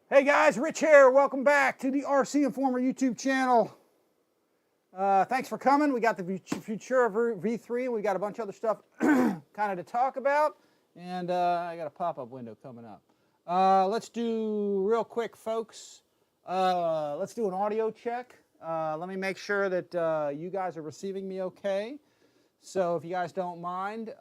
Hey guys, Rich here. Welcome back to the RCINFORMER YouTube channel. Thanks for coming. We got the Futura V3 and we got a bunch of other stuff kind of to talk about. And I got a pop-up window coming up. Let's do real quick, folks. Let's do an audio check. Let me make sure that you guys are receiving me okay. So if you guys don't mind,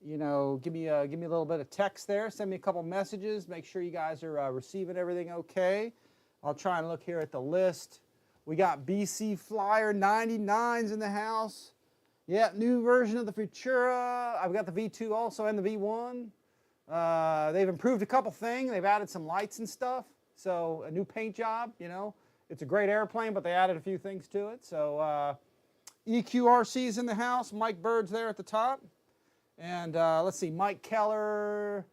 you know, give me a little bit of text there. Send me a couple messages. Make sure you guys are receiving everything okay. I'll try and look here at the list. We got BC Flyer 99s in the house. Yeah, new version of the Futura. I've got the V2 also and the V1. They've improved a couple things. They've added some lights and stuff. So a new paint job, you know. It's a great airplane, but they added a few things to it. So EQRC's in the house. Mike Bird's there at the top. And let's see, Mike Keller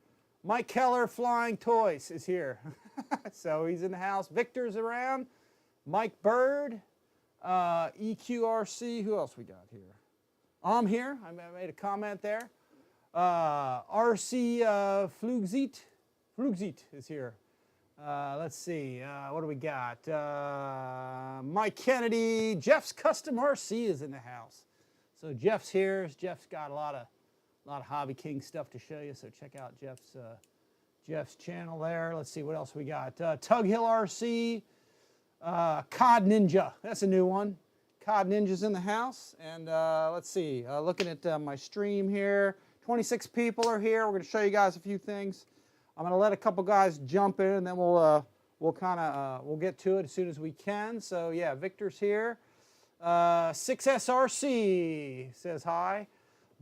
Flying Toys is here. So he's in the house. Victor's around. Mike Bird, EQRC. Who else we got here? I'm here. I made a comment there. RC Flugzeit is here. Let's see, what do we got? Mike Kennedy. Jeff's Custom RC is in the house. So Jeff's here. Jeff's got a lot of Hobby King stuff to show you, so check out Jeff's channel there. Let's see what else we got. Tug Hill RC, Cod Ninja, that's a new one. Cod Ninja's in the house, and let's see, looking at my stream here, 26 people are here. We're going to show you guys a few things. I'm going to let a couple guys jump in, and then we'll get to it as soon as we can. So yeah, Victor's here. 6SRC says hi.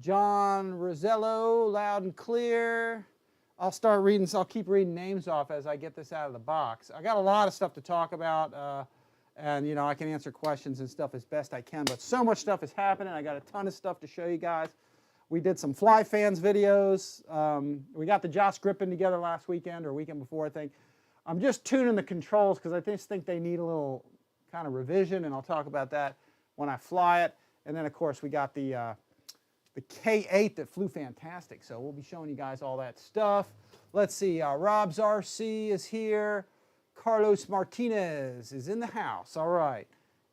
John Rosello, loud and clear. I'll start reading, so I'll keep reading names off as I get this out of the box. I got a lot of stuff to talk about, and you know, I can answer questions and stuff as best I can, but so much stuff is happening. I got a ton of stuff to show you guys. We did some FlyFans videos. We got the JAS Gripen together last weekend or weekend before, I think. I'm just tuning the controls because I just think they need a little kind of revision, and I'll talk about that when I fly it. And then, of course, we got the K-8 that flew fantastic, so we'll be showing you guys all that stuff. Let's see, Rob's RC is here. Carlos Martinez is in the house. All right,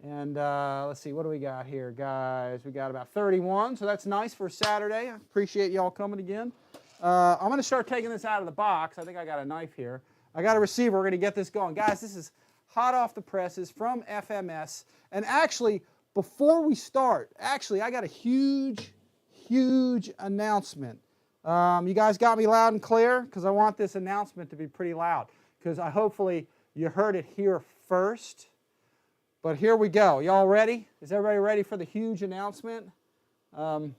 and let's see, what do we got here, guys? We got about 31, so that's nice for Saturday. I appreciate y'all coming again. I'm going to start taking this out of the box. I think I got a knife here. I got a receiver. We're going to get this going. Guys, this is hot off the presses from FMS. And actually, before we start, I got a huge announcement. You guys got me loud and clear? Because I want this announcement to be pretty loud. Because hopefully you heard it here first. But here we go. Y'all ready? Is everybody ready for the huge announcement? I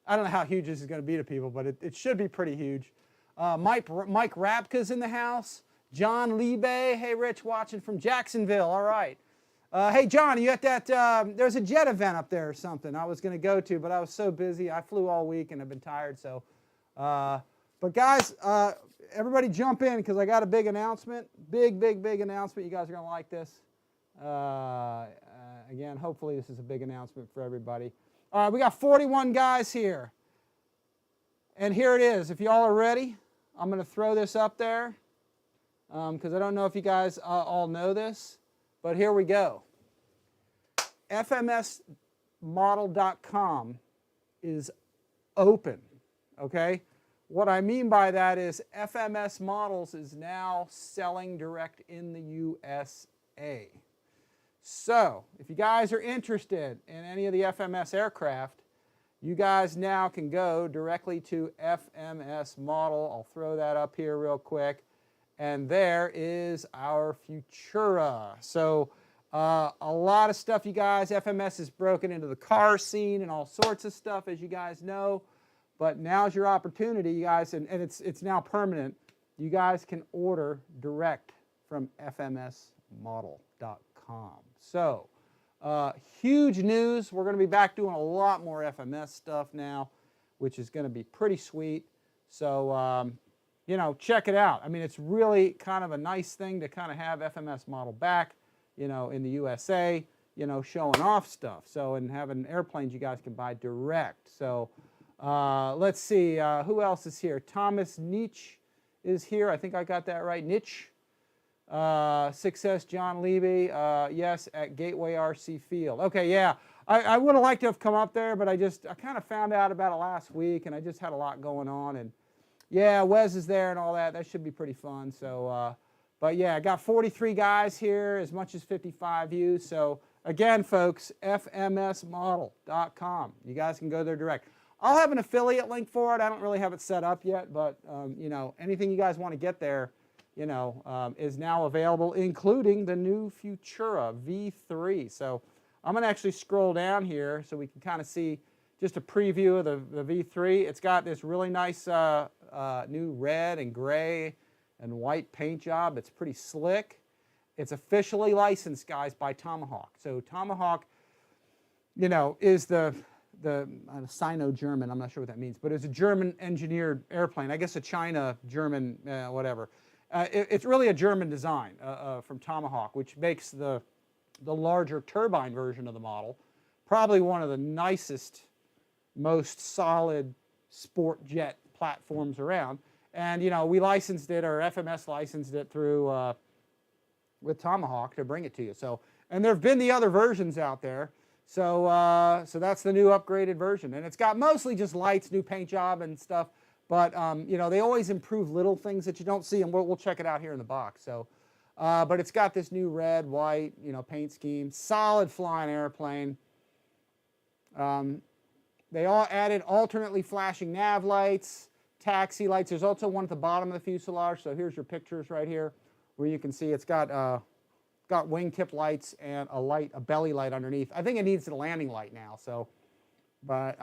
don't know how huge this is going to be to people, but it should be pretty huge. Mike Rapka's in the house. John Liebe. Hey, Rich, watching from Jacksonville. All right. Hey, John, are you at that, there's a jet event up there or something I was going to go to, but I was so busy. I flew all week and I've been tired, so. But guys, everybody jump in because I got a big announcement. Big announcement. You guys are going to like this. Again, hopefully this is a big announcement for everybody. All right, we got 41 guys here. And here it is. If y'all are ready, I'm going to throw this up there because I don't know if you guys all know this. But here we go. FMSmodel.com is open, okay? What I mean by that is FMS Models is now selling direct in the USA. So, if you guys are interested in any of the FMS aircraft, you guys now can go directly to FMS Model. I'll throw that up here real quick. And there is our Futura. So a lot of stuff, you guys. FMS is broken into the car scene and all sorts of stuff, as you guys know. But now's your opportunity, you guys, and it's now permanent. You guys can order direct from FMSmodel.com. So huge news. We're going to be back doing a lot more FMS stuff now, which is going to be pretty sweet. So you know, check it out. I mean, it's really kind of a nice thing to kind of have FMS Model back, you know, in the USA, you know, showing off stuff. So, and having airplanes you guys can buy direct. So, let's see, who else is here? Thomas Nietzsche is here. I think I got that right. Nietzsche. Success John Levy, yes, at Gateway RC Field. Okay, yeah, I would have liked to have come up there, but I kind of found out about it last week, and I just had a lot going on. And yeah, Wes is there and all that. That should be pretty fun. So, but yeah, I got 43 guys here, as much as 55 views. So again, folks, fmsmodel.com. You guys can go there direct. I'll have an affiliate link for it. I don't really have it set up yet, but you know, anything you guys want to get there, you know, is now available, including the new Futura V3. So I'm going to actually scroll down here so we can kind of see just a preview of the V3. It's got this really nice new red and gray and white paint job. It's pretty slick. It's officially licensed, guys, by Tomahawk. So Tomahawk, you know, is the Sino-German, I'm not sure what that means, but it's a German-engineered airplane. I guess a China-German, whatever. It's really a German design from Tomahawk, which makes the larger turbine version of the model probably one of the nicest, most solid sport jet platforms around. And, you know, we licensed it, or FMS licensed it through with Tomahawk to bring it to you. So, and there have been the other versions out there. So, so that's the new upgraded version, and it's got mostly just lights, new paint job and stuff. But you know, they always improve little things that you don't see, and we'll check it out here in the box. So, but it's got this new red, white, you know, paint scheme, solid flying airplane. They all added alternately flashing nav lights, taxi lights. There's also one at the bottom of the fuselage. So here's your pictures right here, where you can see it's got wingtip lights and a belly light underneath. I think it needs a landing light now. So, but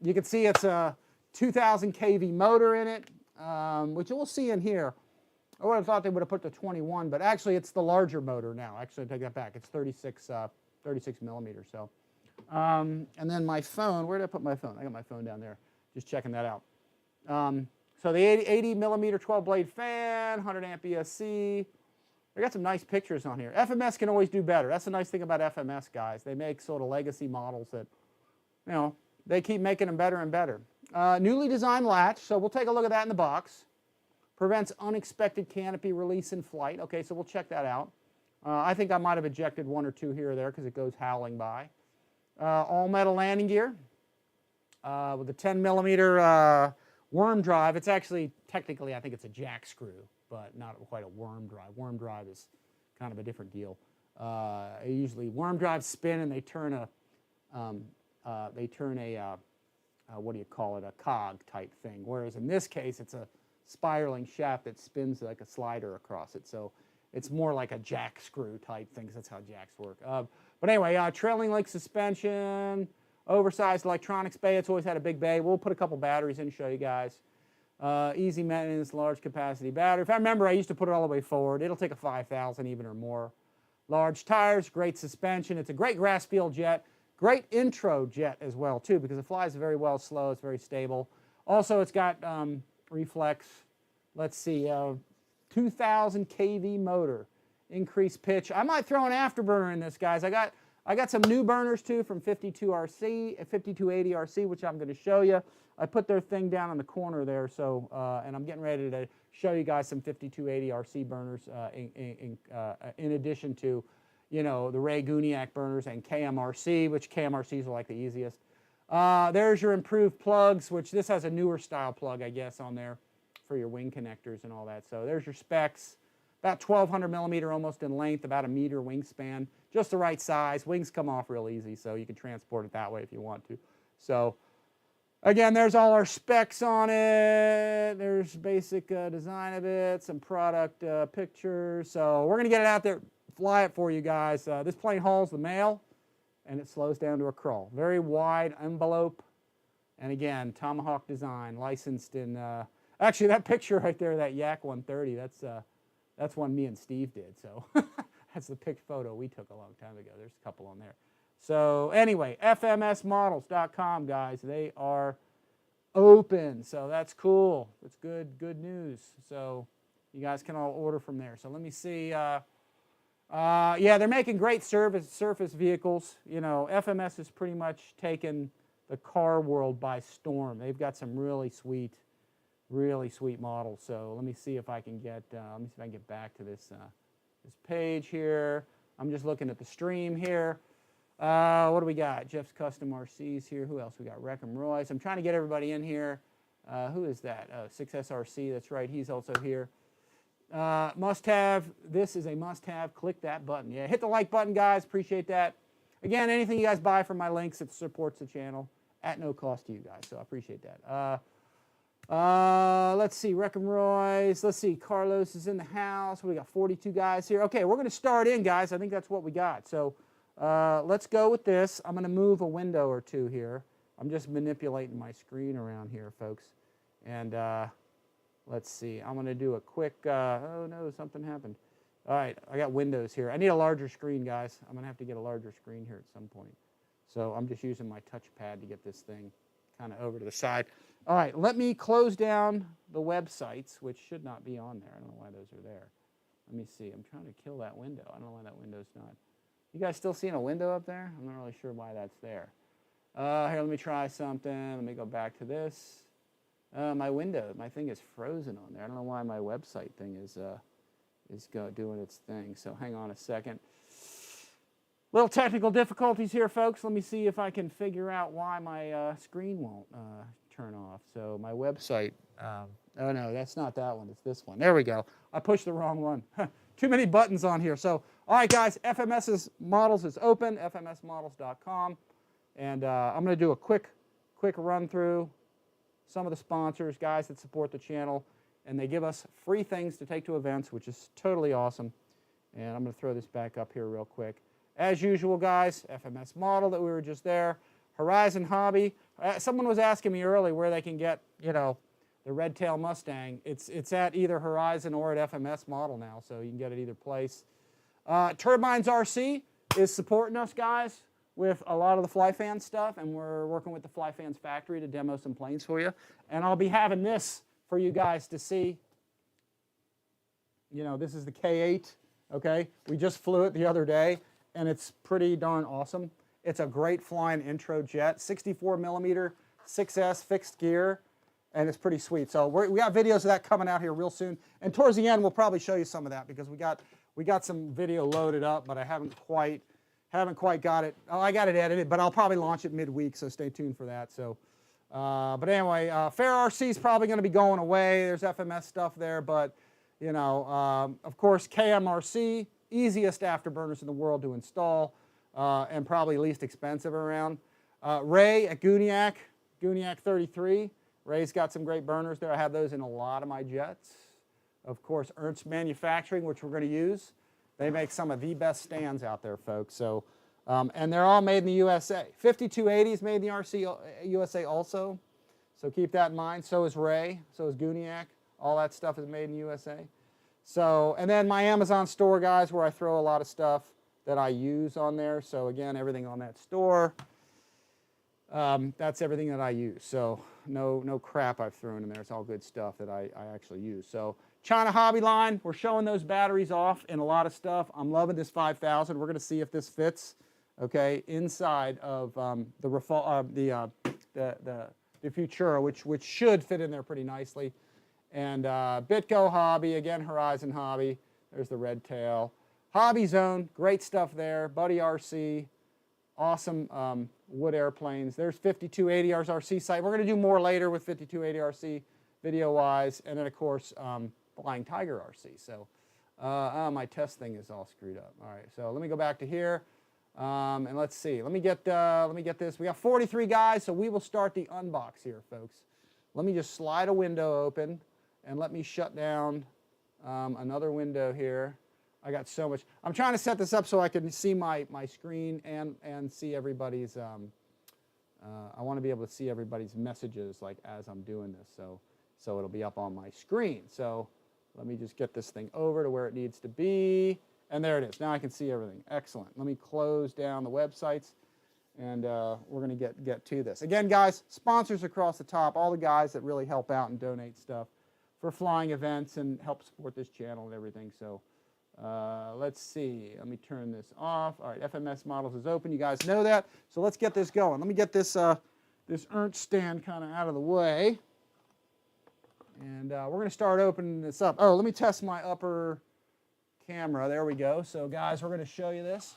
you can see it's a 2,000 kV motor in it, which we'll see in here. I would have thought they would have put the 21, but actually it's the larger motor now. Actually, I take that back. It's 36 millimeters. So, and then my phone. Where did I put my phone? I got my phone down there. Just checking that out. So the 80 millimeter 12 blade fan, 100 amp ESC. I got some nice pictures on here. FMS can always do better. That's the nice thing about FMS, guys. They make sort of legacy models that, you know, they keep making them better and better. Newly designed latch, so we'll take a look at that in the box. Prevents unexpected canopy release in flight. Okay, so we'll check that out. I think I might have ejected one or two here or there because it goes howling by. All metal landing gear with a 10 millimeter worm drive. It's actually, technically, I think it's a jack screw, but not quite a worm drive. Worm drive is kind of a different deal. Usually worm drives spin and they turn a what do you call it, a cog type thing. Whereas in this case, it's a spiraling shaft that spins like a slider across it. So it's more like a jack screw type thing, 'cause that's how jacks work. But anyway, trailing link suspension, oversized electronics bay. It's always had a big bay. We'll put a couple batteries in to show you guys. Easy maintenance, large capacity battery. If I remember, I used to put it all the way forward. It'll take a 5,000 even or more. Large tires, great suspension. It's a great grass field jet. Great intro jet as well, too, because it flies very well slow. It's very stable. Also, it's got reflex, let's see, 2,000 kV motor, increased pitch. I might throw an afterburner in this, guys. I got some new burners, too, from 5280 RC, which I'm going to show you. I put their thing down in the corner there, so, and I'm getting ready to show you guys some 5280 RC burners in addition to, you know, the Ray Guniak burners and KMRC, which KMRCs are like the easiest. There's your improved plugs, which this has a newer style plug, I guess, on there for your wing connectors and all that. So there's your specs. About 1,200 millimeter almost in length, about a meter wingspan, just the right size. Wings come off real easy, so you can transport it that way if you want to. So again, there's all our specs on it. There's basic design of it, some product pictures. So we're going to get it out there, fly it for you guys. This plane hauls the mail, and it slows down to a crawl. Very wide envelope, and again, Tomahawk design, licensed in. Actually, that picture right there, that Yak 130, that's one me and Steve did. So that's the photo we took a long time ago. There's a couple on there. So anyway, fmsmodels.com, guys. They are open, so that's cool. That's good news. So you guys can all order from there. So let me see. Yeah, they're making great surface vehicles. You know, FMS has pretty much taken the car world by storm. They've got some really sweet models. So let me see if I can get back to this this page here. I'm just looking at the stream here. What do we got? Jeff's Custom RCs here. Who else? We got Wreck 'em Royce. I'm trying to get everybody in here. Who is that? 6SRC. That's right. He's also here. Must-have. This is a must-have. Click that button. Yeah, hit the like button, guys. Appreciate that. Again, anything you guys buy from my links, it supports the channel at no cost to you guys. So I appreciate that. Let's see. Wreck 'em Royce. Let's see. Carlos is in the house. We got 42 guys here. Okay, we're going to start in, guys. I think that's what we got. So let's go with this. I'm going to move a window or two here. I'm just manipulating my screen around here, folks. And let's see. I'm going to do a quick, oh no, something happened. All right, I got windows here. I need a larger screen, guys. I'm going to have to get a larger screen here at some point. So I'm just using my touchpad to get this thing kind of over to the side. All right, let me close down the websites, which should not be on there. I don't know why those are there. Let me see. I'm trying to kill that window. I don't know why that window's not. You guys still seeing a window up there? I'm not really sure why that's there. Here, let me try something. Let me go back to this. My window, my thing is frozen on there. I don't know why my website thing is doing its thing. So hang on a second. Little technical difficulties here, folks. Let me see if I can figure out why my screen won't turn off. So my website, oh no, that's not that one. It's this one. There we go. I pushed the wrong one. Too many buttons on here. So, all right, guys, FMS's models is open, fmsmodels.com. And I'm going to do a quick run through some of the sponsors, guys that support the channel. And they give us free things to take to events, which is totally awesome. And I'm going to throw this back up here real quick. As usual, guys, FMS model that we were just there. Horizon Hobby. Someone was asking me earlier where they can get, you know, the red tail Mustang. It's at either Horizon or at FMS model now, so you can get it either place. Turbines RC is supporting us, guys, with a lot of the FlyFans stuff, and we're working with the FlyFans factory to demo some planes for you. And I'll be having this for you guys to see. You know, this is the K-8, okay? We just flew it the other day, and it's pretty darn awesome. It's a great flying intro jet, 64 millimeter, 6S fixed gear, and it's pretty sweet. So we got videos of that coming out here real soon. And towards the end, we'll probably show you some of that because we got some video loaded up, but I haven't quite got it. Oh, I got it edited, but I'll probably launch it midweek, so stay tuned for that. So, but anyway, Fair RC is probably going to be going away. There's FMS stuff there, but you know, of course, KMRC, easiest afterburners in the world to install. And probably least expensive around. Ray at Guniac 33. Ray's got some great burners there. I have those in a lot of my jets. Of course, Ernst Manufacturing, which we're going to use. They make some of the best stands out there, folks. So, and they're all made in the USA. 5280 is made in the RC USA also. So keep that in mind. So is Ray. So is Guniac. All that stuff is made in the USA. So, and then my Amazon store, guys, where I throw a lot of stuff that I use on there. So again, everything on that store, that's everything that I use. So no crap I've thrown in there. It's all good stuff that I actually use. So China Hobby Line, we're showing those batteries off in a lot of stuff. I'm loving this 5000. We're going to see if this fits, okay, inside of the Futura, which should fit in there pretty nicely. And BitGo Hobby, again, Horizon Hobby. There's the red tail. Hobby Zone, great stuff there. Buddy RC, awesome wood airplanes. There's 5280R's RC site. We're going to do more later with 5280RC video-wise. And then, of course, Flying Tiger RC. So my test thing is all screwed up. All right, so let me go back to here. And let's see. Let me get this. We got 43 guys, so we will start the unbox here, folks. Let me just slide a window open, and let me shut down another window here. I got so much. I'm trying to set this up so I can see my screen and see everybody's, I want to be able to see everybody's messages like as I'm doing this. So it'll be up on my screen. So let me just get this thing over to where it needs to be. And there it is. Now I can see everything. Excellent. Let me close down the websites, and we're going to get to this. Again, guys, sponsors across the top, all the guys that really help out and donate stuff for flying events and help support this channel and everything. So let's see. Let me turn this off. All right, FMS Models is open. You guys know that. So let's get this going. Let me get this this Ernst stand kind of out of the way. And we're going to start opening this up. Oh, let me test my upper camera. There we go. So guys, we're going to show you this,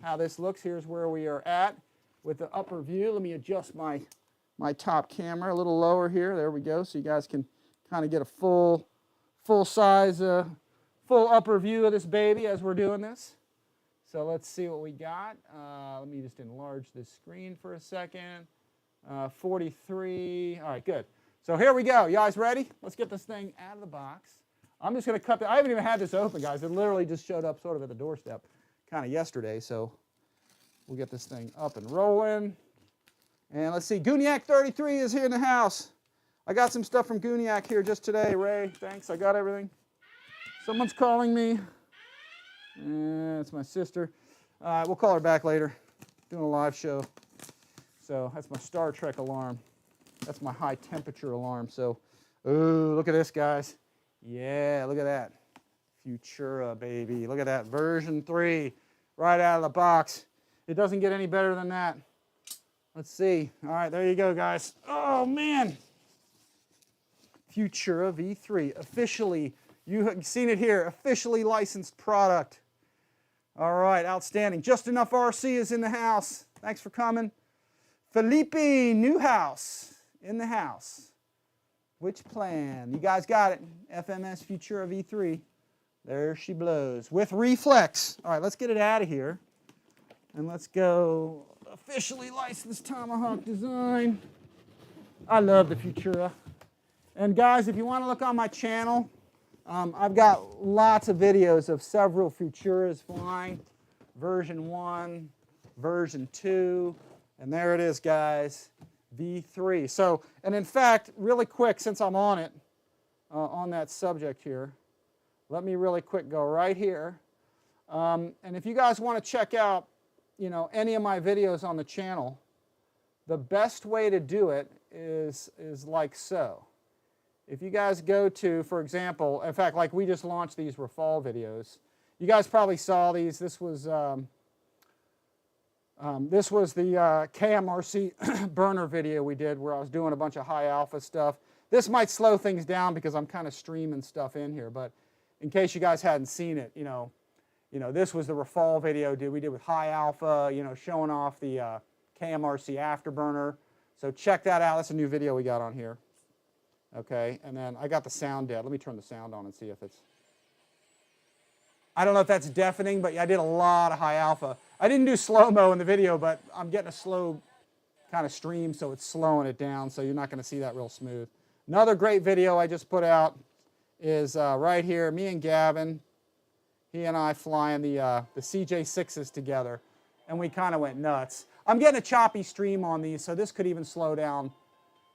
how this looks. Here's where we are at with the upper view. Let me adjust my top camera a little lower here. There we go. So you guys can kind of get a full size, full upper view of this baby as we're doing this. So let's see what we got. Let me just enlarge this screen for a second. 43. All right, good. So here we go. You guys ready? Let's get this thing out of the box. I'm just going to cut the, I haven't even had this open, guys. It literally just showed up sort of at the doorstep kind of yesterday. So we'll get this thing up and rolling. And let's see, Gooniac 33 is here in the house. I got some stuff from Gooniac here just today. Ray, thanks. I got everything. Someone's calling me. It's my sister. We'll call her back later. Doing a live show. So that's my Star Trek alarm. That's my high temperature alarm. So, ooh, look at this, guys. Yeah, look at that. Futura, baby. Look at that. Version 3 right out of the box. It doesn't get any better than that. Let's see. All right, there you go, guys. Oh, man. Futura V3. Officially, you've seen it here, officially licensed product. All right, outstanding. Just Enough RC is in the house. Thanks for coming. Felipe Newhouse in the house. Which plan? You guys got it. FMS Futura V3. There she blows. With reflex. All right, let's get it out of here. And let's go officially licensed Tomahawk design. I love the Futura. And guys, if you want to look on my channel, I've got lots of videos of several Futuras flying. Version 1, version 2, and there it is, guys. V3. So, and in fact, really quick, since I'm on it, on that subject here, let me really quick go right here. And if you guys want to check out, you know, any of my videos on the channel, the best way to do it is like so. If you guys go to, for example, in fact, like we just launched these Rafale videos. You guys probably saw these. This was the KMRC burner video we did where I was doing a bunch of high alpha stuff. This might slow things down because I'm kind of streaming stuff in here, but in case you guys hadn't seen it, you know, this was the Rafale video we did with high alpha, you know, showing off the KMRC afterburner. So check that out. That's a new video we got on here. Okay, and then I got the sound dead. Let me turn the sound on and see if it's... I don't know if that's deafening, but I did a lot of high alpha. I didn't do slow-mo in the video, but I'm getting a slow kind of stream, so it's slowing it down, so you're not going to see that real smooth. Another great video I just put out is right here, me and Gavin. He and I flying the CJ6s together, and we kind of went nuts. I'm getting a choppy stream on these, so this could even slow down,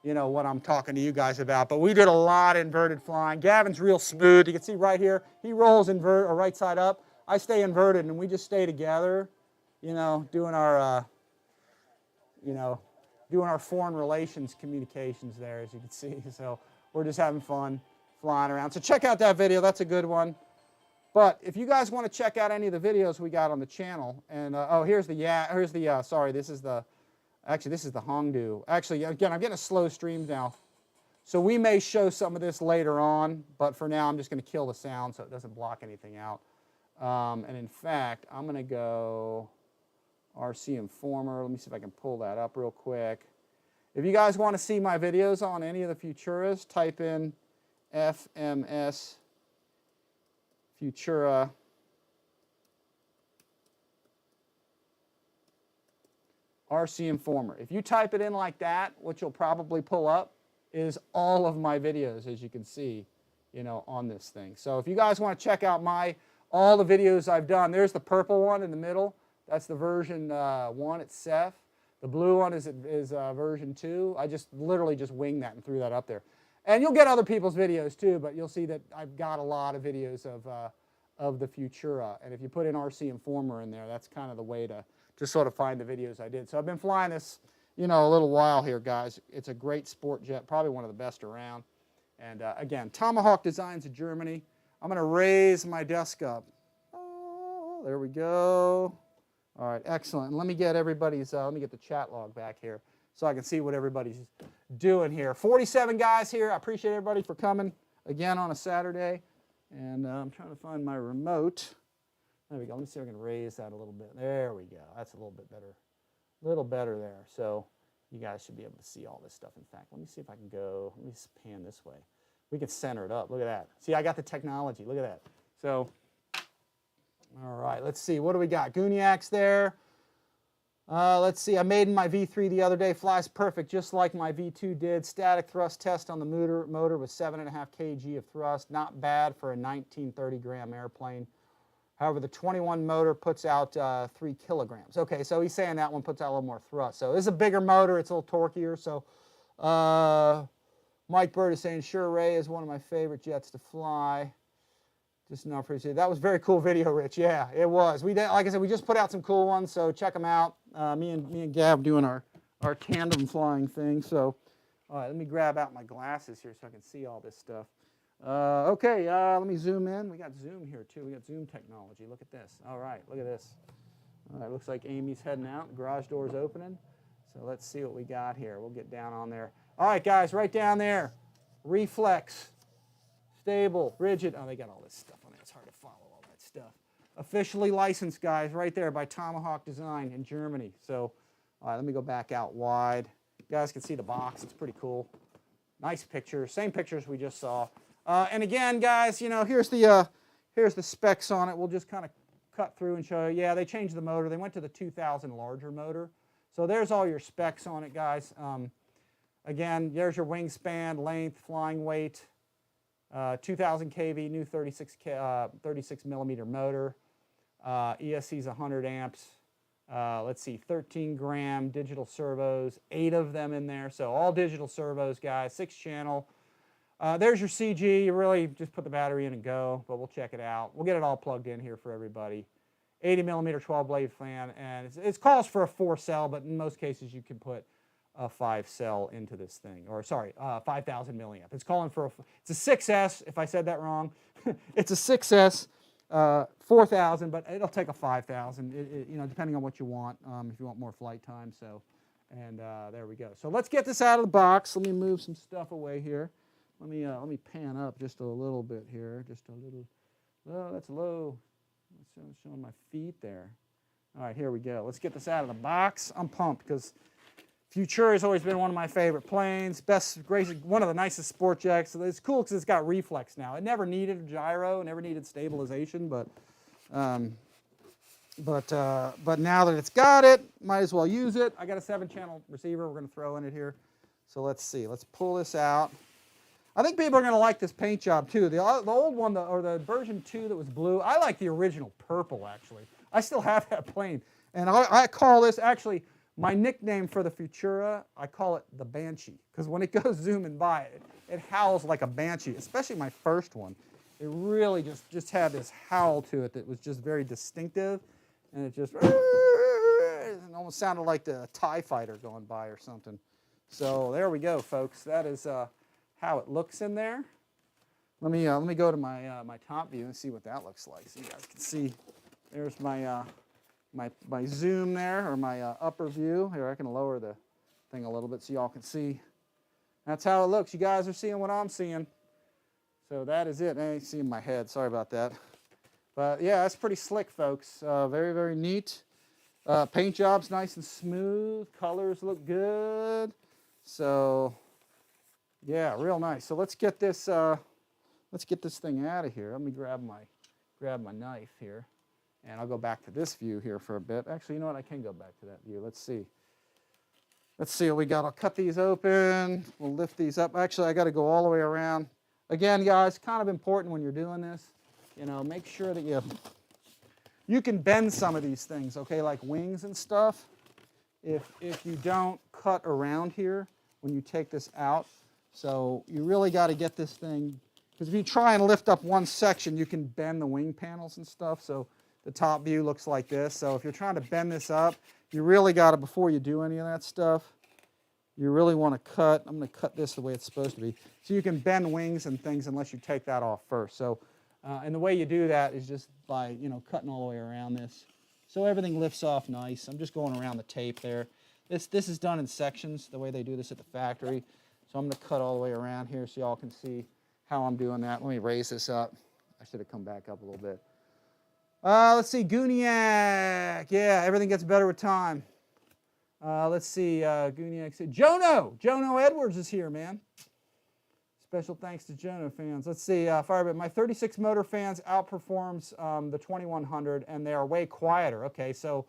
you know, what I'm talking to you guys about. But we did a lot of inverted flying. Gavin's real smooth. You can see right here, he rolls invert or right side up. I stay inverted, and we just stay together, you know, doing our foreign relations communications there, as you can see. So we're just having fun flying around. So check out that video. That's a good one. But if you guys want to check out any of the videos we got on the channel, and oh, this is the Hongdu. Actually, again, I'm getting a slow stream now. So we may show some of this later on, but for now I'm just going to kill the sound so it doesn't block anything out. And in fact, I'm going to go RCINFORMER. Let me see if I can pull that up real quick. If you guys want to see my videos on any of the Futuras, type in FMS Futura RCINFORMER. If you type it in like that, what you'll probably pull up is all of my videos, as you can see, you know, on this thing. So if you guys want to check out all the videos I've done, there's the purple one in the middle. That's the version 1, it's Ceph. The blue one is version 2. I just literally just winged that and threw that up there. And you'll get other people's videos too, but you'll see that I've got a lot of videos of the Futura. And if you put in RCINFORMER in there, that's kind of the way to just sort of find the videos I did. So I've been flying this, you know, a little while here, guys. It's a great sport jet, probably one of the best around. And again, Tomahawk Designs of Germany. I'm going to raise my desk up. Oh, there we go. All right, excellent. And let me get everybody's, let me get the chat log back here so I can see what everybody's doing here. 47 guys here. I appreciate everybody for coming again on a Saturday. And I'm trying to find my remote. There we go. Let me see if I can raise that a little bit. There we go. That's a little bit better. A little better there. So you guys should be able to see all this stuff. In fact, let me see if I can go. Let me just pan this way. We can center it up. Look at that. See, I got the technology. Look at that. So, all right. Let's see. What do we got? Gooniacs there. Let's see. I made my V3 the other day. Flies perfect, just like my V2 did. Static thrust test on the motor with 7.5 kg of thrust. Not bad for a 1930-gram airplane. However, the 21 motor puts out 3 kilograms. Okay, so he's saying that one puts out a little more thrust. So this is a bigger motor. It's a little torquier. So Mike Bird is saying, sure, Ray is one of my favorite jets to fly. Just not appreciate it. That was a very cool video, Rich. Yeah, it was. We did, like I said, we just put out some cool ones, so check them out. Me and Gab doing our tandem flying thing. So, all right, let me grab out my glasses here so I can see all this stuff. Okay, let me zoom in. We got zoom here too. We got zoom technology. Look at this. All right, look at this. All right, looks like Amy's heading out. The garage door's opening. So let's see what we got here. We'll get down on there. All right, guys, right down there. Reflex, stable, rigid. Oh, they got all this stuff on there. It's hard to follow all that stuff. Officially licensed, guys, right there by Tomahawk Design in Germany. So, all right, let me go back out wide. You guys can see the box. It's pretty cool. Nice pictures. Same pictures we just saw. And again, guys, you know, here's the specs on it. We'll just kind of cut through and show you. Yeah, they changed the motor. They went to the 2000 larger motor. So there's all your specs on it, guys. Again, there's your wingspan, length, flying weight, 2000 kV, new 36 millimeter motor. ESC is 100 amps. Let's see, 13-gram digital servos, 8 of them in there. So all digital servos, guys, 6-channel. There's your CG. You really just put the battery in and go, but we'll check it out. We'll get it all plugged in here for everybody. 80 millimeter 12-blade fan, and it calls for a 4-cell, but in most cases you can put a 5-cell into this thing, or sorry, 5,000 milliamp. It's calling for it's a 6S. If I said that wrong, it's a 6S, 4,000, but it'll take a 5,000. You know, depending on what you want. If you want more flight time, so, and there we go. So let's get this out of the box. Let me move some stuff away here. Let me pan up just a little bit here, just a little. Oh, that's low. It's showing my feet there. All right, here we go. Let's get this out of the box. I'm pumped because Futura has always been one of my favorite planes. One of the nicest sport jets. So it's cool because it's got reflex now. It never needed a gyro, never needed stabilization, but now that it's got it, might as well use it. I got a 7-channel receiver we're going to throw in it here. So let's see. Let's pull this out. I think people are going to like this paint job too. The old one, or the version 2 that was blue, I like the original purple actually. I still have that plane. And I call this, actually, my nickname for the Futura, I call it the Banshee. Because when it goes zooming by, it howls like a banshee, especially my first one. It really just had this howl to it that was just very distinctive. And it just it almost sounded like the TIE fighter going by or something. So there we go, folks. That is how it looks in there. Let me go to my my top view and see what that looks like, so you guys can see. There's my my zoom there, or my upper view. Here, I can lower the thing a little bit so y'all can see. That's how it looks. You guys are seeing what I'm seeing. So that is it. I ain't seeing my head. Sorry about that. But yeah, that's pretty slick, folks. Very, very neat. Paint job's nice and smooth. Colors look good. So yeah, real nice. So let's get this thing out of here. Let me grab my knife here, and I'll go back to this view here for a bit. Actually, you know what? I can go back to that view. Let's see. Let's see what we got. I'll cut these open. We'll lift these up. Actually, I got to go all the way around. Again, guys, kind of important when you're doing this. You know, make sure that you can bend some of these things, okay, like wings and stuff. If you don't cut around here when you take this out. So you really got to get this thing, because if you try and lift up one section, you can bend the wing panels and stuff. So the top view looks like this. So if you're trying to bend this up, you really got to, before you do any of that stuff, you really want to cut. I'm going to cut this the way it's supposed to be. So you can bend wings and things unless you take that off first. So, and the way you do that is just by, you know, cutting all the way around this. So everything lifts off nice. I'm just going around the tape there. This is done in sections, the way they do this at the factory. So I'm going to cut all the way around here so y'all can see how I'm doing that. Let me raise this up. I should have come back up a little bit. Let's see, Guniac. Yeah, everything gets better with time. Let's see, Guniac said, Jono Edwards is here, man. Special thanks to Jono fans. Let's see, Firebit, my 36 motor fans outperforms the 2100, and they are way quieter. Okay, so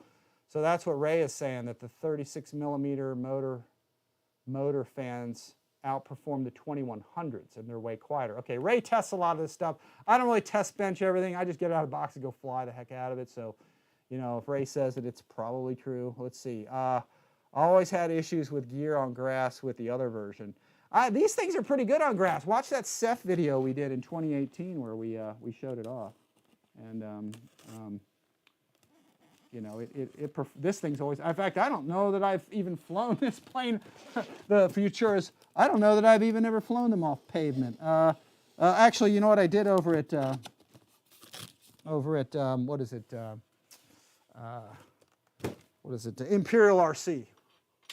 that's what Ray is saying, that the 36 millimeter motor fans outperform the 2100s, and they're way quieter. Okay, Ray tests a lot of this stuff. I don't really test bench everything. I just get it out of the box and go fly the heck out of it. So, you know, if Ray says it, it's probably true. Let's see. I always had issues with gear on grass with the other version. These things are pretty good on grass. Watch that Ceph video we did in 2018 where we showed it off. And, you know, this thing's always, in fact, I don't know that I've even flown this plane, the Futuras. I don't know that I've even ever flown them off pavement. Actually, you know what I did over at what is it, Imperial RC.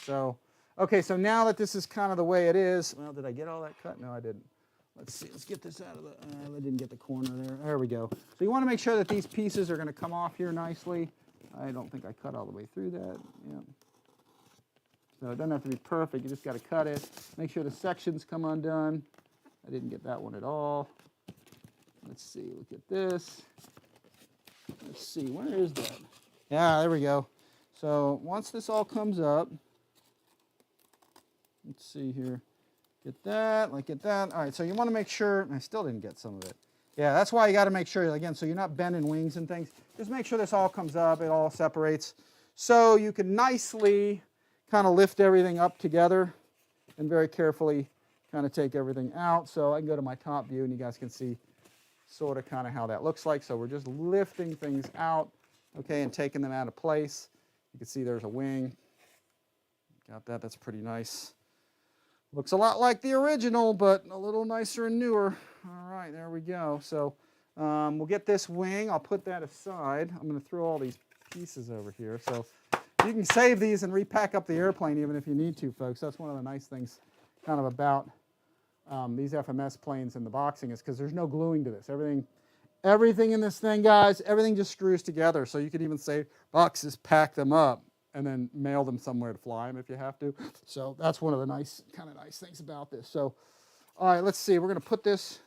So, okay, so now that this is kind of the way it is, well, did I get all that cut? No, I didn't. Let's see, let's get this out of the, I didn't get the corner there. There we go. So you want to make sure that these pieces are going to come off here nicely. I don't think I cut all the way through that. Yeah. So it doesn't have to be perfect. You just got to cut it. Make sure the sections come undone. I didn't get that one at all. Let's see. Look at this. Let's see. Where is that? Yeah, there we go. So once this all comes up, let's see here. Get that. Like get that. All right. So you want to make sure. I still didn't get some of it. Yeah, that's why you got to make sure, again, so you're not bending wings and things. Just make sure this all comes up, it all separates. So you can nicely kind of lift everything up together and very carefully kind of take everything out. So I can go to my top view and you guys can see sort of kind of how that looks like. So we're just lifting things out, okay, and taking them out of place. You can see there's a wing. Got that, that's pretty nice. Looks a lot like the original, but a little nicer and newer. All right, there we go. So we'll get this wing. I'll put that aside. I'm going to throw all these pieces over here. So you can save these and repack up the airplane even if you need to, folks. That's one of the nice things kind of about these FMS planes and the boxing is because there's no gluing to this. Everything in this thing, guys, everything just screws together. So you could even save boxes, pack them up, and then mail them somewhere to fly them if you have to. So that's one of the nice things about this. So, all right, let's see. We're going to put this,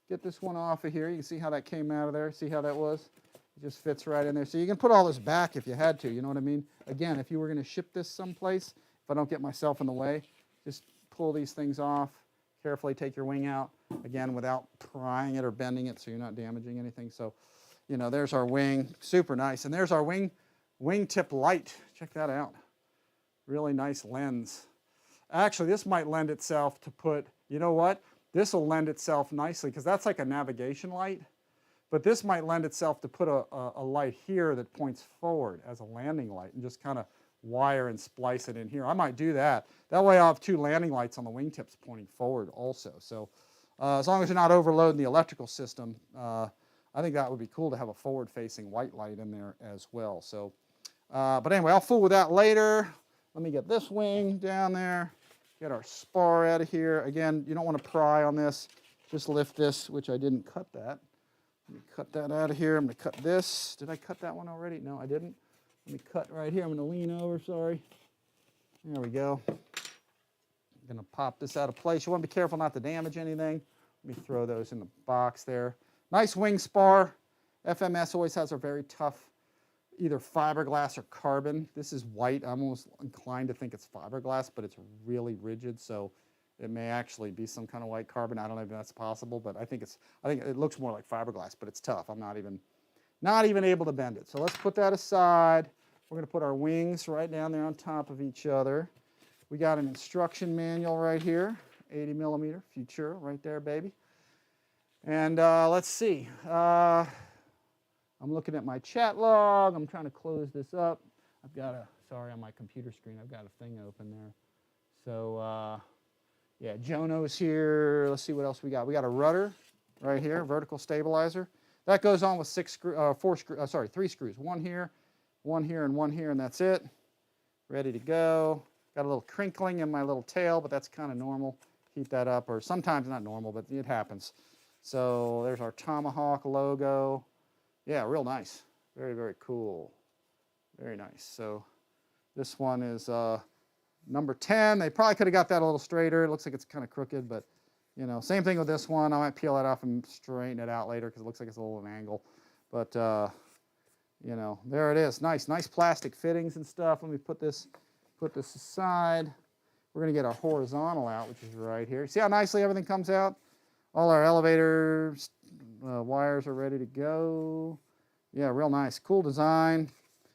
get this one off of here. You can see how that came out of there. See how that was? It just fits right in there. So you can put all this back if you had to, you know what I mean? Again, if you were going to ship this someplace, if I don't get myself in the way, just pull these things off. Carefully take your wing out, again, without prying it or bending it so you're not damaging anything. So, you know, there's our wing. Super nice. And there's our wingtip light. Check that out. Really nice lens. Actually, this might lend itself to put, you know what? This will lend itself nicely because that's like a navigation light. But this might lend itself to put a light here that points forward as a landing light and just kind of wire and splice it in here. I might do that. That way I'll have two landing lights on the wingtips pointing forward also. So as long as you're not overloading the electrical system, I think that would be cool to have a forward-facing white light in there as well. So. But anyway, I'll fool with that later. Let me get this wing down there, get our spar out of here. Again, you don't want to pry on this. Just lift this, which I didn't cut that. Let me cut that out of here. I'm going to cut this. Did I cut that one already? No, I didn't. Let me cut right here. I'm going to lean over, sorry. There we go. I'm going to pop this out of place. You want to be careful not to damage anything. Let me throw those in the box there. Nice wing spar. FMS always has a very tough either fiberglass or carbon. This is white. I'm almost inclined to think it's fiberglass, but it's really rigid, so it may actually be some kind of white carbon. I don't know if that's possible, but I think it looks more like fiberglass, but it's tough. I'm not even able to bend it. So let's put that aside. We're going to put our wings right down there on top of each other. We got an instruction manual right here, 80 millimeter Futura right there, baby. And let's see. I'm looking at my chat log. I'm trying to close this up. I've got sorry, on my computer screen, I've got a thing open there. So, yeah, Jono's here. Let's see what else we got. We got a rudder right here, vertical stabilizer. That goes on with 3 screws. One here, and that's it. Ready to go. Got a little crinkling in my little tail, but that's kind of normal. Heat that up, or sometimes not normal, but it happens. So there's our Tomahawk logo. Yeah, real nice. Very, very cool. Very nice. So this one is number 10. They probably could have got that a little straighter. It looks like it's kind of crooked, but you know, same thing with this one. I might peel that off and straighten it out later because it looks like it's a little an angle. But you know, there it is. Nice plastic fittings and stuff. Let me put this aside. We're gonna get our horizontal out, which is right here. See how nicely everything comes out? All our elevator wires are ready to go. Yeah, real nice. Cool design.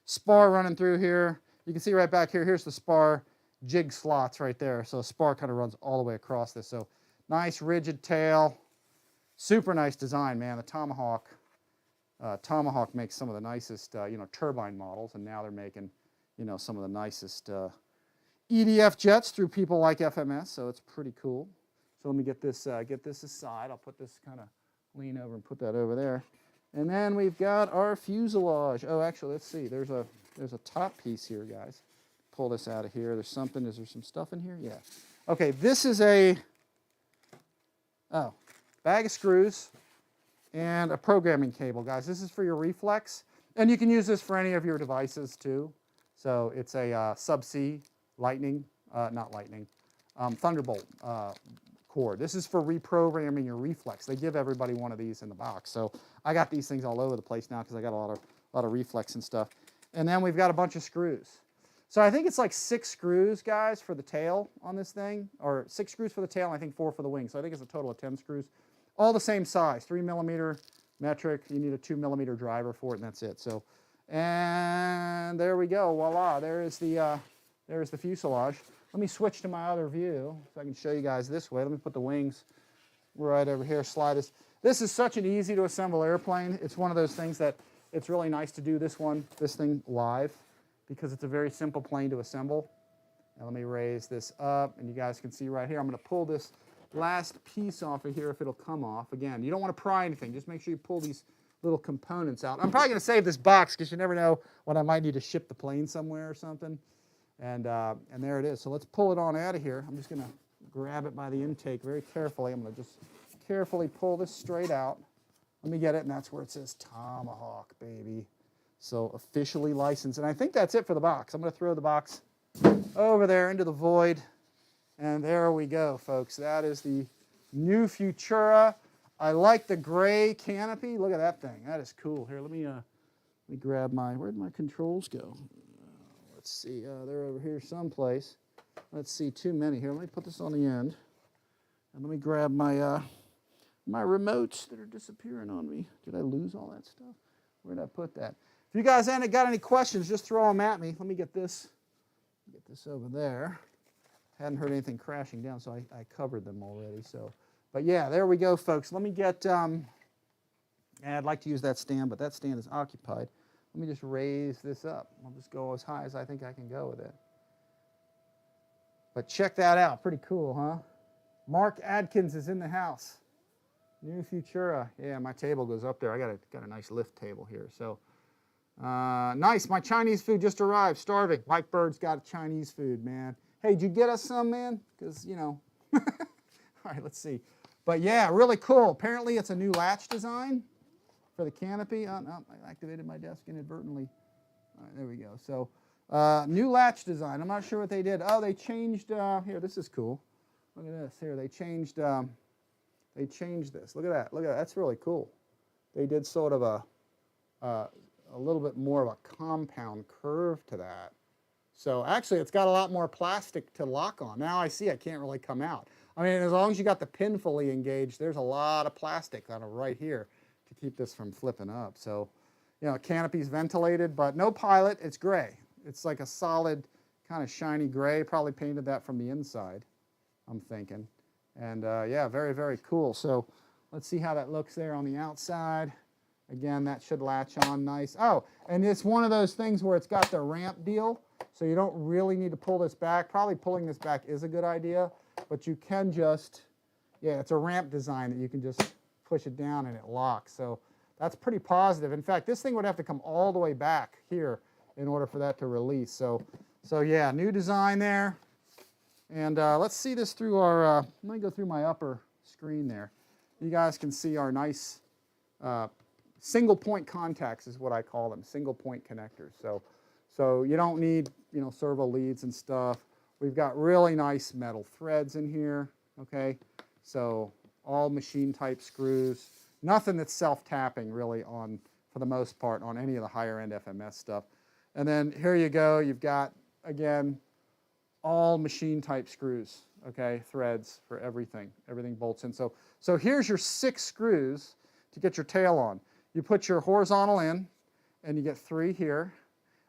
Spar running through here. You can see right back here, here's the spar jig slots right there. So the spar kind of runs all the way across this. So nice rigid tail. Super nice design, man. The Tomahawk. Tomahawk makes some of the nicest, you know, turbine models, and now they're making, you know, some of the nicest EDF jets through people like FMS. So it's pretty cool. So let me get this aside. I'll put this kind of lean over and put that over there. And then we've got our fuselage. Oh, actually, let's see. There's a top piece here, guys. Pull this out of here. There's something. Is there some stuff in here? Yeah. Okay, this is a bag of screws and a programming cable, guys. This is for your reflex, and you can use this for any of your devices too. So it's a subsea Thunderbolt cord. This is for reprogramming your reflex. They give everybody one of these in the box. So I got these things all over the place now because I got a lot of reflex and stuff. And then we've got a bunch of screws. So I think it's like 6 screws, guys, for the tail on this thing, or 6 screws for the tail, and I think 4 for the wing. So I think it's a total of 10 screws, all the same size, 3mm metric. You need a 2mm driver for it, and that's it. So, and there we go, voila. There's the fuselage. Let me switch to my other view so I can show you guys this way. Let me put the wings right over here, slide this. This is such an easy to assemble airplane. It's one of those things that it's really nice to do this thing live because it's a very simple plane to assemble. Now let me raise this up, and you guys can see right here. I'm going to pull this last piece off of here if it'll come off. Again, you don't want to pry anything. Just make sure you pull these little components out. I'm probably going to save this box because you never know when I might need to ship the plane somewhere or something. And there it is. So let's pull it on out of here. I'm just going to grab it by the intake very carefully. I'm going to just carefully pull this straight out. Let me get it, and that's where it says Tomahawk, baby. So officially licensed. And I think that's it for the box. I'm going to throw the box over there into the void. And there we go, folks. That is the new Futura. I like the gray canopy. Look at that thing. That is cool. Here, let me grab where'd my controls go? Let's see, they're over here someplace. Let's see, too many here. Let me put this on the end. And let me grab my my remotes that are disappearing on me. Did I lose all that stuff? Where did I put that? If you guys haven't got any questions, just throw them at me. Let me get this over there. Hadn't heard anything crashing down, so I covered them already. So, but yeah, there we go, folks. Let me get, I'd like to use that stand, but that stand is occupied. Let me just raise this up. I'll just go as high as I think I can go with it. But check that out. Pretty cool, huh? Mark Adkins is in the house. New Futura. Yeah, my table goes up there. I got a nice lift table here. So, nice. My Chinese food just arrived. Starving. White Bird's got Chinese food, man. Hey, did you get us some, man? Because, you know. All right, let's see. But yeah, really cool. Apparently it's a new latch design for the canopy. Oh, no, I activated my desk inadvertently. All right, there we go. So, new latch design. I'm not sure what they did. Oh, they changed, here, this is cool. Look at this. Here, they changed this. Look at that. Look at that. That's really cool. They did sort of a little bit more of a compound curve to that. So actually, it's got a lot more plastic to lock on. Now I see I can't really come out. I mean, as long as you got the pin fully engaged, there's a lot of plastic on it right here to keep this from flipping up. So, you know, canopy's ventilated, but no pilot. It's gray. It's like a solid kind of shiny gray. Probably painted that from the inside, I'm thinking. And yeah, very, very cool. So let's see how that looks there on the outside. Again, that should latch on nice. Oh, and it's one of those things where it's got the ramp deal, so you don't really need to pull this back. Probably pulling this back is a good idea, but you can just, yeah, it's a ramp design that you can just push it down and it locks. So that's pretty positive. In fact, this thing would have to come all the way back here in order for that to release. So yeah, new design there. And let's see this through our, let me go through my upper screen there. you guys can see our nice single point contacts is what I call them, single point connectors. So you don't need, you know, servo leads and stuff. We've got really nice metal threads in here, okay? So all machine type screws, nothing that's self-tapping really on, for the most part, on any of the higher end FMS stuff. And then here you go, you've got, again, all machine type screws, okay? Threads for everything, everything bolts in. So here's your 6 screws to get your tail on. You put your horizontal in, and you get 3 here.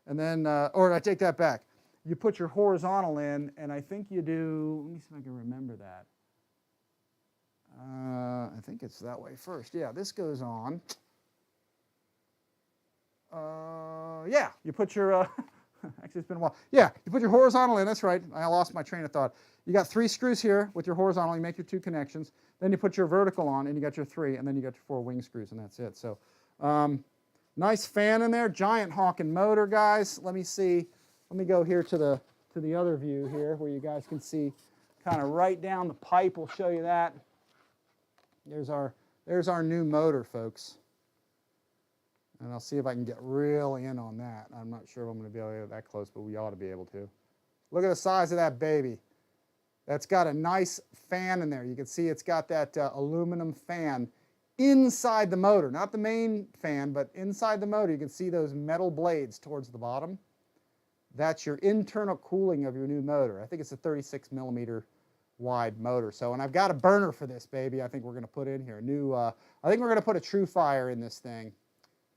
And then, or I take that back. You put your horizontal in, and I think you do, let me see if I can remember that. I think it's that way first. Yeah, this goes on. Yeah, you put your, actually it's been a while. Yeah, you put your horizontal in, that's right. I lost my train of thought. You got 3 screws here with your horizontal, you make your 2 connections. Then you put your vertical on, and you got your 3, and then you got your 4 wing screws, and that's it. So, nice fan in there, giant honking motor, guys. Let me see. Let me go here to the other view here, where you guys can see kind of right down the pipe. We'll show you that. There's our new motor, folks. And I'll see if I can get really in on that. I'm not sure if I'm going to be able to get that close, but we ought to be able to. Look at the size of that baby. That's got a nice fan in there. You can see it's got that aluminum fan inside the motor, not the main fan, but inside the motor. You can see those metal blades towards the bottom. That's your internal cooling of your new motor. I think it's a 36 millimeter wide motor. So, and I've got a burner for this baby. I think we're going to put in here. New. I think we're going to put a True Fire in this thing,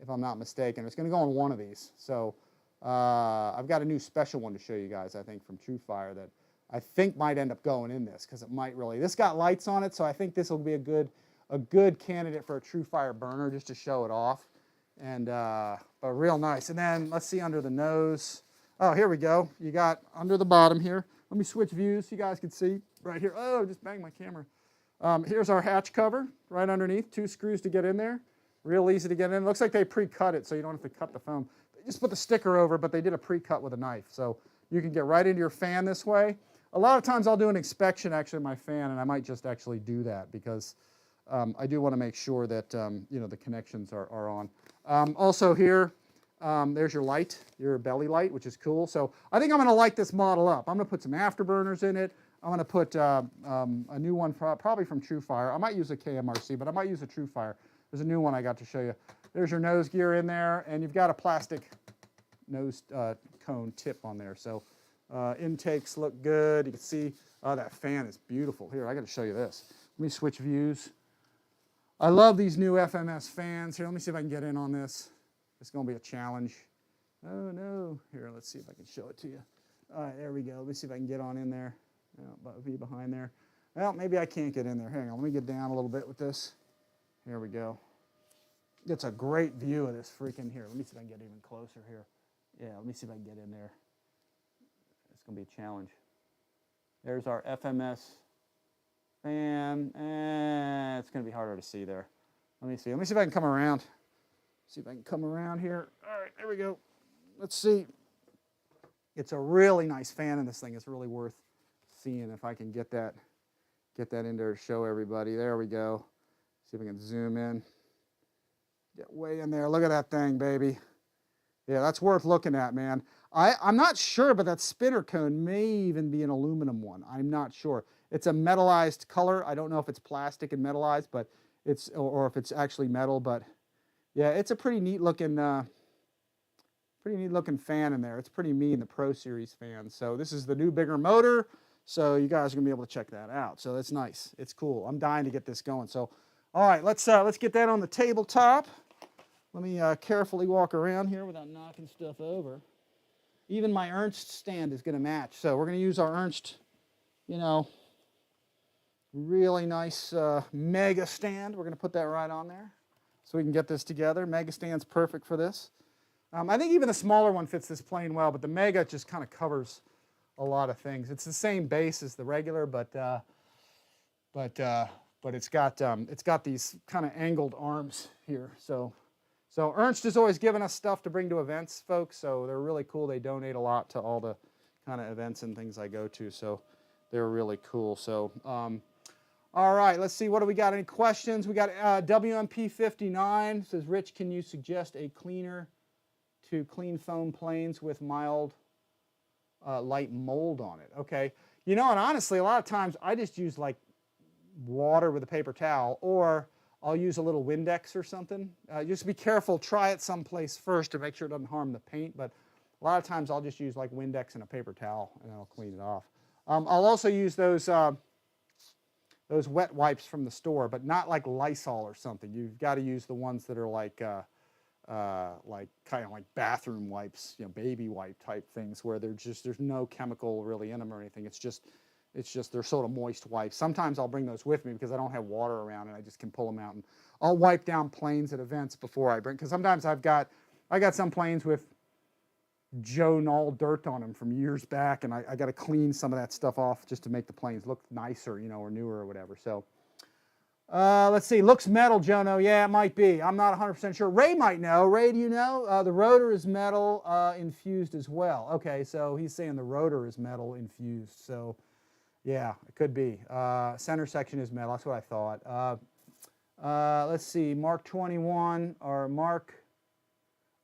if I'm not mistaken. It's going to go on one of these. So, I've got a new special one to show you guys. I think from True Fire that I think might end up going in this, because it might really. This got lights on it, so I think this will be a good candidate for a True Fire burner, just to show it off. And but real nice. And then let's see under the nose. Oh, here we go. You got under the bottom here. Let me switch views so you guys can see right here. Oh, just banged my camera. Here's our hatch cover right underneath. 2 screws to get in there. Real easy to get in. Looks like they pre-cut it, so you don't have to cut the foam. They just put the sticker over, but they did a pre-cut with a knife. So you can get right into your fan this way. A lot of times I'll do an inspection actually of my fan, and I might just actually do that because I do want to make sure that you know, the connections are on. Also here, there's your light, your belly light, which is cool. So I think I'm going to light this model up. I'm going to put some afterburners in it. I'm going to put a new one, probably from True Fire. I might use a KMRC, but I might use a True Fire. There's a new one I got to show you. There's your nose gear in there, and you've got a plastic nose cone tip on there. So intakes look good. You can see that fan is beautiful. Here, I got to show you this. Let me switch views. I love these new FMS fans. Here, let me see if I can get in on this. It's going to be a challenge. Oh, no. Here, let's see if I can show it to you. All right, there we go. Let me see if I can get on in there. Be behind there. Well, maybe I can't get in there. Hang on, let me get down a little bit with this. Here we go. It's a great view of this freaking here. Let me see if I can get even closer here. Yeah, let me see if I can get in there. It's going to be a challenge. There's our FMS fan. It's going to be harder to see there. Let me see. Let me see if I can come around. See if I can come around here. All right, there we go. Let's see. It's a really nice fan in this thing. It's really worth seeing if I can get that in there to show everybody. There we go. See if I can zoom in. Get way in there. Look at that thing, baby. Yeah, that's worth looking at, man. I'm not sure, but that spinner cone may even be an aluminum one. I'm not sure. It's a metallized color. I don't know if it's plastic and metallized, but it's or if it's actually metal. But yeah, it's a pretty neat looking fan in there. It's pretty mean, the Pro Series fan. So this is the new bigger motor. So you guys are gonna be able to check that out. So that's nice. It's cool. I'm dying to get this going. So, all right, let's get that on the tabletop. Let me carefully walk around here without knocking stuff over. Even my Ernst stand is gonna match. So we're gonna use our Ernst, you know, really nice mega stand. We're gonna put that right on there so we can get this together. Mega stand's perfect for this. I think even the smaller one fits this plane well, but the mega just kind of covers a lot of things. It's the same base as the regular, but it's got these kind of angled arms here. So Ernst has always given us stuff to bring to events, folks. So they're really cool. They donate a lot to all the kind of events and things I go to. So they're really cool. So All right, let's see. What do we got? Any questions? We got WMP-59 says, Rich, can you suggest a cleaner to clean foam planes with mild light mold on it? Okay. You know, and honestly, a lot of times I just use like water with a paper towel, or I'll use a little Windex or something. Just be careful. Try it someplace first to make sure it doesn't harm the paint. But a lot of times I'll just use like Windex and a paper towel, and I'll clean it off. I'll also use those wet wipes from the store, but not like Lysol or something. You've got to use the ones that are like kind of like bathroom wipes, you know, baby wipe type things, where there's no chemical really in them or anything. It's just they're sort of moist wipes. Sometimes I'll bring those with me because I don't have water around and I just can pull them out, and I'll wipe down planes at events before I bring. Because sometimes I got some planes with Joe Knoll dirt on them from years back, and I got to clean some of that stuff off just to make the planes look nicer, you know, or newer or whatever. So let's see. Looks metal, Jono. Yeah, it might be. I'm not 100% sure. Ray might know. Ray, do you know? The rotor is metal infused as well. Okay, so he's saying the rotor is metal infused. So yeah, it could be. Center section is metal. That's what I thought. Let's see. Mark 21 or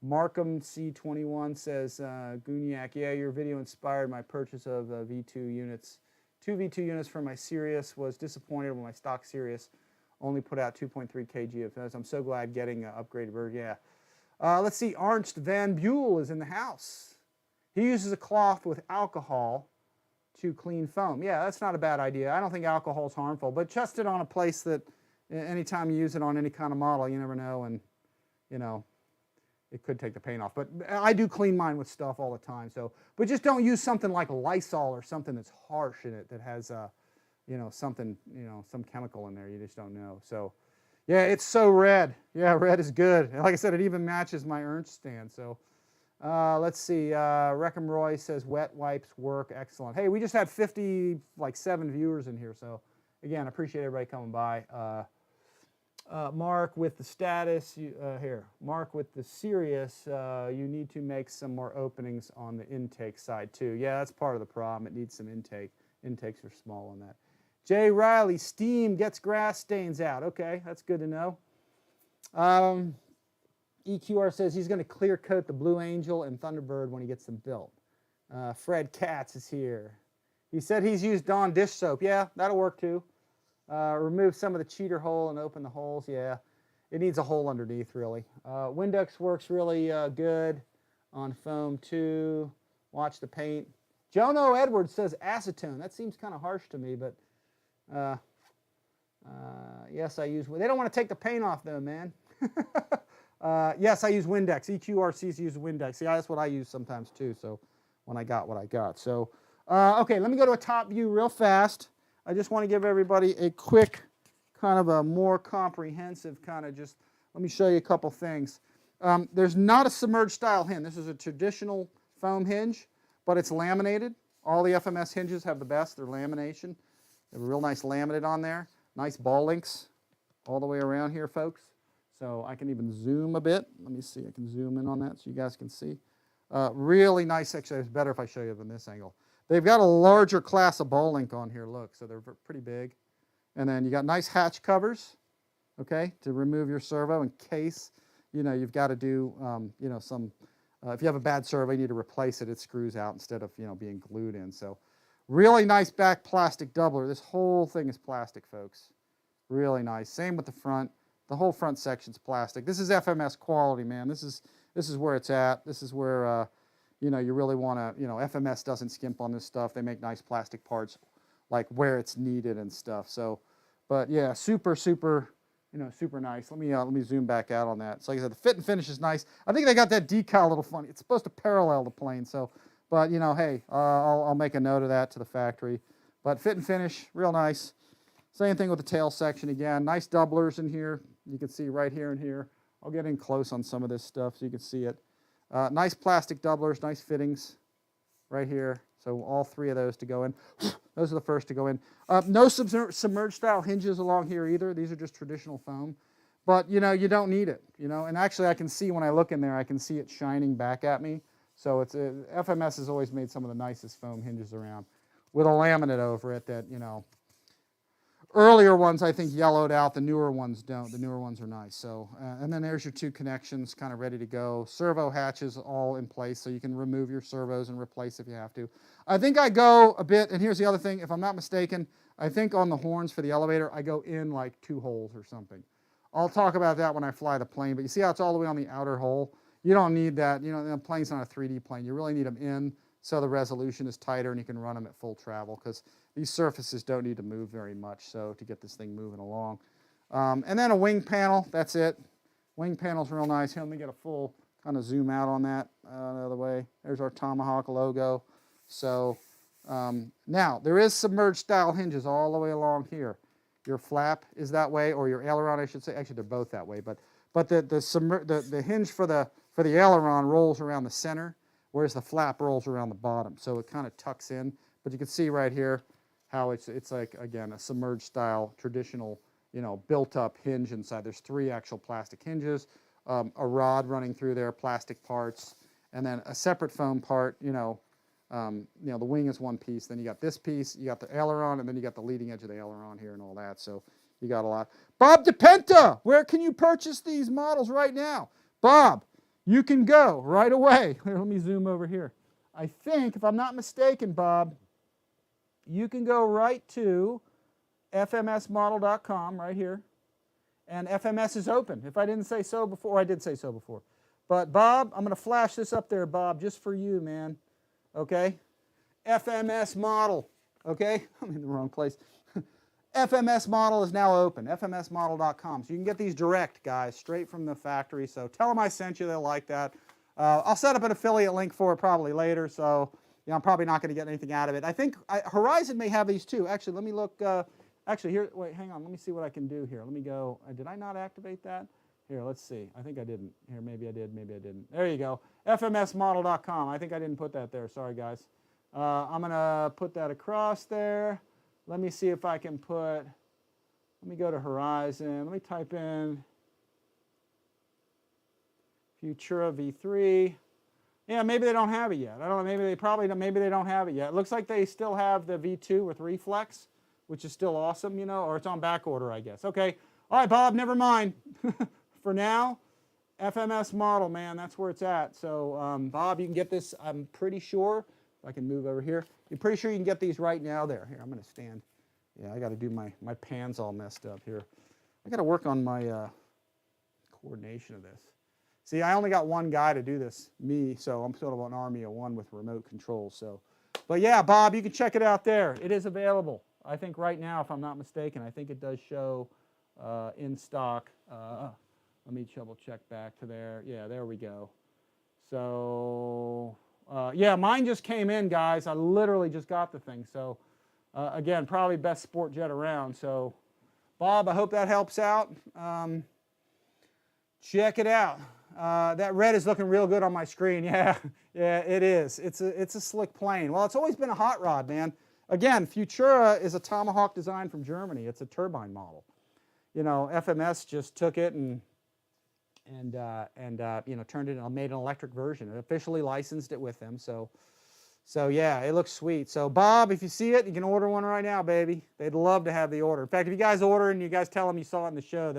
Markham C21 says, Guniac, yeah, your video inspired my purchase of V2 units. 2 V2 units for my Sirius. Was disappointed when my stock Sirius only put out 2.3 kg of those. I'm so glad getting an upgraded version. Yeah. Let's see. Ernst Van Buell is in the house. He uses a cloth with alcohol to clean foam. Yeah, that's not a bad idea. I don't think alcohol is harmful, but test it on a place that anytime you use it on any kind of model, you never know, and you know, it could take the paint off. But I do clean mine with stuff all the time. So, but just don't use something like Lysol or something that's harsh in it, that has, you know, something, you know, some chemical in there. You just don't know. So, yeah, it's so red. Yeah, red is good. And like I said, it even matches my Ernst stand. So, let's see. Reckham Roy says wet wipes work. Excellent. Hey, we just had 57 viewers in here. So, again, I appreciate everybody coming by. Mark, with the status, here, Mark, with the Sirius, you need to make some more openings on the intake side too. Yeah, that's part of the problem. It needs some intake. Intakes are small on that. Jay Riley, steam gets grass stains out. Okay, that's good to know. EQR says he's going to clear coat the Blue Angel and Thunderbird when he gets them built. Fred Katz is here. He said he's used Dawn dish soap. Yeah, that'll work too. Remove some of the cheater hole and open the holes. Yeah, it needs a hole underneath, really. Windex works really good on foam too. Watch the paint. Jono Edwards says acetone. That seems kind of harsh to me, but yes, I use. They don't want to take the paint off though, man. Yes, I use Windex. EQRCs use Windex. Yeah, that's what I use sometimes too. So when I got what I got. So okay, let me go to a top view real fast. I just want to give everybody a quick, kind of a more comprehensive kind of just, let me show you a couple things. There's not a submerged style hinge. This is a traditional foam hinge, but it's laminated. All the FMS hinges have the best. They're lamination. They have a real nice laminate on there. Nice ball links all the way around here, folks. So I can even zoom a bit. Let me see. I can zoom in on that so you guys can see. Really nice. Actually, it's better if I show you from this angle. They've got a larger class of ball link on here, look, so they're pretty big. And then you got nice hatch covers, okay, to remove your servo in case, you know, you've got to do, you know, some, if you have a bad servo, you need to replace it, it screws out instead of, you know, being glued in. So really nice back plastic doubler. This whole thing is plastic, folks. Really nice. Same with the front. The whole front section's plastic. This is FMS quality, man. This is where it's at. This is where, you know, you really want to, you know, FMS doesn't skimp on this stuff. They make nice plastic parts like where it's needed and stuff. So, but yeah, super, you know, super nice. Let me zoom back out on that. So like I said, the fit and finish is nice. I think they got that decal a little funny. It's supposed to parallel the plane. So, but you know, hey, I'll make a note of that to the factory. But fit and finish, real nice. Same thing with the tail section again. Nice doublers in here. You can see right here and here. I'll get in close on some of this stuff so you can see it. Nice plastic doublers, nice fittings right here. So all three of those to go in. Those are the first to go in. No submerged style hinges along here either. These are just traditional foam. But, you know, you don't need it, you know. And actually I can see when I look in there, I can see it shining back at me. So it's FMS has always made some of the nicest foam hinges around with a laminate over it that, you know, earlier ones, I think, yellowed out. The newer ones don't. The newer ones are nice. So, and then there's your 2 connections kind of ready to go. Servo hatches all in place, so you can remove your servos and replace if you have to. I think I go a bit, and here's the other thing, if I'm not mistaken, I think on the horns for the elevator, I go in like 2 holes or something. I'll talk about that when I fly the plane, but you see how it's all the way on the outer hole? You don't need that. You know, the plane's not a 3D plane. You really need them in so the resolution is tighter and you can run them at full travel, because these surfaces don't need to move very much so to get this thing moving along. And then a wing panel, that's it. Wing panel's real nice. Here, let me get a full kind of zoom out on that the other way. There's our Tomahawk logo. So now, there is submerged style hinges all the way along here. Your flap is that way, or your aileron, I should say. Actually, they're both that way. But the hinge for the aileron rolls around the center, whereas the flap rolls around the bottom. So it kind of tucks in. But you can see right here how it's like, again, a submerged style, traditional, you know, built-up hinge inside. There's 3 actual plastic hinges, a rod running through there, plastic parts, and then a separate foam part. You know, the wing is one piece. Then you got this piece, you got the aileron, and then you got the leading edge of the aileron here and all that. So you got a lot. Bob DePenta, where can you purchase these models right now? Bob, you can go right away. Here, let me zoom over here. I think, if I'm not mistaken, Bob, you can go right to fmsmodel.com right here, and FMS is open. If I didn't say so before, I did say so before. But Bob, I'm going to flash this up there, Bob, just for you, man. Okay? FMS model. Okay? I'm in the wrong place. FMS model is now open, fmsmodel.com. So you can get these direct, guys, straight from the factory. So tell them I sent you. They'll like that. I'll set up an affiliate link for it probably later. So, you know, I'm probably not going to get anything out of it. I think Horizon may have these too. Actually, let me look. Actually, here, wait, hang on. Let me see what I can do here. Let me go. Did I not activate that? Here, let's see. I think I didn't. Here, maybe I did. Maybe I didn't. There you go. fmsmodel.com. I think I didn't put that there. Sorry, guys. I'm going to put that across there. Let me see if I can put, let me go to Horizon. Let me type in Futura V3. Yeah, maybe they don't have it yet. I don't know. Maybe they probably don't, maybe they don't have it yet. It looks like they still have the V2 with reflex, which is still awesome, you know, or it's on back order, I guess. Okay. All right, Bob, never mind. For now, FMS model, man, that's where it's at. So, Bob, you can get this, I'm pretty sure, if I can move over here, you're pretty sure you can get these right now there. Here, I'm going to stand. Yeah, I got to do my pan's all messed up here. I got to work on my coordination of this. See, I only got one guy to do this, me, so I'm sort of an army of one with remote control. So, but yeah, Bob, you can check it out there. It is available. I think right now, if I'm not mistaken, I think it does show in stock. Let me double check back to there. Yeah, there we go. So, yeah, mine just came in, guys. I literally just got the thing. So, again, probably best sport jet around. So, Bob, I hope that helps out. Check it out. That red is looking real good on my screen. Yeah, yeah, it is. It's a slick plane. Well, it's always been a hot rod, man. Again, Futura is a Tomahawk design from Germany. It's a turbine model. You know, FMS just took it and you know, turned it and made an electric version. It officially licensed it with them. So yeah, it looks sweet. So Bob, if you see it, you can order one right now, baby. They'd love to have the order. In fact, if you guys order and you guys tell them you saw it in the show,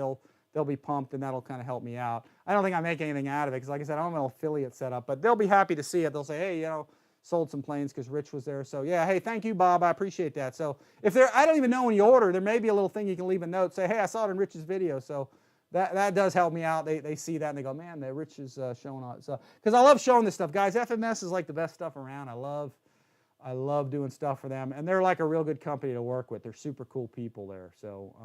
they'll be pumped, and that'll kind of help me out. I don't think I make anything out of it because, like I said, I don't have an affiliate set up, but they'll be happy to see it. They'll say, hey, you know, sold some planes because Rich was there. So yeah, hey, thank you, Bob. I appreciate that. So if I don't even know when you order, there may be a little thing you can leave a note. Say, hey, I saw it in Rich's video. So that does help me out. They see that and they go, man, the Rich is showing on it. So because I love showing this stuff, guys. FMS is like the best stuff around. I love doing stuff for them, and they're like a real good company to work with. They're super cool people there. So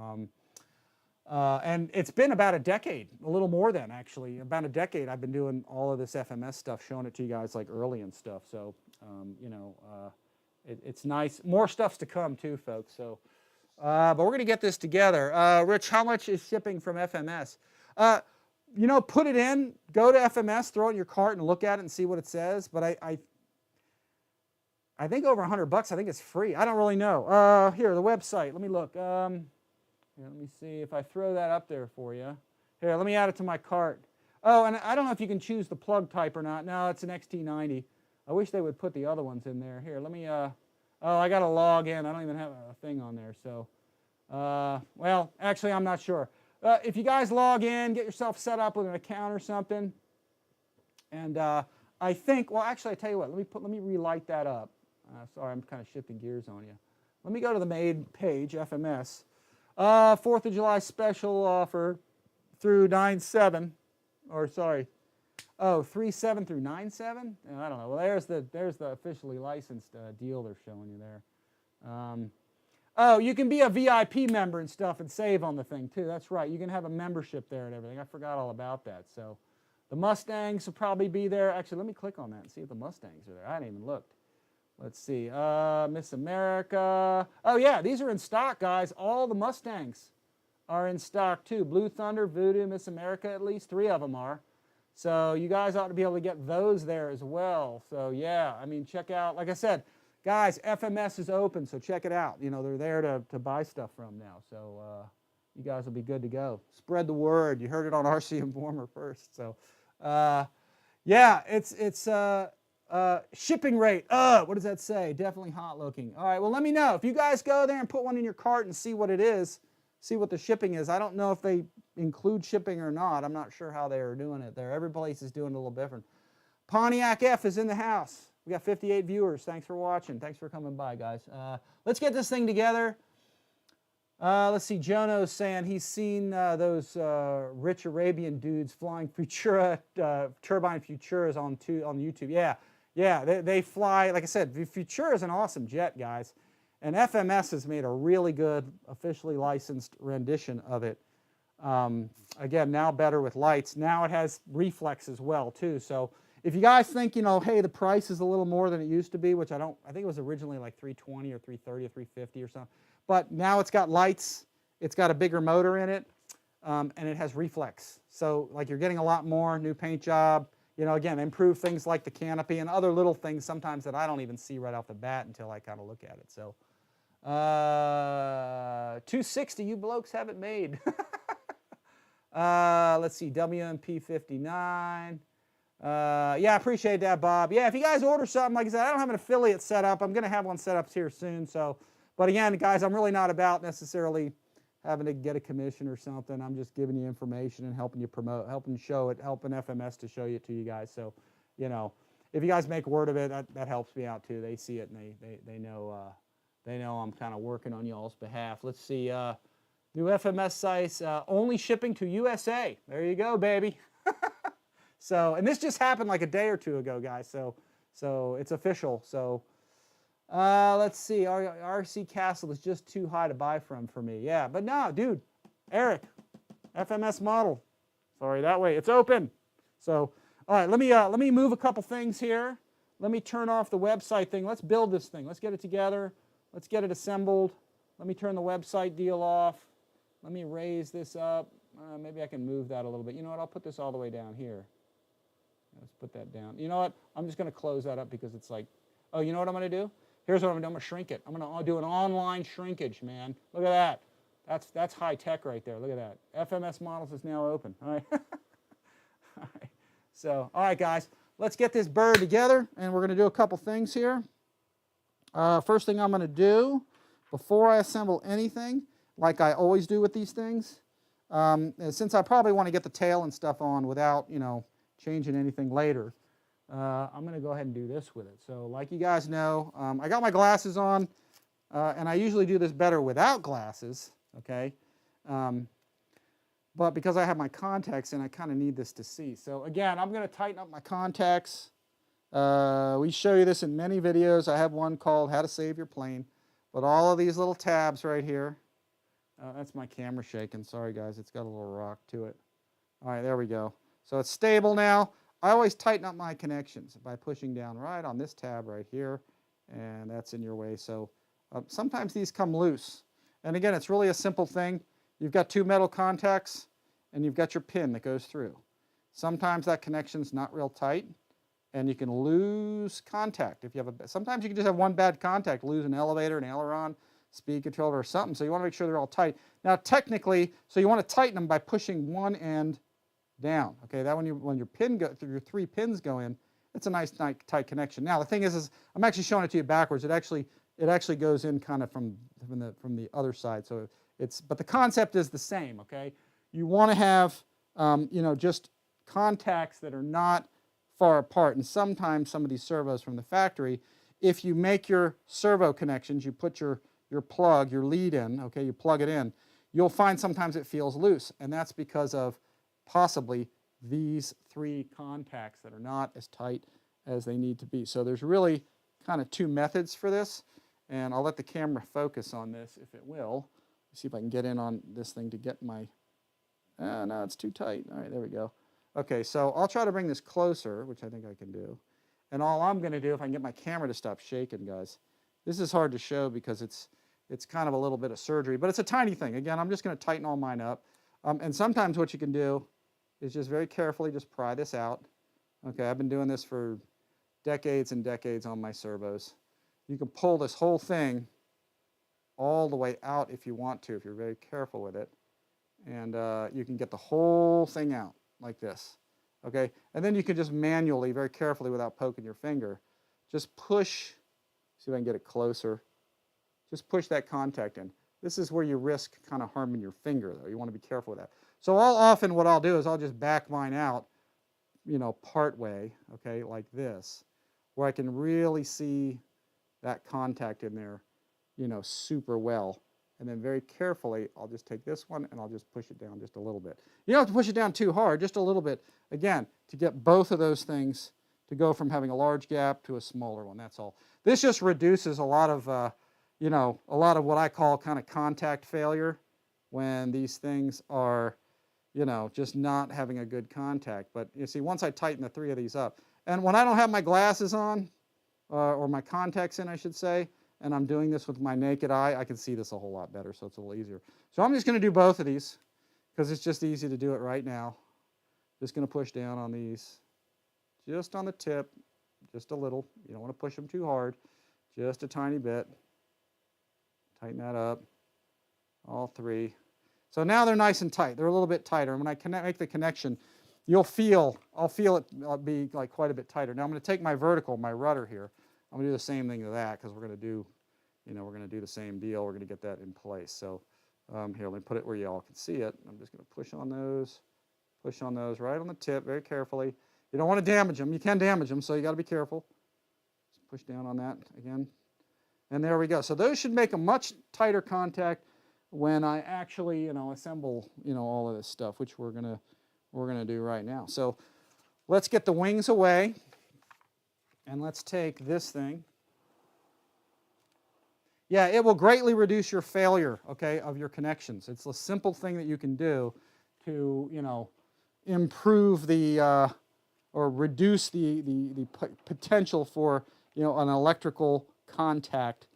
and it's been about a decade, a little more than actually, about a decade. I've been doing all of this FMS stuff, showing it to you guys like early and stuff. So you know, it's nice. More stuff's to come too, folks. So. But we're going to get this together. Rich, how much is shipping from FMS? You know, put it in, go to FMS, throw it in your cart and look at it and see what it says. But I think over $100, I think it's free. I don't really know. Here, the website. Let me look. Here, let me see if I throw that up there for you. Here, let me add it to my cart. Oh, and I don't know if you can choose the plug type or not. No, it's an XT90. I wish they would put the other ones in there. Here, let me... Oh, I got to log in. I don't even have a thing on there. So Well, actually, I'm not sure. If you guys log in, get yourself set up with an account or something, and I think, well, actually, I tell you what, let me relight that up. Sorry, I'm kind of shifting gears on you. Let me go to the main page, FMS. 4th of July special offer through 9/7, or sorry, 3/7 through 9/7. I don't know. Well, there's the officially licensed deal they're showing you there. Oh, you can be a VIP member and stuff and save on the thing too. That's right. You can have a membership there and everything. I forgot all about that. So the Mustangs will probably be there. Actually, let me click on that and see if the Mustangs are there. I hadn't even looked. Let's see. Miss America. Oh, yeah, these are in stock, guys. All the Mustangs are in stock too. Blue Thunder, Voodoo, Miss America, at least 3 of them are. So you guys ought to be able to get those there as well. So, yeah, I mean, check out, like I said, guys, FMS is open, so check it out. You know, they're there to buy stuff from now. So you guys will be good to go. Spread the word. You heard it on RC Informer first. So, yeah, it's shipping rate. What does that say? Definitely hot looking. All right, well, let me know. If you guys go there and put one in your cart and see what it is, see what the shipping is. I don't know if they include shipping or not. I'm not sure how they are doing it there. Every place is doing it a little different. Pontiac F is in the house. We got 58 viewers. Thanks for watching. Thanks for coming by, guys. Let's get this thing together. Let's see. Jono's saying he's seen those rich Arabian dudes flying Futura, turbine Futuras on YouTube. Yeah, they fly. Like I said, Futura is an awesome jet, guys. And FMS has made a really good, officially licensed rendition of it. Again, now better with lights. Now it has reflex as well, too. So if you guys think, you know, hey, the price is a little more than it used to be, which I think it was originally like $320 or $330 or $350 or something. But now it's got lights, it's got a bigger motor in it, and it has reflex. So like you're getting a lot more, new paint job, you know, again, improve things like the canopy and other little things sometimes that I don't even see right off the bat until I kind of look at it. So 260 you blokes have it made. Let's see, WMP 59. Yeah, I appreciate that, Bob. Yeah, if you guys order something, like I said, I don't have an affiliate set up. I'm going to have one set up here soon. So, but again, guys, I'm really not about necessarily having to get a commission or something. I'm just giving you information and helping you promote, helping show it, helping FMS to show it to you guys. So, you know, if you guys make word of it, that helps me out too. They see it and they know I'm kind of working on y'all's behalf. Let's see, new FMS sites, only shipping to USA. There you go, baby. So, and this just happened like a day or two ago, guys. So it's official. So, let's see. RC Castle is just too high to buy from for me. Yeah, but no, dude, Eric, FMS model. Sorry, that way it's open. So, all right, let me move a couple things here. Let me turn off the website thing. Let's build this thing. Let's get it together. Let's get it assembled. Let me turn the website deal off. Let me raise this up. Maybe I can move that a little bit. You know what? I'll put this all the way down here. Let's put that down. You know what? I'm just going to close that up because it's like, oh, you know what I'm going to do? Here's what I'm going to do. I'm going to shrink it. I'm going to do an online shrinkage, man. Look at that. That's high tech right there. Look at that. FMS models is now open. All right. All right. So, all right, guys. Let's get this bird together, and we're going to do a couple things here. First thing I'm going to do, before I assemble anything, like I always do with these things, since I probably want to get the tail and stuff on without, you know, changing anything later, I'm going to go ahead and do this with it. So like you guys know, I got my glasses on, and I usually do this better without glasses, okay? But because I have my contacts in, I kind of need this to see. So again, I'm going to tighten up my contacts. We show you this in many videos. I have one called How to Save Your Plane. But all of these little tabs right here, that's my camera shaking. Sorry, guys. It's got a little rock to it. All right, there we go. So it's stable now. I always tighten up my connections by pushing down right on this tab right here, and that's in your way. So sometimes these come loose. And again, it's really a simple thing. You've got 2 metal contacts, and you've got your pin that goes through. Sometimes that connection's not real tight, and you can lose contact. If you have sometimes you can just have one bad contact, lose an elevator, an aileron, speed controller, or something. So you want to make sure they're all tight. Now, technically, so you want to tighten them by pushing one end down. Okay, that when your 3 pins go in, it's a nice tight connection. Now the thing is I'm actually showing it to you backwards. It actually goes in kind of from the other side. So but the concept is the same, okay? You want to have, just contacts that are not far apart. And sometimes some of these servos from the factory, if you make your servo connections, you put your plug, your lead in, okay, you plug it in, you'll find sometimes it feels loose. And that's because of possibly these 3 contacts that are not as tight as they need to be. So there's really kind of 2 methods for this. And I'll let the camera focus on this if it will. See if I can get in on this thing to get my, no, it's too tight. All right, there we go. Okay, so I'll try to bring this closer, which I think I can do. And all I'm going to do, if I can get my camera to stop shaking, guys, this is hard to show because it's kind of a little bit of surgery, but it's a tiny thing. Again, I'm just going to tighten all mine up. And sometimes what you can do is just very carefully just pry this out. Okay, I've been doing this for decades and decades on my servos. You can pull this whole thing all the way out if you want to, if you're very careful with it. And you can get the whole thing out like this. Okay, and then you can just manually, very carefully without poking your finger, just push, see if I can get it closer, just push that contact in. This is where you risk kind of harming your finger though. You want to be careful with that. So often what I'll do is I'll just back mine out, part way, okay, like this, where I can really see that contact in there, super well. And then very carefully, I'll just take this one and I'll just push it down just a little bit. You don't have to push it down too hard, just a little bit, again, to get both of those things to go from having a large gap to a smaller one, that's all. This just reduces a lot of, a lot of what I call kind of contact failure when these things are, just not having a good contact. But you see, once I tighten the 3 of these up, and when I don't have my glasses on, or my contacts in, I should say, and I'm doing this with my naked eye, I can see this a whole lot better, so it's a little easier. So I'm just going to do both of these because it's just easy to do it right now. Just going to push down on these, just on the tip, just a little. You don't want to push them too hard, just a tiny bit. Tighten that up, all 3. So now they're nice and tight. They're a little bit tighter. And when I make the connection, I'll feel it be like quite a bit tighter. Now I'm going to take my vertical, my rudder here. I'm going to do the same thing to that because we're going to do, we're going to do the same deal. We're going to get that in place. So here, let me put it where you all can see it. I'm just going to push on those right on the tip very carefully. You don't want to damage them. You can damage them, so you got to be careful. Just push down on that again. And there we go. So those should make a much tighter contact when I actually, assemble, all of this stuff, which we're gonna do right now. So let's get the wings away, and let's take this thing. Yeah, it will greatly reduce your failure, okay, of your connections. It's a simple thing that you can do to, improve the or reduce the potential for, an electrical contact,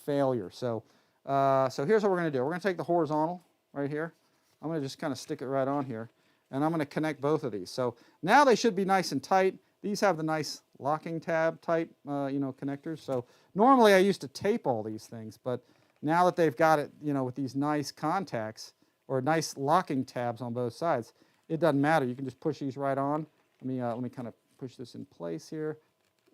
failure. So here's what we're going to do. We're going to take the horizontal right here. I'm going to just kind of stick it right on here, and I'm going to connect both of these. So now they should be nice and tight. These have the nice locking tab type, connectors. So normally I used to tape all these things, but now that they've got it, with these nice contacts or nice locking tabs on both sides, it doesn't matter. You can just push these right on. Let me kind of push this in place here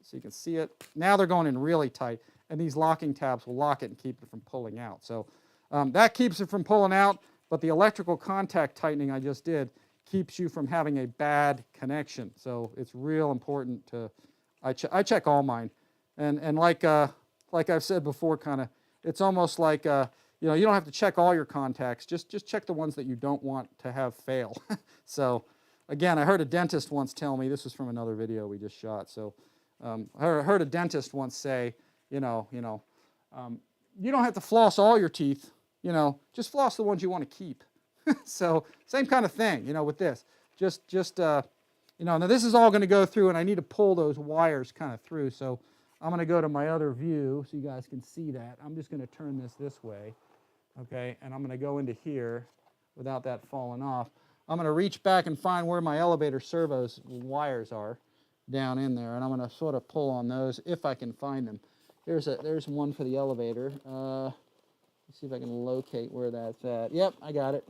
so you can see it. Now they're going in really tight, and these locking tabs will lock it and keep it from pulling out. So that keeps it from pulling out, but the electrical contact tightening I just did keeps you from having a bad connection. So it's real important to, I check all mine. And like I've said before, kind of, it's almost like, you don't have to check all your contacts. Just check the ones that you don't want to have fail. So again, I heard a dentist once tell me, this was from another video we just shot. So I heard a dentist once say, you don't have to floss all your teeth, just floss the ones you want to keep. So same kind of thing, with this. Now this is all going to go through, and I need to pull those wires kind of through. So I'm going to go to my other view so you guys can see that. I'm just going to turn this way, okay? And I'm going to go into here without that falling off. I'm going to reach back and find where my elevator servos wires are down in there, and I'm going to sort of pull on those if I can find them. There's one for the elevator. Let's see if I can locate where that's at. Yep, I got it.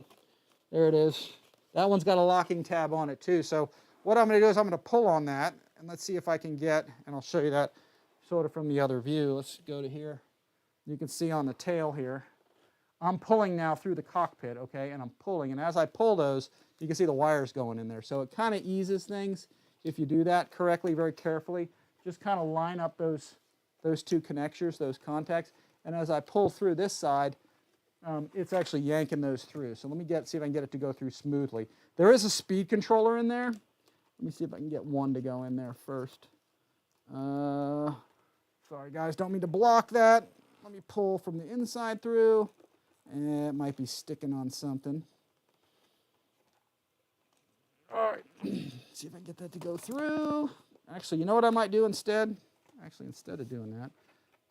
There it is. That one's got a locking tab on it too. So what I'm going to do is I'm going to pull on that, and let's see if I can get, and I'll show you that sort of from the other view. Let's go to here. You can see on the tail here, I'm pulling now through the cockpit, okay, and I'm pulling, and as I pull those, you can see the wires going in there. So it kind of eases things if you do that correctly, very carefully. Just kind of line up those two connectors, those contacts, and as I pull through this side, it's actually yanking those through. So let me see if I can get it to go through smoothly. There is a speed controller in there. Let me see if I can get one to go in there first. Sorry guys, don't mean to block that. Let me pull from the inside through. And it might be sticking on something. All right, see if I can get that to go through. Actually, you know what I might do instead? Actually, instead of doing that,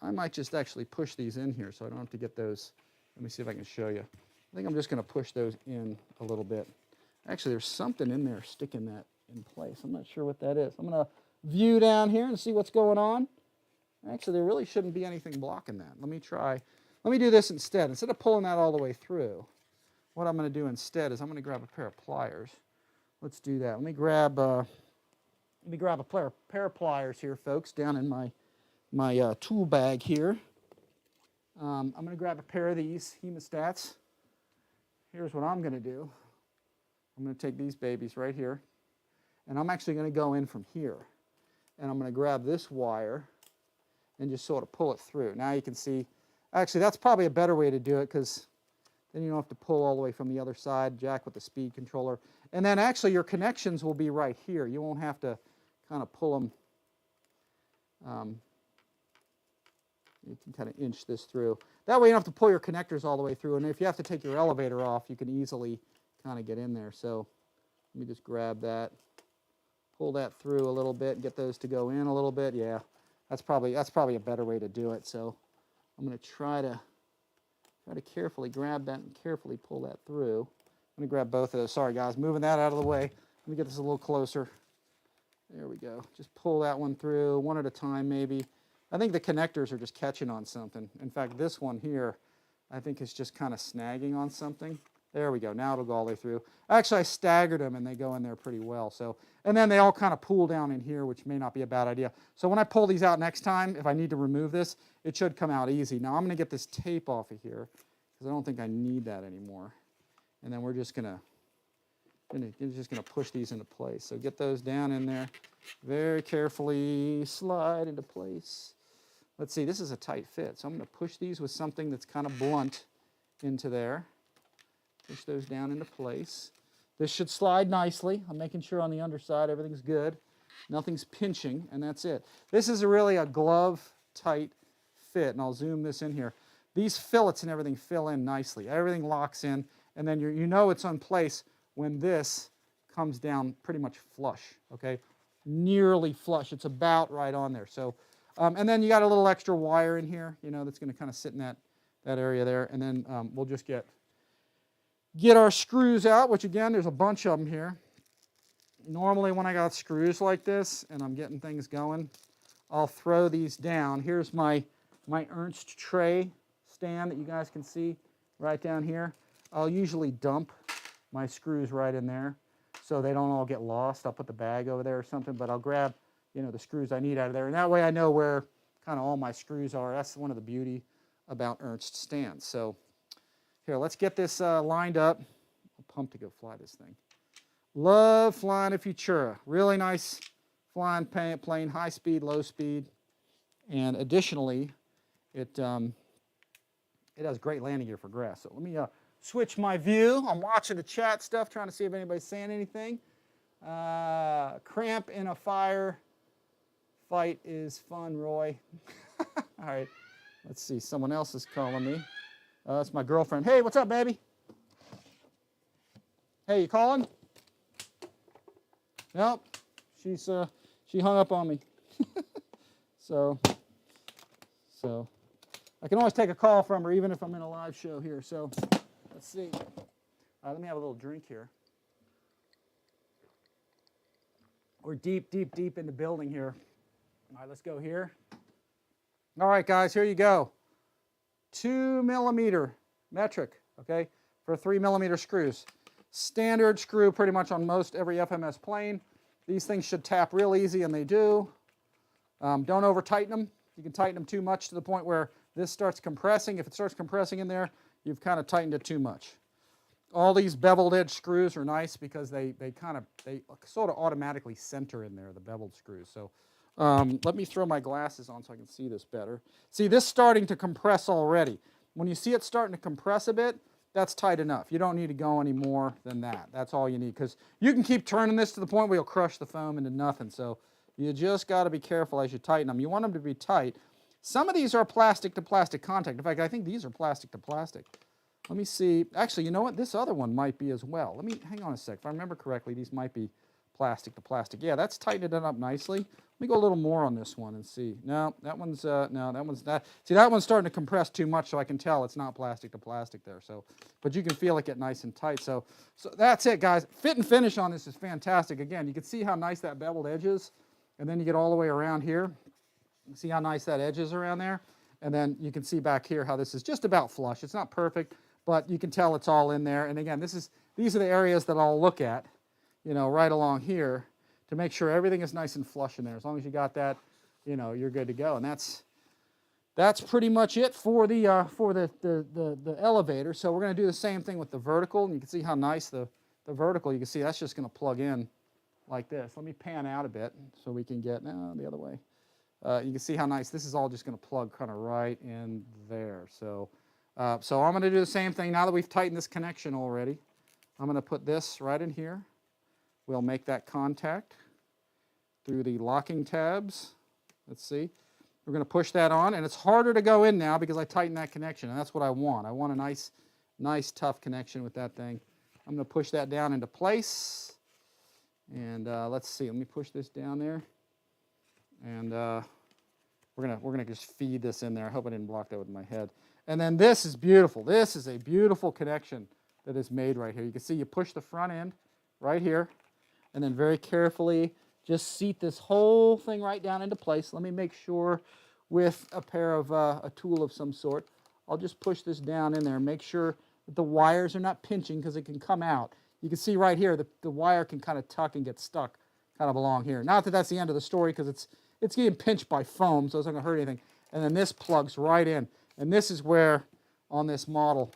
I might just actually push these in here so I don't have to get those. Let me see if I can show you. I think I'm just going to push those in a little bit. Actually, there's something in there sticking that in place. I'm not sure what that is. I'm going to view down here and see what's going on. Actually, there really shouldn't be anything blocking that. Let me do this instead. Instead of pulling that all the way through, what I'm going to do instead is I'm going to grab a pair of pliers. Let's do that. Let me grab a pair of pliers here, folks, down in my tool bag here. I'm going to grab a pair of these hemostats. Here's what I'm going to do. I'm going to take these babies right here, and I'm actually going to go in from here, and I'm going to grab this wire and just sort of pull it through. Now you can see, actually that's probably a better way to do it, because then you don't have to pull all the way from the other side, jack with the speed controller. And then actually your connections will be right here. You won't have to kind of pull them. You can kind of inch this through. That way you don't have to pull your connectors all the way through. And if you have to take your elevator off, you can easily kind of get in there. So let me just grab that, pull that through a little bit, get those to go in a little bit. Yeah, that's probably a better way to do it. So I'm going to try to carefully grab that and carefully pull that through. I'm going to grab both of those. Sorry guys, moving that out of the way. Let me get this a little closer. There we go. Just pull that one through, one at a time maybe. I think the connectors are just catching on something. In fact, this one here, I think is just kind of snagging on something. There we go. Now it'll go all the way through. Actually, I staggered them and they go in there pretty well. So, and then they all kind of pool down in here, which may not be a bad idea. So when I pull these out next time, if I need to remove this, it should come out easy. Now I'm going to get this tape off of here because I don't think I need that anymore. And then we're just going to push these into place. So get those down in there. Very carefully slide into place. Let's see, this is a tight fit. So I'm going to push these with something that's kind of blunt into there. Push those down into place. This should slide nicely. I'm making sure on the underside everything's good. Nothing's pinching, and that's it. This is really a glove-tight fit, and I'll zoom this in here. These fillets and everything fill in nicely. Everything locks in, and then you know it's in place when this comes down pretty much flush, okay? Nearly flush. It's about right on there. So, and then you got a little extra wire in here, you know, that's going to kind of sit in that area there, and then we'll just get our screws out, which again, there's a bunch of them here. Normally when I got screws like this and I'm getting things going, I'll throw these down. Here's my Ernst tray stand that you guys can see right down here. I'll usually dump my screws right in there so they don't all get lost. I'll put the bag over there or something, but I'll grab, you know, the screws I need out of there. And that way I know where kind of all my screws are. That's one of the beauty about Ernst stands. So here, let's get this lined up. I'm pumped to go fly this thing. Love flying a Futura. Really nice flying plane, high speed, low speed. And additionally, it has great landing gear for grass. So let me switch my view. I'm watching the chat stuff, trying to see if anybody's saying anything. Cramp in a fire fight is fun, Roy. All right, let's see. Someone else is calling me. That's my girlfriend. Hey, what's up, baby? Hey, you calling? Nope. She hung up on me. So I can always take a call from her even if I'm in a live show here. So let's see. Let me have a little drink here. We're deep, deep, deep in the building here. All right, let's go here. All right, guys, here you go. 2mm metric, okay, for 3mm screws. Standard screw pretty much on most every FMS plane. These things should tap real easy, and they do. Don't over tighten them. You can tighten them too much to the point where this starts compressing. If it starts compressing in there, you've kind of tightened it too much. All these beveled edge screws are nice because they sort of automatically center in there, the beveled screws. So let me throw my glasses on so I can see this better. See, this is starting to compress already. When you see it starting to compress a bit, that's tight enough. You don't need to go any more than that. That's all you need, because you can keep turning this to the point where you'll crush the foam into nothing. So you just got to be careful as you tighten them. You want them to be tight. Some of these are plastic to plastic contact. In fact, I think these are plastic to plastic. Let me see. Actually, you know what? This other one might be as well. Let me hang on a sec. If I remember correctly, these might be plastic to plastic. Yeah, that's tightened it up nicely. Let me go a little more on this one and see. No, that one's not. See, that one's starting to compress too much, so I can tell it's not plastic to plastic there. So, but you can feel it get nice and tight. So that's it, guys. Fit and finish on this is fantastic. Again, you can see how nice that beveled edge is, and then you get all the way around here. You see how nice that edge is around there, and then you can see back here how this is just about flush. It's not perfect, but you can tell it's all in there. And again, these are the areas that I'll look at, you know, right along here, to make sure everything is nice and flush in there. As long as you got that, you know, you're good to go. And that's pretty much it for the elevator. So we're going to do the same thing with the vertical, and you can see how nice the vertical. You can see that's just going to plug in like this. Let me pan out a bit so we can get the other way. You can see how nice this is all just going to plug kind of right in there. So I'm going to do the same thing now that we've tightened this connection already. I'm going to put this right in here. We'll make that contact through the locking tabs. Let's see. We're going to push that on, and it's harder to go in now because I tightened that connection, and that's what I want. I want a nice tough connection with that thing. I'm going to push that down into place, and let's see. Let me push this down there, and we're gonna just feed this in there. I hope I didn't block that with my head. And then this is beautiful. This is a beautiful connection that is made right here. You can see you push the front end right here, and then very carefully just seat this whole thing right down into place. Let me make sure with a pair of a tool of some sort. I'll just push this down in there and make sure that the wires are not pinching, because it can come out. You can see right here the wire can kind of tuck and get stuck kind of along here. Not that that's the end of the story, because it's getting pinched by foam, so it's not going to hurt anything. And then this plugs right in. And this is where, on this model,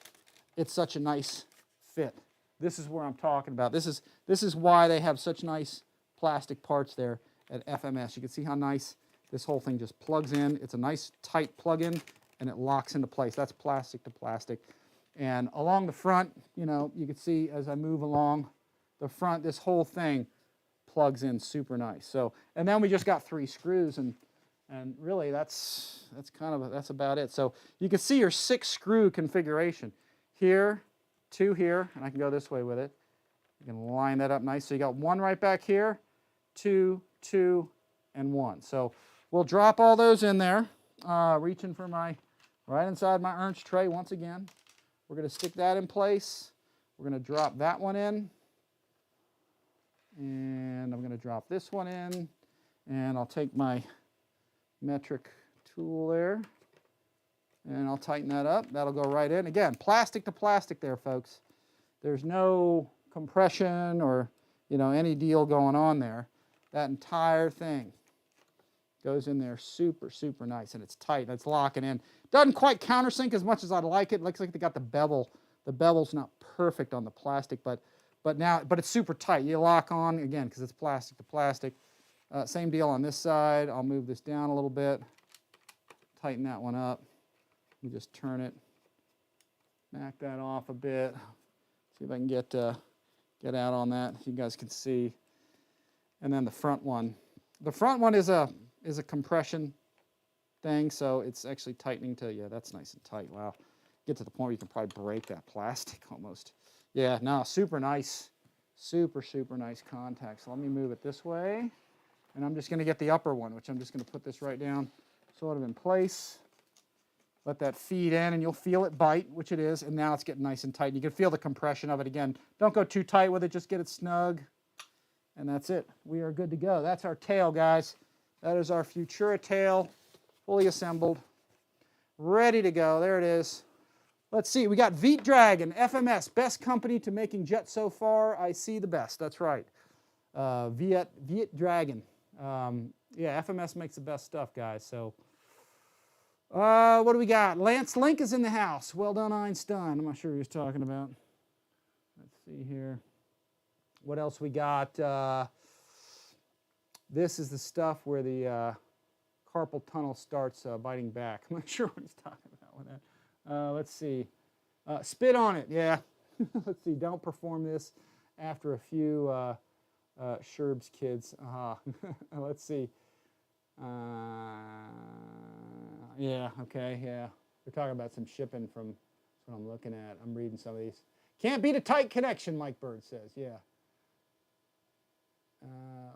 it's such a nice fit. This is where I'm talking about. This is why they have such nice plastic parts there at FMS. You can see how nice this whole thing just plugs in. It's a nice tight plug-in, and it locks into place. That's plastic to plastic. And along the front, you know, you can see as I move along the front, this whole thing plugs in super nice. So, and then we just got 3 screws, and really that's about it. So you can see your 6 screw configuration here, 2 here, and I can go this way with it. You can line that up nice. So you got 1 right back here, 2, 2, and 1. So we'll drop all those in there, reaching for right inside my Ernst tray once again. We're going to stick that in place. We're going to drop that one in. And I'm going to drop this one in. And I'll take my metric tool there, and I'll tighten that up. That'll go right in. Again, plastic to plastic there, folks. There's no compression or, you know, any deal going on there. That entire thing goes in there super, super nice, and it's tight, and it's locking in. Doesn't quite countersink as much as I'd like it. Looks like they got the bevel. The bevel's not perfect on the plastic, but it's super tight. You lock on, again, because it's plastic to plastic. Same deal on this side. I'll move this down a little bit, tighten that one up. Let me just turn it, back that off a bit. See if I can get out on that. You guys can see. And then the front one. The front one is a compression thing, so it's actually tightening to, yeah, that's nice and tight. Wow. Get to the point where you can probably break that plastic almost. Yeah, no, super nice. Super, super nice contact. So let me move it this way. And I'm just going to get the upper one, which I'm just going to put this right down sort of in place. Let that feed in, and you'll feel it bite, which it is, and now it's getting nice and tight. You can feel the compression of it again. Don't go too tight with it, just get it snug. And that's it. We are good to go. That's our tail, guys. That is our Futura tail, fully assembled, ready to go. There it is. Let's see. We got Viet Dragon, FMS, best company to making jets so far. I see the best. That's right. Viet Dragon. Yeah, FMS makes the best stuff, guys. So What do we got? Lance Link is in the house. Well done, Einstein. I'm not sure who he's talking about. Let's see here. What else we got? This is the stuff where the carpal tunnel starts biting back. I'm not sure what he's talking about with that. Let's see. Spit on it. Yeah. Let's see. Don't perform this after a few Sherb's kids. Let's see. Yeah, okay, yeah. We're talking about some shipping from, that's what I'm looking at. I'm reading some of these. Can't beat a tight connection, Mike Bird says, yeah.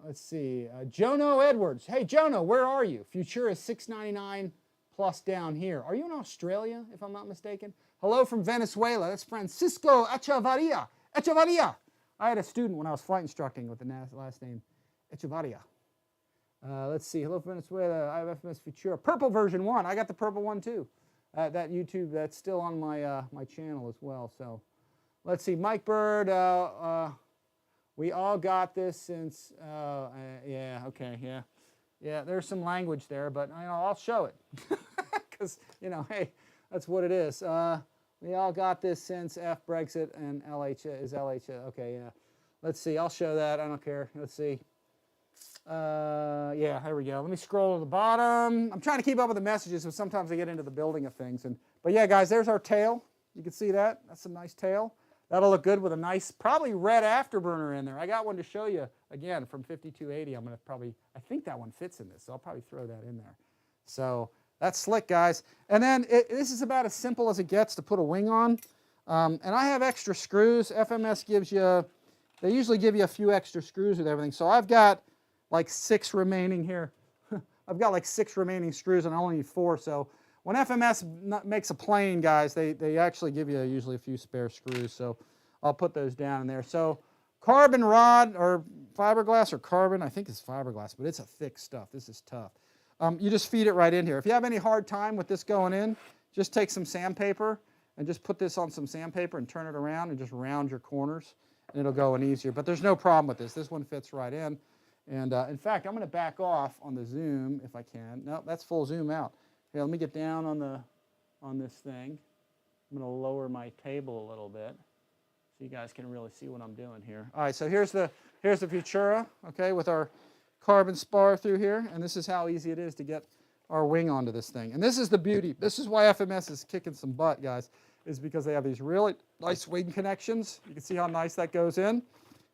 Let's see. Jono Edwards. Hey, Jono, where are you? Futura is $6.99 plus down here. Are you in Australia, if I'm not mistaken? Hello from Venezuela. That's Francisco Echevarria. Echevarria. I had a student when I was flight instructing with the last name Echevarria. Let's see. Hello from Venezuela. I have FMS Futura. Purple version 1. I got the purple one too. That YouTube, that's still on my, my channel as well. So let's see. Mike Bird. We all got this since, yeah, okay, yeah. Yeah, there's some language there, but you know, I'll show it. Because, you know, hey, that's what it is. We all got this since F Brexit and LH is LH. Okay, yeah. Let's see. I'll show that. I don't care. Let's see. Yeah, here we go. Let me scroll to the bottom. I'm trying to keep up with the messages, so sometimes I get into the building of things. But yeah, guys, there's our tail. You can see that. That's a nice tail. That'll look good with a nice, probably red afterburner in there. I got one to show you, again, from 5280. I'm going to probably, I think that one fits in this, so I'll probably throw that in there. So that's slick, guys. And then this is about as simple as it gets to put a wing on. And I have extra screws. FMS gives you, they usually give you a few extra screws with everything. So I've got like 6 remaining here. I've got like 6 remaining screws and I only need 4. So when FMS makes a plane, guys, they actually give you usually a few spare screws. So I'll put those down in there. So carbon rod or fiberglass or carbon, I think it's fiberglass, but it's a thick stuff. This is tough. You just feed it right in here. If you have any hard time with this going in, just take some sandpaper and just put this on some sandpaper and turn it around and just round your corners and it'll go in easier. But there's no problem with this. This one fits right in. And in fact, I'm going to back off on the zoom if I can. No, that's full zoom out. Here, let me get down on this thing. I'm going to lower my table a little bit so you guys can really see what I'm doing here. All right, so here's the Futura, okay, with our carbon spar through here, and this is how easy it is to get our wing onto this thing. And this is the beauty. This is why FMS is kicking some butt, guys, is because they have these really nice wing connections. You can see how nice that goes in.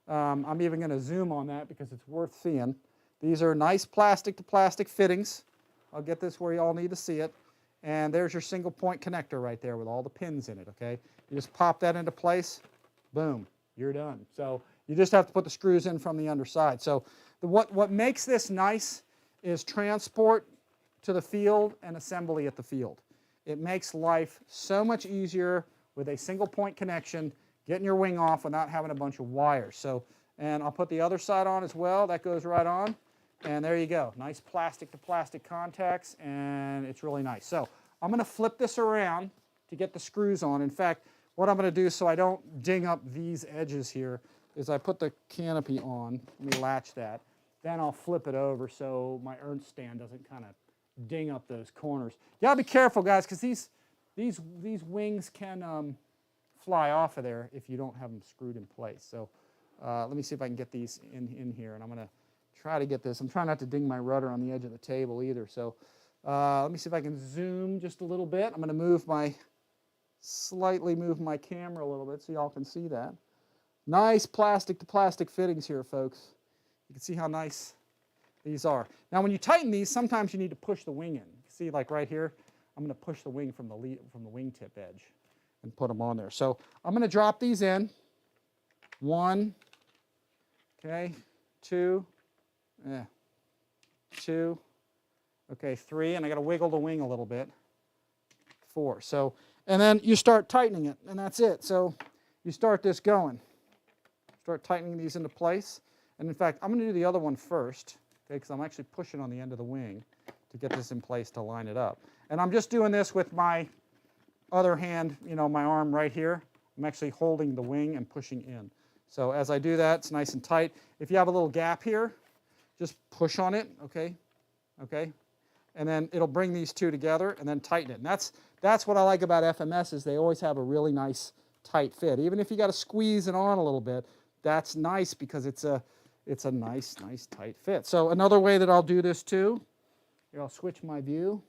I'm even going to zoom on that because it's worth seeing. These are nice plastic-to-plastic fittings. I'll get this where you all need to see it. And there's your single point connector right there with all the pins in it, okay? You just pop that into place, boom, you're done. So you just have to put the screws in from the underside. So what makes this nice is transport to the field and assembly at the field. It makes life so much easier with a single point connection, getting your wing off without having a bunch of wires. So, and I'll put the other side on as well. That goes right on. And there you go. Nice plastic-to-plastic contacts, and it's really nice. So I'm going to flip this around to get the screws on. In fact, what I'm going to do so I don't ding up these edges here is I put the canopy on. Let me latch that. Then I'll flip it over so my Ernst stand doesn't kind of ding up those corners. You got to be careful, guys, because these wings can fly off of there if you don't have them screwed in place. So let me see if I can get these in here, and I'm going to try to get this. I'm trying not to ding my rudder on the edge of the table either. So let me see if I can zoom just a little bit. I'm going to slightly move my camera a little bit so y'all can see that. Nice plastic-to-plastic fittings here, folks. You can see how nice these are. Now, when you tighten these, sometimes you need to push the wing in. See, like right here, I'm going to push the wing from the wingtip edge and put them on there. So I'm going to drop these in. 1, okay, 2, 2, okay, 3, and I got to wiggle the wing a little bit. 4. So, and then you start tightening it, and that's it. So you start this going. Start tightening these into place. And in fact, I'm going to do the other one first, okay, because I'm actually pushing on the end of the wing to get this in place to line it up. And I'm just doing this with my other hand, you know, my arm right here. I'm actually holding the wing and pushing in. So as I do that, it's nice and tight. If you have a little gap here, just push on it, okay, okay, and then it'll bring these two together and then tighten it. And that's what I like about FMS is they always have a really nice tight fit. Even if you got to squeeze it on a little bit, that's nice because it's a nice tight fit. So another way that I'll do this too, here I'll switch my view,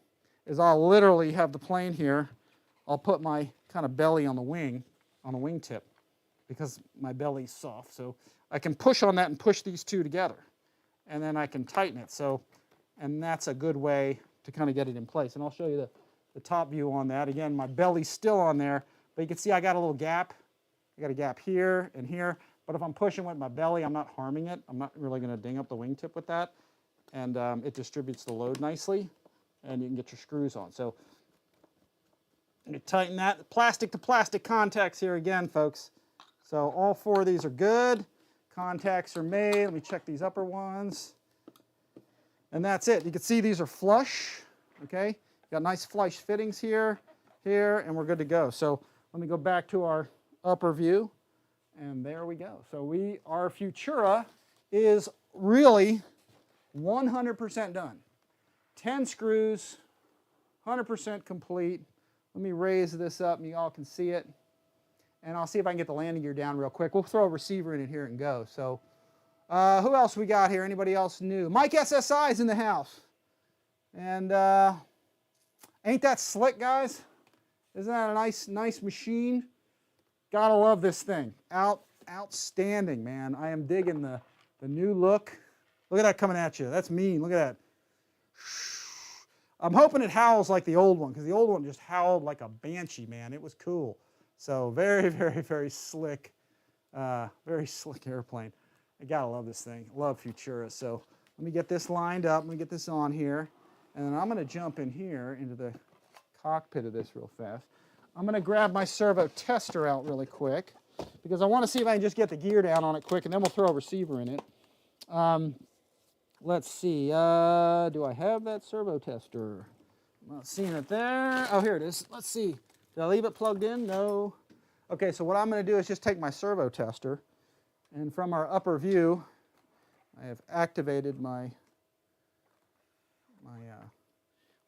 is I'll literally have the plane here. I'll put my kind of belly on the wingtip because my belly's soft. So I can push on that and push these two together. And then I can tighten it. So, and that's a good way to kind of get it in place. And I'll show you the top view on that. Again, my belly's still on there, but you can see I got a little gap. I got a gap here and here. But if I'm pushing with my belly, I'm not harming it. I'm not really going to ding up the wingtip with that. And it distributes the load nicely. And you can get your screws on. So you tighten that. Plastic to plastic contacts here again, folks. So all four of these are good. Contacts are made. Let me check these upper ones. And that's it. You can see these are flush. Okay? Got nice flush fittings here, and we're good to go. So let me go back to our upper view. And there we go. So our Futura is really 100% done. 10 screws, 100% complete. Let me raise this up and you all can see it. And I'll see if I can get the landing gear down real quick. We'll throw a receiver in it here and go. So who else we got here? Anybody else new? Mike SSI is in the house. And ain't that slick, guys? Isn't that a nice machine? Gotta love this thing. Outstanding, man. I am digging the new look. Look at that coming at you. That's mean. Look at that. I'm hoping it howls like the old one, because the old one just howled like a banshee, man. It was cool. So very, very, very slick airplane. I gotta love this thing. Love Futura. So let me get this lined up. Let me get this on here. And then I'm gonna jump in here into the cockpit of this real fast. I'm gonna grab my servo tester out really quick because I want to see if I can just get the gear down on it quick, and then we'll throw a receiver in it. Let's see, do I have that servo tester? I'm not seeing it there. Oh, here it is. Let's see. Did I leave it plugged in? No. Okay, so what I'm going to do is just take my servo tester, and from our upper view, I have activated my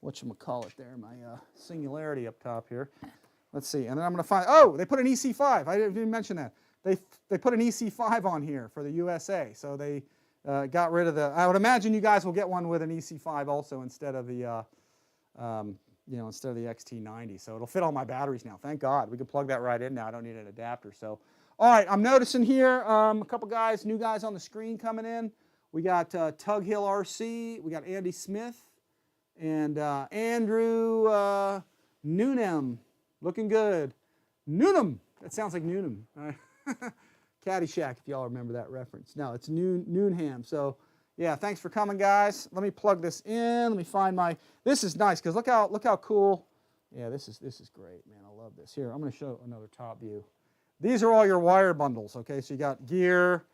whatchamacallit there, my singularity up top here. Let's see, and then I'm going to find, oh, they put an EC5. I didn't even mention that. They put an EC5 on here for the USA, so they got rid of I would imagine you guys will get one with an EC5 also instead of the, instead of the XT90. So it'll fit all my batteries now. Thank God. We can plug that right in now. I don't need an adapter. So, all right, I'm noticing here a couple guys, new guys on the screen coming in. We got Tug Hill RC. We got Andy Smith and Andrew Noonan. Looking good. Noonan. That sounds like Noonan. Caddyshack, if y'all remember that reference. No, it's Noonham. So, yeah, thanks for coming, guys. Let me plug this in. Let me find this is nice because look how cool. Yeah, this is great, man. I love this. Here, I'm going to show another top view. These are all your wire bundles, okay? So you got gear,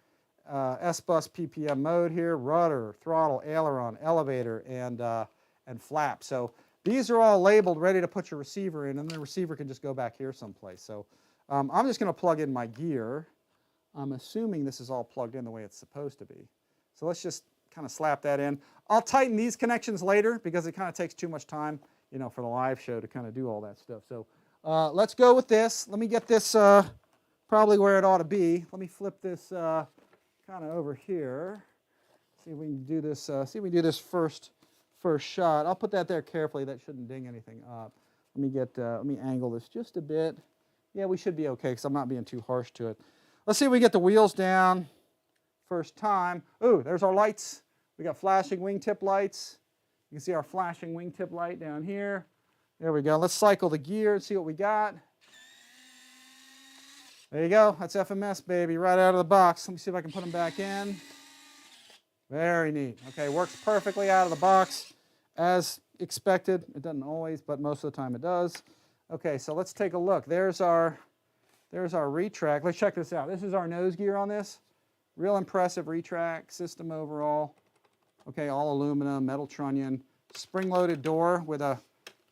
S-bus PPM mode here, rudder, throttle, aileron, elevator, and flap. So these are all labeled, ready to put your receiver in, and the receiver can just go back here someplace. So I'm just going to plug in my gear. I'm assuming this is all plugged in the way it's supposed to be. So let's just kind of slap that in. I'll tighten these connections later because it kind of takes too much time, for the live show to kind of do all that stuff. So let's go with this. Let me get this probably where it ought to be. Let me flip this kind of over here. See if we can do this. See if we can do this first shot. I'll put that there carefully. That shouldn't ding anything up. Let me angle this just a bit. Yeah, we should be okay because I'm not being too harsh to it. Let's see if we get the wheels down first time. Ooh, there's our lights. We got flashing wingtip lights. You can see our flashing wingtip light down here. There we go. Let's cycle the gear and see what we got. There you go. That's FMS, baby, right out of the box. Let me see if I can put them back in. Very neat. Okay, works perfectly out of the box as expected. It doesn't always, but most of the time it does. Okay, so let's take a look. There's our retract. Let's check this out. This is our nose gear on this. Real impressive retract system overall. Okay, all aluminum, metal trunnion, spring-loaded door with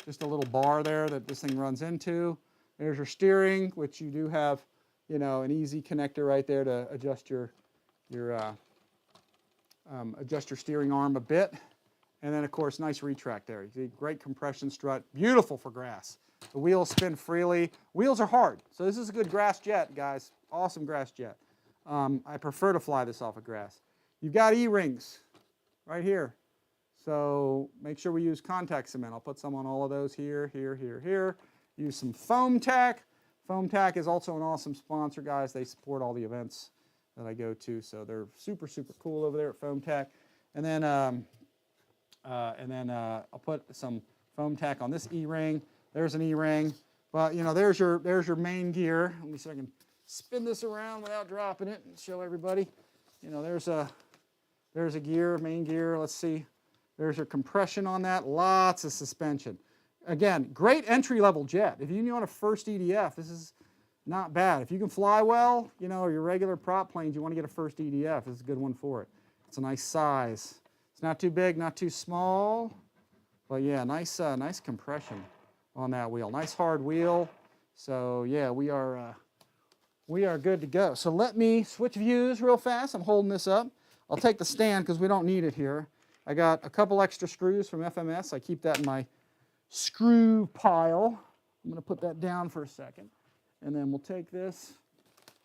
just a little bar there that this thing runs into. There's your steering, which you do have, an easy connector right there to adjust your steering arm a bit. And then, of course, nice retract there. You see, great compression strut, beautiful for grass. The wheels spin freely. Wheels are hard, so this is a good grass jet, guys. Awesome grass jet. I prefer to fly this off of grass. You've got E-rings right here. So make sure we use contact cement. I'll put some on all of those here, here, here, here. Use some foam tack. Foam tack is also an awesome sponsor, guys. They support all the events that I go to, so they're super, super cool over there at Foam Tack. And then I'll put some foam tack on this E-ring. There's an E-ring. But, you know, there's your main gear. Let me see if I can spin this around without dropping it and show everybody. You know, there's a gear, main gear. Let's see. There's your compression on that. Lots of suspension. Again, great entry-level jet. If you want a first EDF, this is not bad. If you can fly well, you know, your regular prop planes, you want to get a first EDF. This is a good one for it. It's a nice size. It's not too big, not too small. But yeah, nice compression on that wheel. Nice hard wheel. So yeah, we are good to go. So let me switch views real fast. I'm holding this up. I'll take the stand because we don't need it here. I got a couple extra screws from FMS. I keep that in my screw pile. I'm going to put that down for a second. And then we'll take this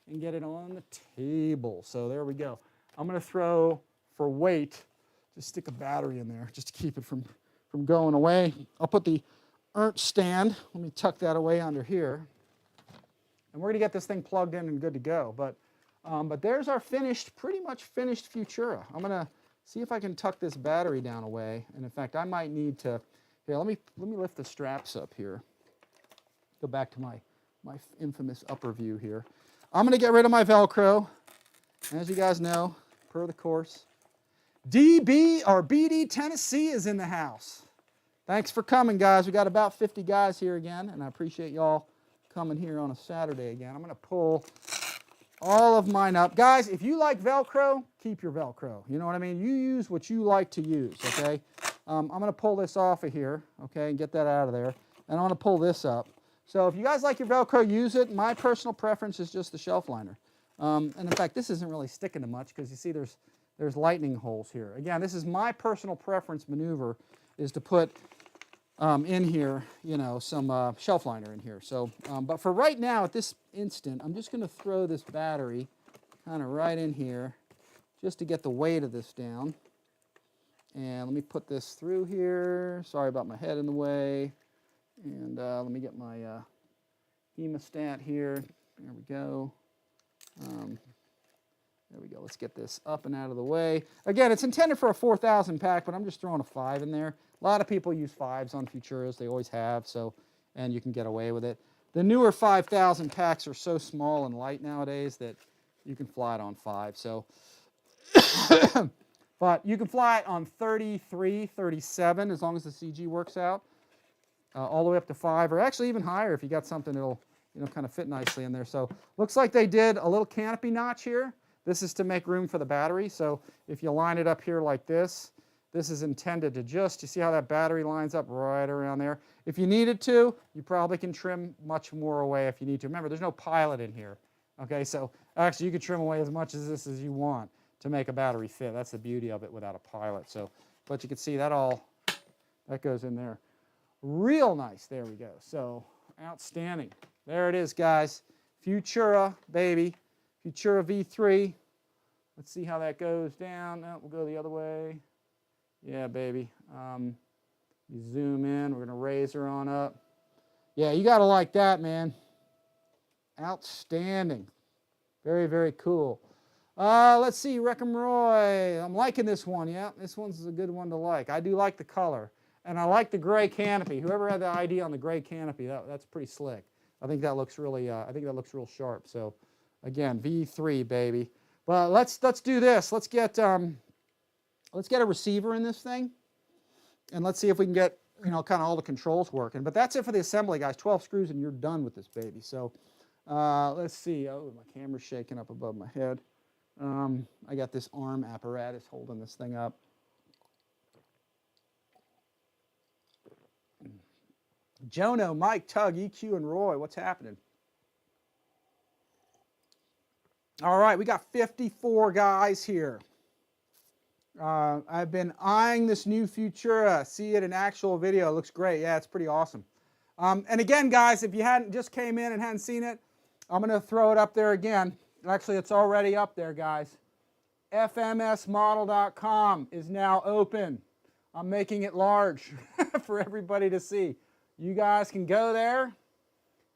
and get it on the table. So there we go. I'm going to throw, for weight, just stick a battery in there just to keep it from going away. I'll put the Ernst stand. Let me tuck that away under here. And we're going to get this thing plugged in and good to go. But there's our pretty much finished Futura. I'm going to see if I can tuck this battery down away. And in fact, I might need to, here, let me lift the straps up here. Go back to my infamous upper view here. I'm going to get rid of my Velcro. As you guys know, per the course, BD Tennessee is in the house. Thanks for coming, guys. We got about 50 guys here again, and I appreciate y'all coming here on a Saturday again. I'm going to pull all of mine up. Guys, if you like Velcro, keep your Velcro. You know what I mean? You use what you like to use, okay? I'm going to pull this off of here, okay, and get that out of there. And I'm going to pull this up. So if you guys like your Velcro, use it. My personal preference is just the shelf liner. And in fact, this isn't really sticking to much because you see there's lightning holes here. Again, this is my personal preference maneuver, is to put in here, you know, some shelf liner in here. So, but for right now, at this instant, I'm just going to throw this battery kind of right in here just to get the weight of this down. And let me put this through here. Sorry about my head in the way. And let me get my hemostat here. There we go. There we go. Let's get this up and out of the way. Again, it's intended for a 4,000 pack, but I'm just throwing a 5 in there. A lot of people use 5s on Futuras. They always have, so, and you can get away with it. The newer 5,000 packs are so small and light nowadays that you can fly it on 5. So, but you can fly it on 33, 37 as long as the CG works out. All the way up to 5, or actually even higher if you got something that'll, you know, kind of fit nicely in there. So looks like they did a little canopy notch here. This is to make room for the battery. So if you line it up here like this, this is intended to just, you see how that battery lines up right around there? If you needed to, you probably can trim much more away if you need to. Remember, there's no pilot in here. Okay, so actually you could trim away as much of this as you want to make a battery fit. That's the beauty of it without a pilot. So, but you can see that that goes in there. Real nice. There we go. So outstanding. There it is, guys. Futura, baby. Futura V3. Let's see how that goes down. No, we'll go the other way. Yeah, baby. You zoom in. We're going to raise her on up. Yeah, you got to like that, man. Outstanding. Very, very cool. Let's see. Wreck'em Roy. I'm liking this one. Yeah, this one's a good one to like. I do like the color. And I like the gray canopy. Whoever had the idea on the gray canopy, that's pretty slick. I think that looks really, real sharp. So, again, V3, baby. But let's do this. Let's get a receiver in this thing, and let's see if we can get, you know, kind of all the controls working. But that's it for the assembly, guys. 12 screws, and you're done with this baby. So, let's see. Oh, my camera's shaking up above my head. I got this arm apparatus holding this thing up. Jono, Mike, Tug, EQ, and Roy, what's happening? All right, we got 54 guys here. I've been eyeing this new Futura. See it in actual video. It looks great. Yeah, it's pretty awesome. And again, guys, if you hadn't just came in and hadn't seen it, I'm going to throw it up there again. Actually, it's already up there, guys. FMSmodel.com is now open. I'm making it large for everybody to see. You guys can go there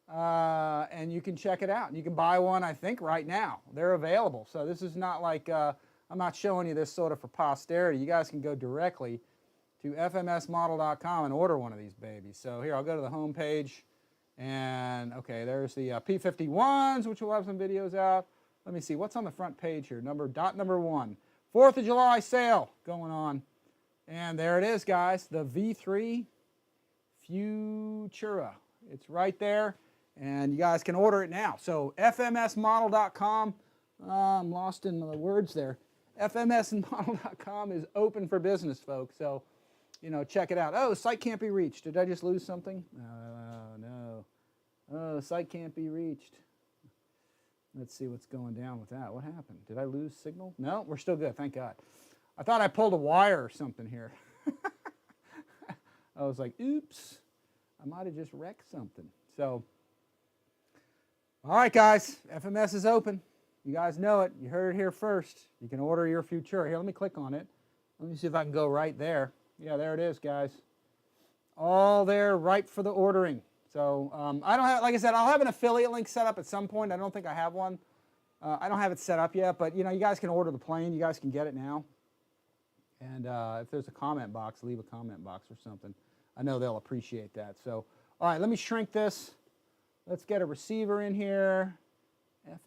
and you can check it out. You can buy one, I think, right now. They're available. So this is not like, I'm not showing you this sort of for posterity. You guys can go directly to FMSmodel.com and order one of these babies. So here, I'll go to the home page. And, okay, there's the P-51s, which we'll have some videos out. Let me see, what's on the front page here? Number 1. 4th of July sale going on. And there it is, guys, the V3 Futura. It's right there, and you guys can order it now. So FMSmodel.com, I'm lost in the words there. FMSmodel.com is open for business, folks. So, you know, check it out. Oh, the site can't be reached. Did I just lose something? No. Oh, the site can't be reached. Let's see what's going down with that. What happened? Did I lose signal? No, we're still good, thank God. I thought I pulled a wire or something here. I was like, oops, I might have just wrecked something. So, all right, guys, FMS is open. You guys know it. You heard it here first. You can order your Futura. Here, let me click on it. Let me see if I can go right there. Yeah, there it is, guys. All there, ripe for the ordering. So I don't have, like I said, I'll have an affiliate link set up at some point. I don't think I have one. I don't have it set up yet, but you know, you guys can order the plane. You guys can get it now. And if there's a comment box, leave a comment box or something. I know they'll appreciate that. So, all right, let me shrink this. Let's get a receiver in here.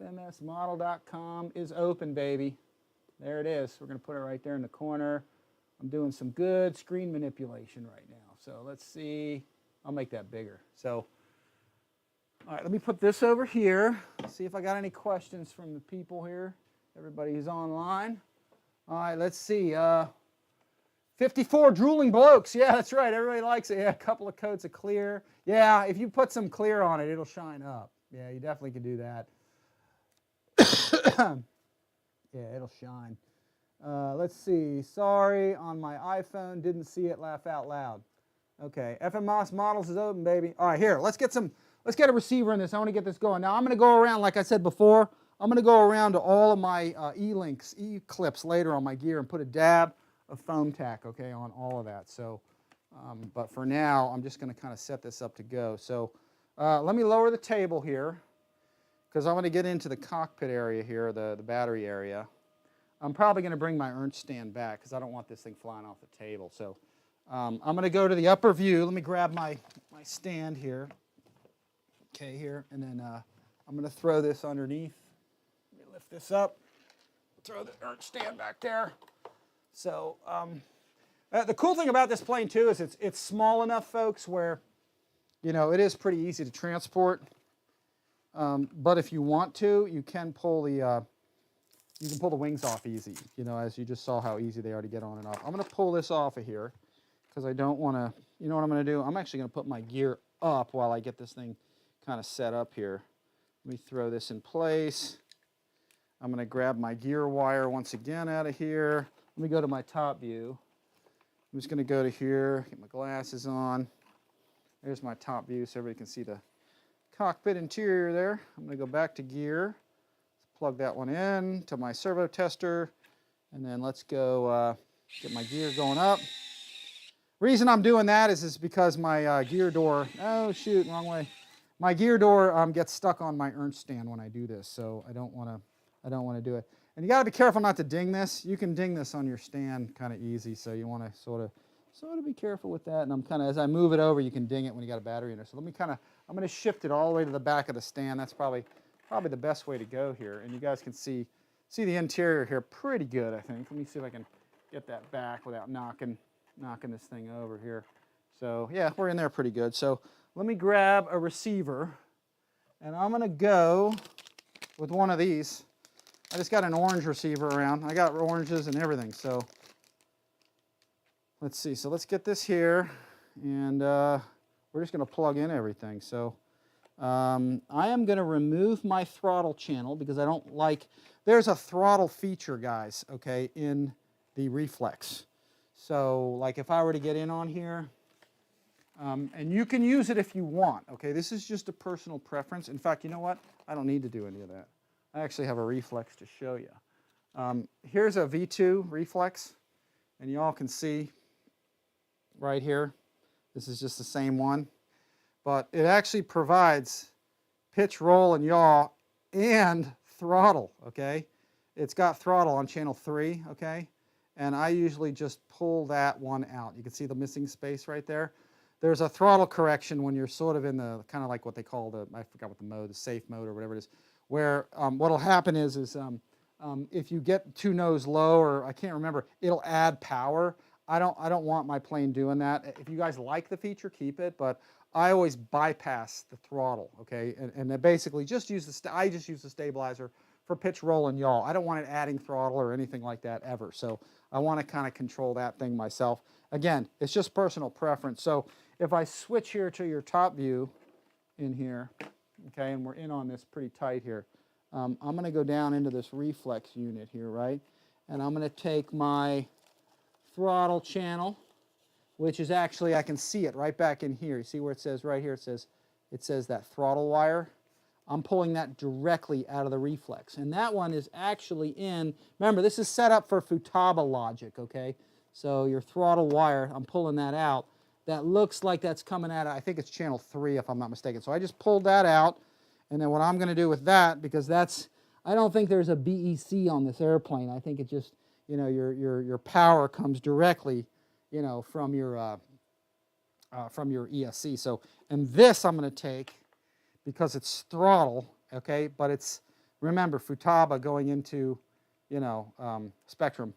FMSmodel.com is open, baby. There it is. We're going to put it right there in the corner. I'm doing some good screen manipulation right now. So let's see. I'll make that bigger. So, all right, let me put this over here. See if I got any questions from the people here. Everybody who's online. All right, let's see. 54 drooling blokes. Yeah, that's right. Everybody likes it. Yeah, a couple of coats of clear. Yeah, if you put some clear on it, it'll shine up. Yeah, you definitely can do that. Yeah, it'll shine. Let's see. Sorry, on my iPhone, didn't see it. Laugh out loud. Okay, FMS Models is open, baby. All right, here, let's get a receiver in this. I want to get this going. Now, I'm going to go around, like I said before, I'm going to go around to all of my E-links, E-clips later on my gear and put a dab of foam tack, okay, on all of that. So, but for now, I'm just going to kind of set this up to go. So, let me lower the table here because I want to get into the cockpit area here, the battery area. I'm probably going to bring my Ernst stand back because I don't want this thing flying off the table. So, I'm going to go to the upper view. Let me grab my stand here. Okay, here, and then I'm going to throw this underneath. Let me lift this up. Throw the Ernst stand back there. So the cool thing about this plane too is it's small enough, folks, where you know it is pretty easy to transport. But if you want to, you can pull the wings off easy. You know, as you just saw how easy they are to get on and off. I'm going to pull this off of here because I don't want to. You know what I'm going to do? I'm actually going to put my gear up while I get this thing kind of set up here. Let me throw this in place. I'm going to grab my gear wire once again out of here. Let me go to my top view. I'm just going to go to here, get my glasses on. There's my top view so everybody can see the cockpit interior there. I'm going to go back to gear. Let's plug that one in to my servo tester. And then let's go get my gear going up. Reason I'm doing that is because my gear door, oh shoot, wrong way. My gear door gets stuck on my Ernst stand when I do this, so I don't want to do it. And you got to be careful not to ding this. You can ding this on your stand kind of easy, so you want to sort of be careful with that. And I'm kind of, as I move it over, you can ding it when you got a battery in there. So let me kind of, I'm going to shift it all the way to the back of the stand. That's probably the best way to go here. And you guys can see the interior here pretty good, I think. Let me see if I can get that back without knocking this thing over here. So yeah, we're in there pretty good. So let me grab a receiver, and I'm going to go with one of these. I just got an orange receiver around. I got oranges and everything, so let's see. So let's get this here, and we're just going to plug in everything. So I am going to remove my throttle channel because I don't like, there's a throttle feature, guys, okay, in the reflex. So like if I were to get in on here, and you can use it if you want, okay? This is just a personal preference. In fact, you know what? I don't need to do any of that. I actually have a reflex to show you. Here's a V2 reflex, and you all can see right here. This is just the same one, but it actually provides pitch, roll, and yaw, and throttle, okay? It's got throttle on channel 3, okay? And I usually just pull that one out. You can see the missing space right there. There's a throttle correction when you're sort of in the, kind of like what they call the, I forgot what the mode, the safe mode or whatever it is, where what'll happen is if you get too nose low, or I can't remember, it'll add power. I don't want my plane doing that. If you guys like the feature, keep it, but I always bypass the throttle, okay? And I basically just use I just use the stabilizer for pitch, roll, and yaw. I don't want it adding throttle or anything like that ever. So I want to kind of control that thing myself. Again, it's just personal preference. So if I switch here to your top view in here, okay, and we're in on this pretty tight here, I'm going to go down into this reflex unit here, right? And I'm going to take my throttle channel, which is actually, I can see it right back in here. You see where it says right here, it says that throttle wire. I'm pulling that directly out of the reflex. And that one is actually in, remember, this is set up for Futaba logic, okay? So your throttle wire, I'm pulling that out. That looks like that's coming out of, I think it's channel 3 if I'm not mistaken. So I just pulled that out. And then what I'm going to do with that, because that's, I don't think there's a BEC on this airplane. I think it just, you know, your power comes directly, you know, from your ESC. So, and this I'm going to take, because it's throttle, okay, but it's, remember, Futaba going into, you know, Spectrum.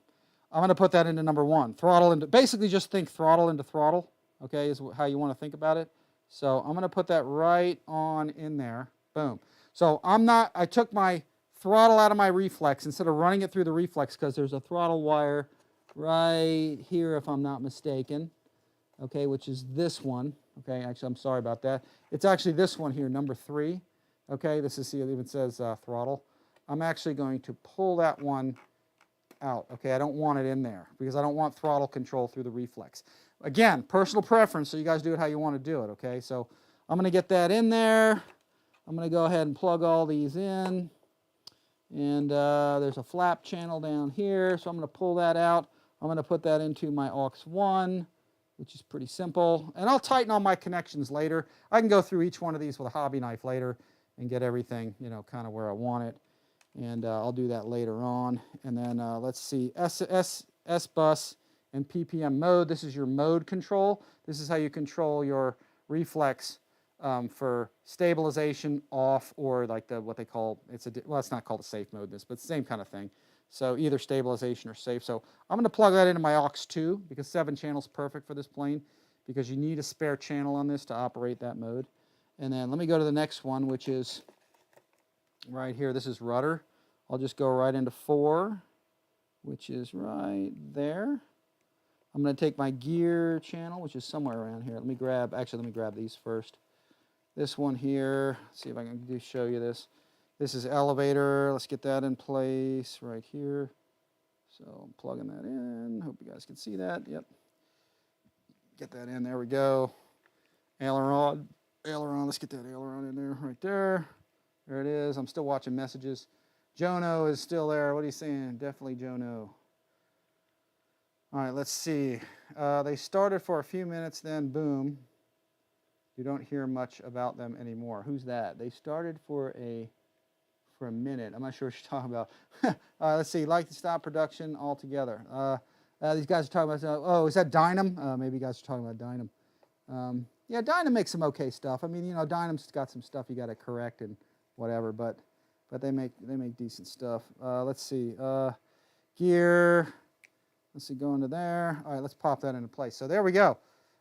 I'm going to put that into number 1. Throttle into, basically just think throttle into throttle, okay, is how you want to think about it. So I'm going to put that right on in there. Boom. So I took my throttle out of my reflex instead of running it through the reflex, because there's a throttle wire right here, if I'm not mistaken, okay, which is this one. Okay, actually, I'm sorry about that. It's actually this one here, number 3. Okay, this is, see, it even says throttle. I'm actually going to pull that one out. Okay, I don't want it in there because I don't want throttle control through the reflex. Again, personal preference, so you guys do it how you want to do it. Okay, so I'm going to get that in there. I'm going to go ahead and plug all these in. And there's a flap channel down here, so I'm going to pull that out. I'm going to put that into my aux 1. Which is pretty simple. And I'll tighten all my connections later. I can go through each one of these with a hobby knife later and get everything, you know, kind of where I want it. And I'll do that later on. And then let's see, S-bus and PPM mode. This is your mode control. This is how you control your reflex for stabilization off, or like what they call, well, it's not called a safe mode, but it's the same kind of thing. So either stabilization or safe. So I'm going to plug that into my aux 2, because 7 channels perfect for this plane, because you need a spare channel on this to operate that mode. And then let me go to the next one, which is right here. This is rudder. I'll just go right into 4, which is right there. I'm going to take my gear channel, which is somewhere around here. Let me grab these first. This one here, let's see if I can show you this. This is elevator. Let's get that in place right here. So I'm plugging that in. Hope you guys can see that. Yep. Get that in. There we go. Aileron. Let's get that aileron in there. Right there. There it is. I'm still watching messages. Jono is still there. What are you saying? Definitely Jono. All right, let's see. They started for a few minutes, then boom. You don't hear much about them anymore. Who's that? They started for a minute. I'm not sure what you're talking about. Let's see. Like to stop production altogether. These guys are talking about, oh, is that Dynam? Maybe you guys are talking about Dynam. Yeah, Dynam makes some okay stuff. I mean, you know, Dynam's got some stuff you got to correct and whatever, but they make decent stuff. Let's see. Gear. Let's see, go into there. All right, let's pop that into place. So there we go.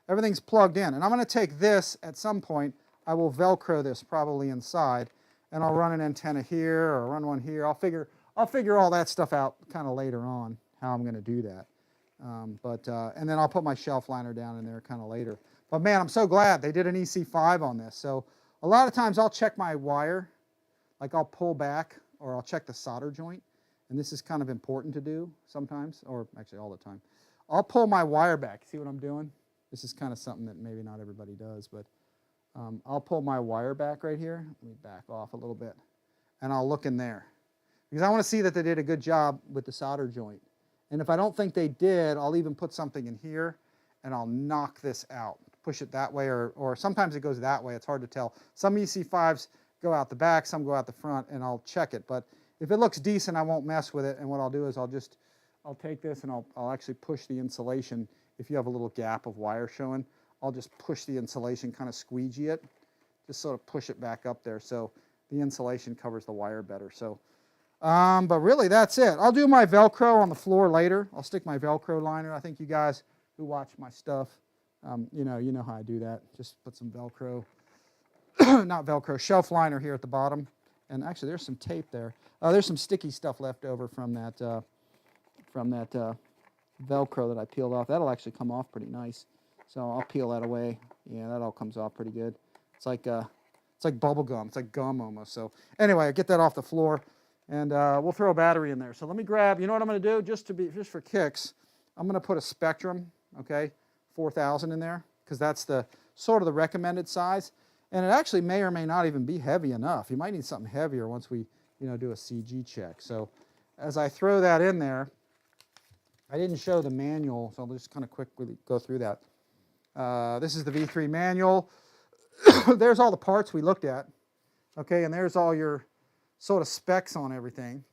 Everything's plugged in. And I'm going to take this at some point. I will Velcro this probably inside, and I'll run an antenna here or run one here. I'll figure all that stuff out kind of later on, how I'm going to do that. And then I'll put my shelf liner down in there kind of later. But man, I'm so glad they did an EC5 on this. So a lot of times I'll check my wire, like I'll pull back or I'll check the solder joint. and this is kind of important to do sometimes, or actually all the time. I'll pull my wire back. See what I'm doing? This is kind of something that maybe not everybody does, but I'll pull my wire back right here. Let me back off a little bit, and I'll look in there. Because I want to see that they did a good job with the solder joint. And if I don't think they did, I'll even put something in here, and I'll knock this out. Push it that way, or sometimes it goes that way. It's hard to tell. Some EC5s go out the back, some go out the front, and I'll check it. But if it looks decent, I won't mess with it. And what I'll do is I'll take this and I'll actually push the insulation. If you have a little gap of wire showing, I'll just push the insulation, kind of squeegee it, just sort of push it back up there so the insulation covers the wire better. So, but really that's it. I'll do my Velcro on the floor later. I'll stick my Velcro liner. I think you guys who watch my stuff, you know how I do that. Just put some Velcro, not Velcro, shelf liner here at the bottom. And actually there's some tape there. There's some sticky stuff left over from that Velcro that I peeled off. That'll actually come off pretty nice. So I'll peel that away. Yeah, that all comes off pretty good. It's like bubble gum. It's like gum almost. So anyway, I get that off the floor, and we'll throw a battery in there. So let me grab. You know what I'm going to do? Just for kicks, I'm going to put a Spectrum, okay, 4000 in there, because that's the sort of the recommended size. And it actually may or may not even be heavy enough. You might need something heavier once we, do a CG check. So as I throw that in there, I didn't show the manual, so I'll just kind of quickly go through that. This is the V3 manual. There's all the parts we looked at, okay, and there's all your sort of specs on everything.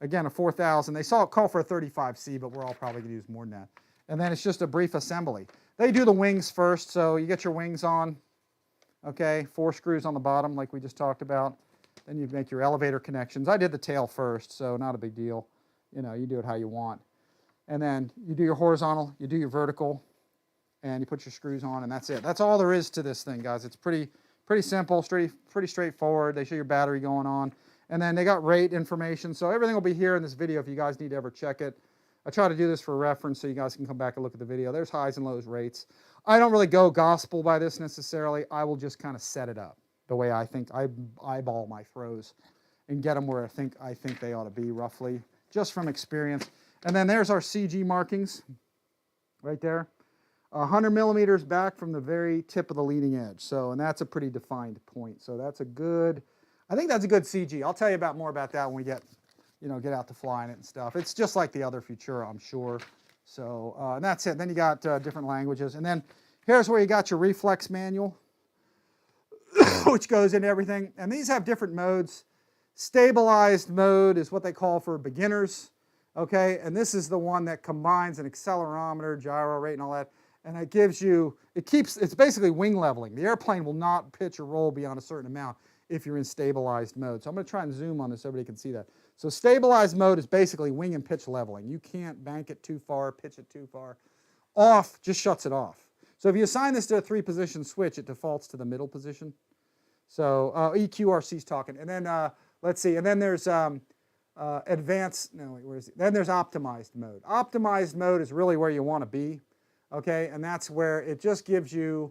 Again, a 4000. They call for a 35C, but we're all probably going to use more than that. And then it's just a brief assembly. They do the wings first, so you get your wings on, okay, 4 screws on the bottom like we just talked about. Then you make your elevator connections. I did the tail first, so not a big deal. You do it how you want. And then you do your horizontal, you do your vertical, and you put your screws on, and that's it. That's all there is to this thing, guys. It's pretty simple, pretty straightforward. They show your battery going on. And then they got rate information. So everything will be here in this video if you guys need to ever check it. I try to do this for reference so you guys can come back and look at the video. There's highs and lows rates. I don't really go gospel by this necessarily. I will just kind of set it up the way I think. I eyeball my throws and get them where I think they ought to be roughly, just from experience. And then there's our CG markings right there. 100 millimeters back from the very tip of the leading edge. So, and that's a pretty defined point. So that's I think that's a good CG. I'll tell you more about that when we get out to flying it and stuff. It's just like the other Futura, I'm sure. So, and that's it. Then you got different languages. And then here's where you got your reflex manual, which goes into everything. And these have different modes. Stabilized mode is what they call for beginners. Okay, and this is the one that combines an accelerometer, gyro rate, and all that. And it gives you, it's basically wing leveling. The airplane will not pitch or roll beyond a certain amount if you're in stabilized mode. So I'm going to try and zoom on this so everybody can see that. So stabilized mode is basically wing and pitch leveling. You can't bank it too far, pitch it too far. Off just shuts it off. So if you assign this to a 3-position switch, it defaults to the middle position. So EQRC's talking. And then, let's see, and then there's advanced, no, wait, where is it? Then there's optimized mode. Optimized mode is really where you want to be. Okay, and that's where it just gives you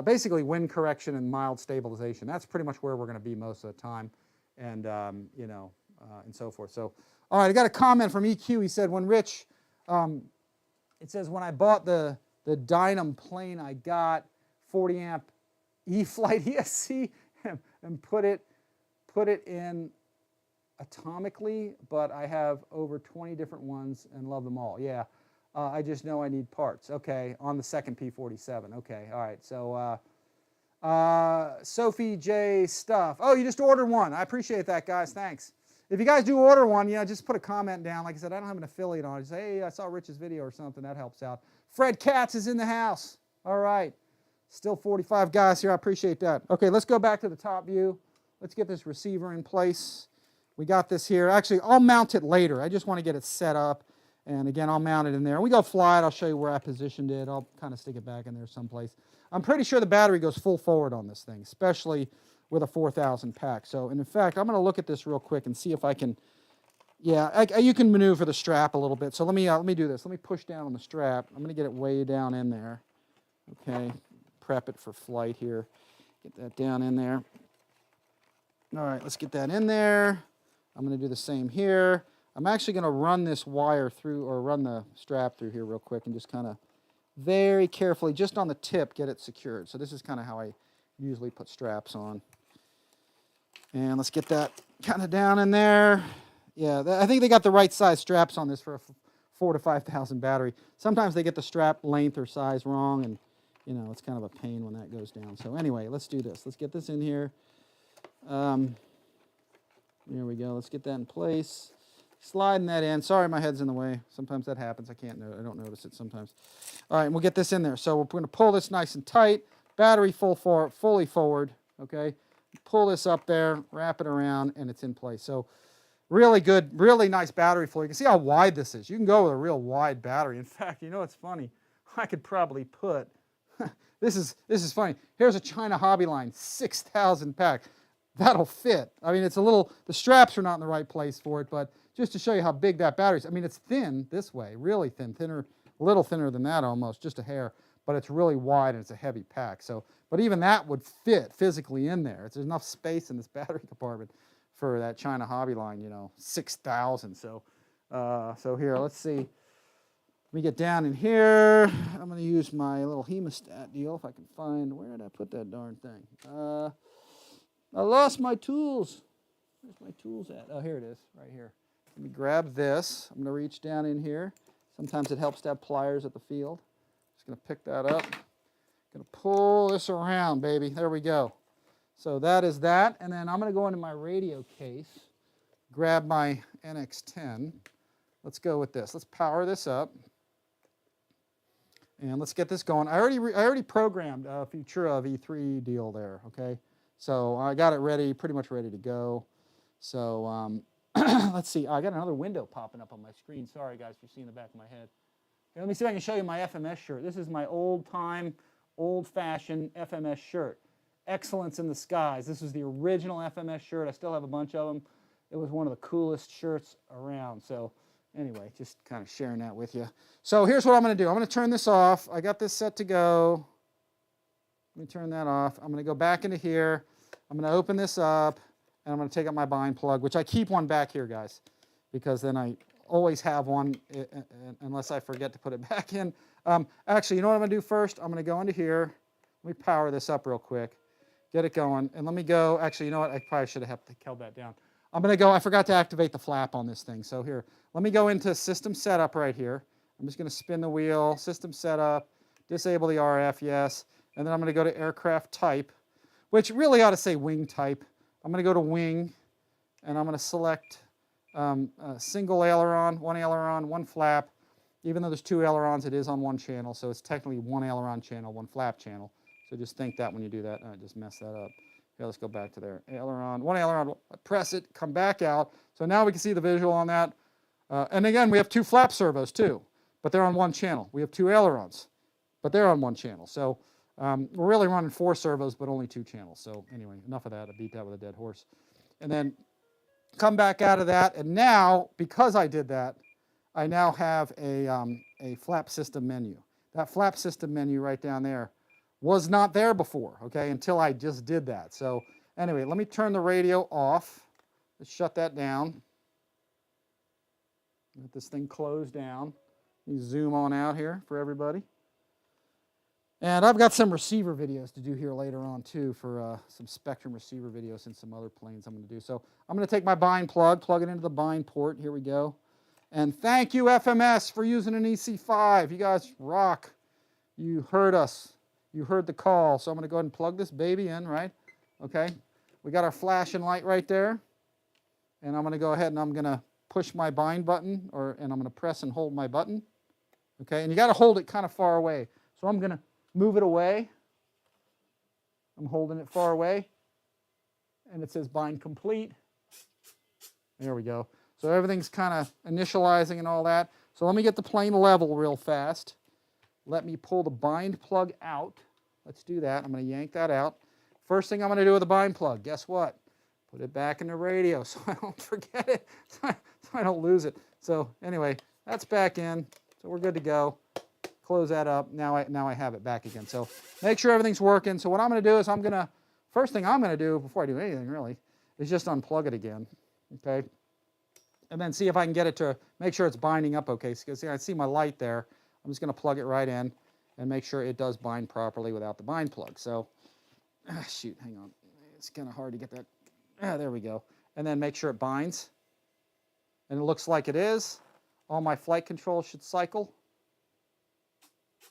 basically wind correction and mild stabilization. That's pretty much where we're going to be most of the time, and and so forth. So, all right, I got a comment from EQ. He said, when Rich, it says, when I bought the Dynam plane, I got 40 amp E-Flight ESC and put it in atomically, but I have over 20 different ones and love them all. Yeah. I just know I need parts. Okay, on the second P-47. Okay, all right. So, Sophie J Stuff. Oh, you just ordered one. I appreciate that, guys. Thanks. If you guys do order one, just put a comment down. Like I said, I don't have an affiliate on it. Just say, hey, I saw Rich's video or something. That helps out. Fred Katz is in the house. All right. Still 45 guys here. I appreciate that. Okay, let's go back to the top view. Let's get this receiver in place. We got this here. Actually, I'll mount it later. I just want to get it set up. And again, I'll mount it in there. We go fly it. I'll show you where I positioned it. I'll kind of stick it back in there someplace. I'm pretty sure the battery goes full forward on this thing, especially with a 4000 pack. So, and in fact, I'm going to look at this real quick and see if I can, you can maneuver the strap a little bit. So let me do this. Let me push down on the strap. I'm going to get it way down in there. Okay, prep it for flight here. Get that down in there. All right, let's get that in there. I'm going to do the same here. I'm actually going to run this wire through, or run the strap through here real quick and just kind of very carefully, just on the tip, get it secured. So this is kind of how I usually put straps on. And let's get that kind of down in there. Yeah, I think they got the right size straps on this for a 4,000 to 5,000 battery. Sometimes they get the strap length or size wrong, and you know, it's kind of a pain when that goes down. So anyway, let's do this. Let's get this in here. There we go. Let's get that in place. Sliding that in. Sorry, my head's in the way. Sometimes that happens. I don't notice it sometimes. All right, and we'll get this in there. So we're going to pull this nice and tight. Battery fully forward. Okay. Pull this up there, wrap it around, and it's in place. So really good, really nice battery flow. You can see how wide this is. You can go with a real wide battery. In fact, you know what's funny? I could probably put, this is funny. Here's a China Hobby Line 6,000 pack. That'll fit. I mean, it's a little, the straps are not in the right place for it, but just to show you how big that battery is. I mean, it's thin this way, really thin, a little thinner than that almost, just a hair, but it's really wide and it's a heavy pack. So, but even that would fit physically in there. There's enough space in this battery compartment for that China Hobby Line, you know, 6,000. So, so here, let's see. Let me get down in here. I'm going to use my little hemostat deal if I can find, where did I put that darn thing? I lost my tools. Where's my tools at? Oh, here it is, right here. Let me grab this. I'm going to reach down in here. Sometimes it helps to have pliers at the field. Just going to pick that up. Going to pull this around, baby. There we go. So that is that. And then I'm going to go into my radio case, grab my NX10. Let's go with this. Let's power this up. And let's get this going. I already programmed a Futura V3 deal there, okay? So I got it ready, pretty much ready to go. So let's see. I got another window popping up on my screen. Sorry, guys, for seeing the back of my head. Here, let me see if I can show you my FMS shirt. This is my old-time, old-fashioned FMS shirt. Excellence in the Skies. This is the original FMS shirt. I still have a bunch of them. It was one of the coolest shirts around. So anyway, just kind of sharing that with you. So here's what I'm going to do. I'm going to turn this off. I got this set to go. Let me turn that off. I'm going to go back into here. I'm going to open this up, and I'm going to take out my bind plug, which I keep one back here, guys, because then I always have one unless I forget to put it back in. Actually, you know what I'm going to do first? I'm going to go into here. Let me power this up real quick, get it going, and let me go. Actually, you know what? I probably should have held that down. I'm going to go. I forgot to activate the flap on this thing. So here, let me go into System Setup right here. I'm just going to spin the wheel, System Setup, disable the RF, yes. And then I'm going to go to Aircraft Type, which really ought to say Wing Type. I'm going to go to Wing, and I'm going to select a single aileron, one flap. Even though there's two ailerons, it is on one channel, so it's technically one aileron channel, one flap channel. So just think that when you do that. I just messed that up. Here, let's go back to there. Aileron, one aileron, press it, come back out. So now we can see the visual on that. And again, we have two flap servos too, but they're on one channel. We have two ailerons, but they're on one channel. So we're really running 4 servos, but only 2 channels. So anyway, enough of that. I beat that with a dead horse. And then come back out of that. And now, because I did that, I now have a flap system menu. That flap system menu right down there was not there before, okay, until I just did that. So anyway, let me turn the radio off. Let's shut that down. Let this thing close down. Let me zoom on out here for everybody. And I've got some receiver videos to do here later on too, for some Spectrum receiver videos and some other planes I'm going to do. So I'm going to take my bind plug it into the bind port. Here we go. And thank you, FMS, for using an EC5. You guys rock. You heard us. You heard the call. So I'm going to go ahead and plug this baby in, right? Okay. We got our flashing light right there. And I'm going to go ahead and I'm going to push my bind button, and I'm going to press and hold my button. Okay. And you got to hold it kind of far away. So I'm going to move it away. I'm holding it far away. And it says bind complete. There we go. So everything's kind of initializing and all that. So let me get the plane level real fast. Let me pull the bind plug out. Let's do that. I'm going to yank that out. First thing I'm going to do with the bind plug, guess what? Put it back in the radio so I don't forget it, so I don't lose it. So anyway, that's back in. So we're good to go. Close that up. Now I have it back again. So make sure everything's working. So what I'm going to do is first thing I'm going to do before I do anything really is just unplug it again. Okay. and then see if I can get it to make sure it's binding up okay. Because I see my light there. I'm just going to plug it right in and make sure it does bind properly without the bind plug. So, shoot, hang on. It's kind of hard to get that. There we go. And then make sure it binds. And it looks like it is. All my flight controls should cycle.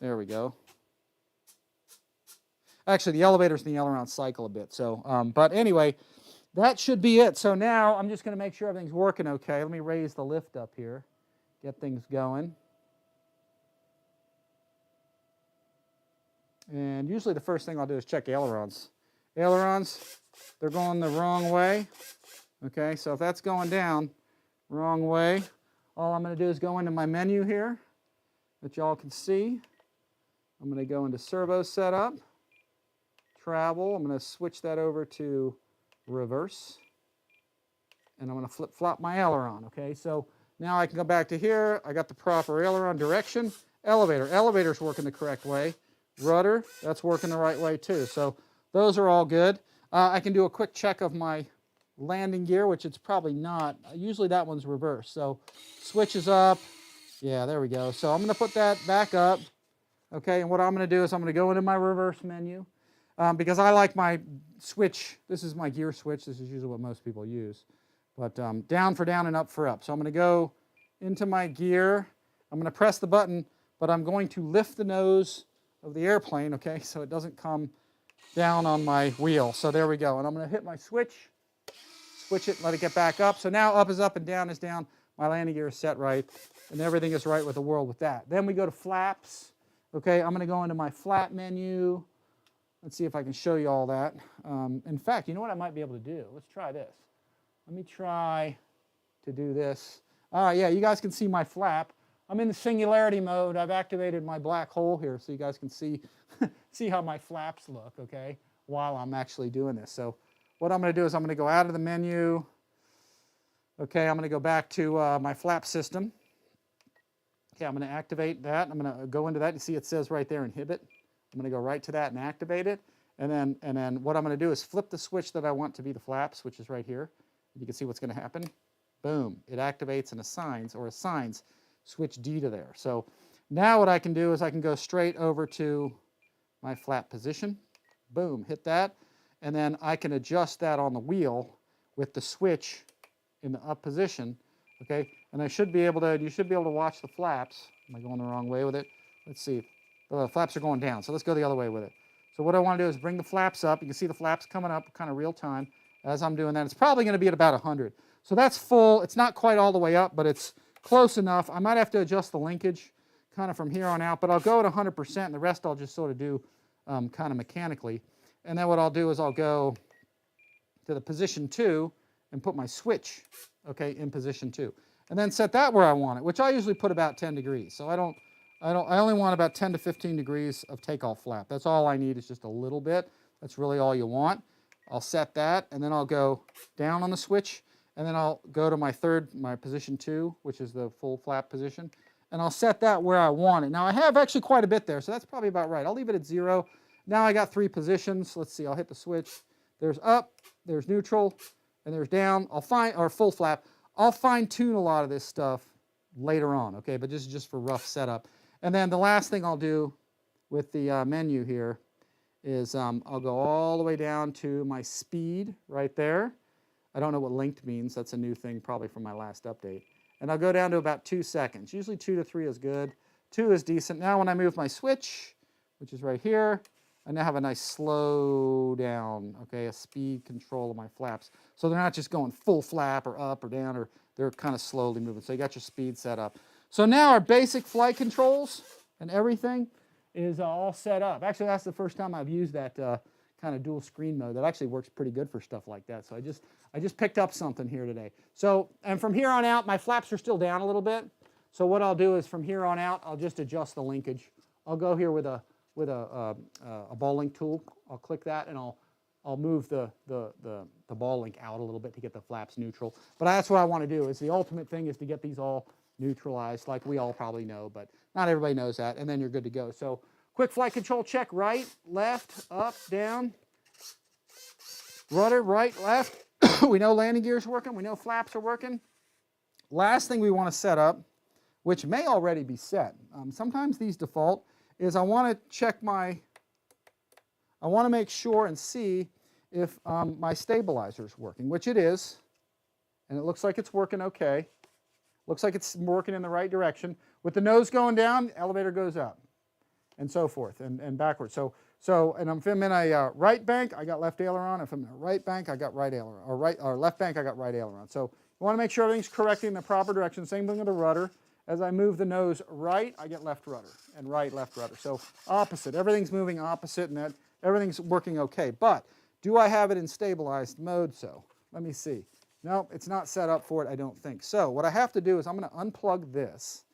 There we go. Actually, the elevators and the ailerons cycle a bit. So, but anyway, that should be it. So now I'm just going to make sure everything's working okay. Let me raise the lift up here, get things going. And usually the first thing I'll do is check ailerons. Ailerons, they're going the wrong way. Okay, so if that's going down wrong way, all I'm going to do is go into my menu here that y'all can see. I'm going to go into servo setup, travel. I'm going to switch that over to reverse. And I'm going to flip-flop my aileron. Okay, so now I can go back to here. I got the proper aileron direction. Elevator. Elevator's working the correct way. Rudder, that's working the right way too. So those are all good. I can do a quick check of my landing gear, which it's probably not. Usually that one's reversed. So switches up. Yeah, there we go. So I'm going to put that back up. Okay, and what I'm going to do is I'm going to go into my reverse menu because I like my switch. This is my gear switch. This is usually what most people use. But down for down and up for up. So I'm going to go into my gear. I'm going to press the button, but I'm going to lift the nose of the airplane, okay, so it doesn't come down on my wheel. So there we go. And I'm going to hit my switch it, let it get back up. So now up is up and down is down. My landing gear is set right, and everything is right with the world with that. Then we go to flaps. Okay, I'm going to go into my flap menu. Let's see if I can show you all that. In fact, you know what I might be able to do? Let's try this. Let me try to do this. Yeah, you guys can see my flap. I'm in the singularity mode. I've activated my black hole here so you guys can see, see how my flaps look, okay, while I'm actually doing this. So what I'm going to do is I'm going to go out of the menu. Okay, I'm going to go back to my flap system. Okay, I'm going to activate that. I'm going to go into that. You see it says right there, inhibit. I'm going to go right to that and activate it. And then what I'm going to do is flip the switch that I want to be the flaps, which is right here. You can see what's going to happen. Boom. It activates and assigns switch D to there. So now what I can do is I can go straight over to my flap position. Boom, hit that. And then I can adjust that on the wheel with the switch in the up position. Okay, and you should be able to watch the flaps. Am I going the wrong way with it? Let's see. The flaps are going down, so let's go the other way with it. So what I want to do is bring the flaps up. You can see the flaps coming up kind of real time as I'm doing that. It's probably going to be at about 100. So that's full. It's not quite all the way up, but it's close enough. I might have to adjust the linkage kind of from here on out, but I'll go at 100%, and the rest I'll just sort of do kind of mechanically. And then what I'll do is I'll go to the position 2 and put my switch, okay, in position 2. And then set that where I want it, which I usually put about 10 degrees. So I only want about 10 to 15 degrees of takeoff flap. That's all I need is just a little bit. That's really all you want. I'll set that, and then I'll go down on the switch, and then I'll go to my position 2, which is the full flap position, and I'll set that where I want it. Now I have actually quite a bit there, so that's probably about right. I'll leave it at 0. Now I got 3 positions. Let's see, I'll hit the switch. There's up, there's neutral, and there's down. Or full flap. I'll fine tune a lot of this stuff later on, okay, but this is just for rough setup. And then the last thing I'll do with the menu here is I'll go all the way down to my speed right there. I don't know what linked means. That's a new thing probably from my last update. And I'll go down to about 2 seconds. Usually 2 to 3 is good. 2 is decent. Now when I move my switch, which is right here, I now have a nice slow down, okay, a speed control of my flaps. So they're not just going full flap or up or down, or they're kind of slowly moving. So you got your speed set up. So now our basic flight controls and everything is all set up. Actually, that's the first time I've used that kind of dual screen mode. That actually works pretty good for stuff like that. So I just picked up something here today. So, and from here on out, my flaps are still down a little bit. So what I'll do is from here on out, I'll just adjust the linkage. I'll go here with a ball link tool. I'll click that and I'll move the ball link out a little bit to get the flaps neutral. But that's what I want to do. Is the ultimate thing is to get these all neutralized, like we all probably know, but not everybody knows that, and then you're good to go. So quick flight control check: right, left, up, down, rudder, right, left. We know landing gear is working. We know flaps are working. last thing we want to set up, which may already be set. Sometimes these default, is I want to check I want to make sure and see if my stabilizer is working, which it is, and it looks like it's working okay. Looks like it's working in the right direction. With the nose going down, the elevator goes up, and so forth, and backwards. And if I'm in a right bank, I got left aileron. If I'm in a right bank, I got right aileron, or left bank, I got right aileron. So you want to make sure everything's correcting in the proper direction. Same thing with the rudder. As I move the nose right, I get left rudder, and right, left rudder. So opposite. Everything's moving opposite, and everything's working okay. But do I have it in stabilized mode? So let me see. No, it's not set up for it, I don't think. So what I have to do is I'm going to unplug this,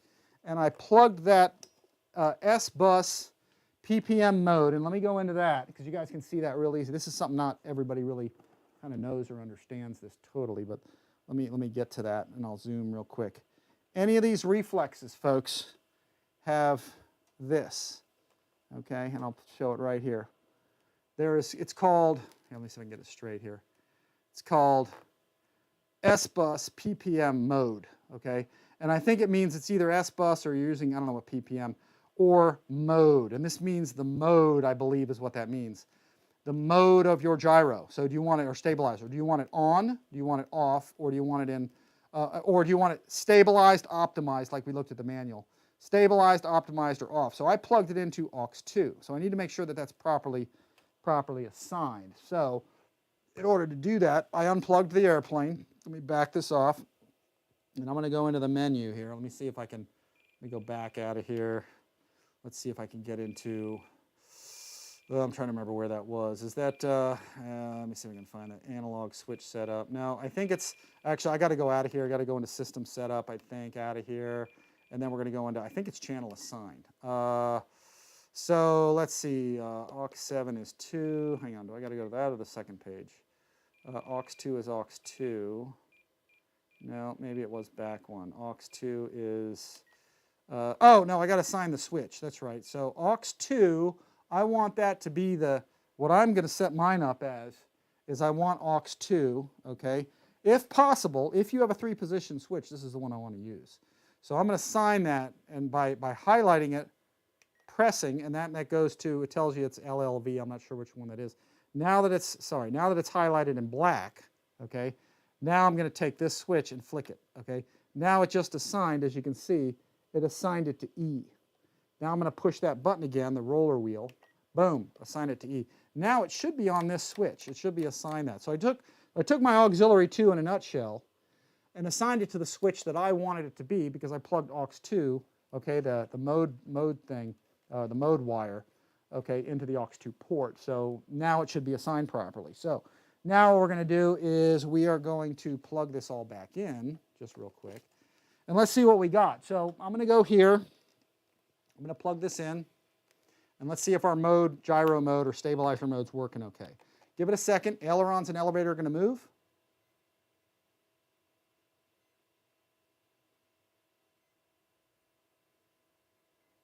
and I plugged that S-Bus PPM mode, and let me go into that because you guys can see that real easy. This is something not everybody really kind of knows or understands this totally, but let me get to that, and I'll zoom real quick. Any of these reflexes, folks, have this, okay, and I'll show it right here. It's called, let me see if I can get it straight here. It's called S-Bus PPM mode, okay? And I think it means it's either S-Bus or you're using, I don't know what PPM, or mode. And this means the mode, I believe, is what that means. The mode of your gyro. So do you want it, or stabilizer, do you want it on, do you want it off, or do you want it in, or do you want it stabilized, optimized, like we looked at the manual? Stabilized, optimized, or off. So I plugged it into aux2. So I need to make sure that that's properly assigned. So in order to do that, I unplugged the airplane. Let me back this off, and I'm going to go into the menu here. Let me see if I can, let me go back out of here. Let's see if I can get into, I'm trying to remember where that was. Is that, let me see if I can find that analog switch setup. No, I think it's, actually I got to go out of here. I got to go into system setup, I think, out of here. And then we're going to go into, I think it's channel assigned. So let's see, aux7 is 2. Hang on, do I got to go to that or the second page? aux2 is aux2. No, maybe it was back one. aux2 is, oh no, I got to assign the switch. That's right. So aux2, I want that to be what I'm going to set mine up as is I want aux2, okay? If possible, if you have a 3-position switch, this is the one I want to use. So I'm going to assign that, and by highlighting it, pressing, and that goes to, it tells you it's LLV, I'm not sure which one that is. Now that it's highlighted in black, okay, now I'm going to take this switch and flick it, okay. Now it just assigned, as you can see, it assigned it to E. Now I'm going to push that button again, the roller wheel, boom, assign it to E. Now it should be on this switch, it should be assigned that. So I took my auxiliary 2 in a nutshell and assigned it to the switch that I wanted it to be because I plugged aux2, okay, the mode thing, the mode wire, okay, into the aux2 port. So now it should be assigned properly. So now what we're going to do is we are going to plug this all back in, just real quick, and let's see what we got. So I'm going to go here, I'm going to plug this in, and let's see if our mode, gyro mode or stabilizer mode is working okay. Give it a second. Ailerons and elevator are going to move.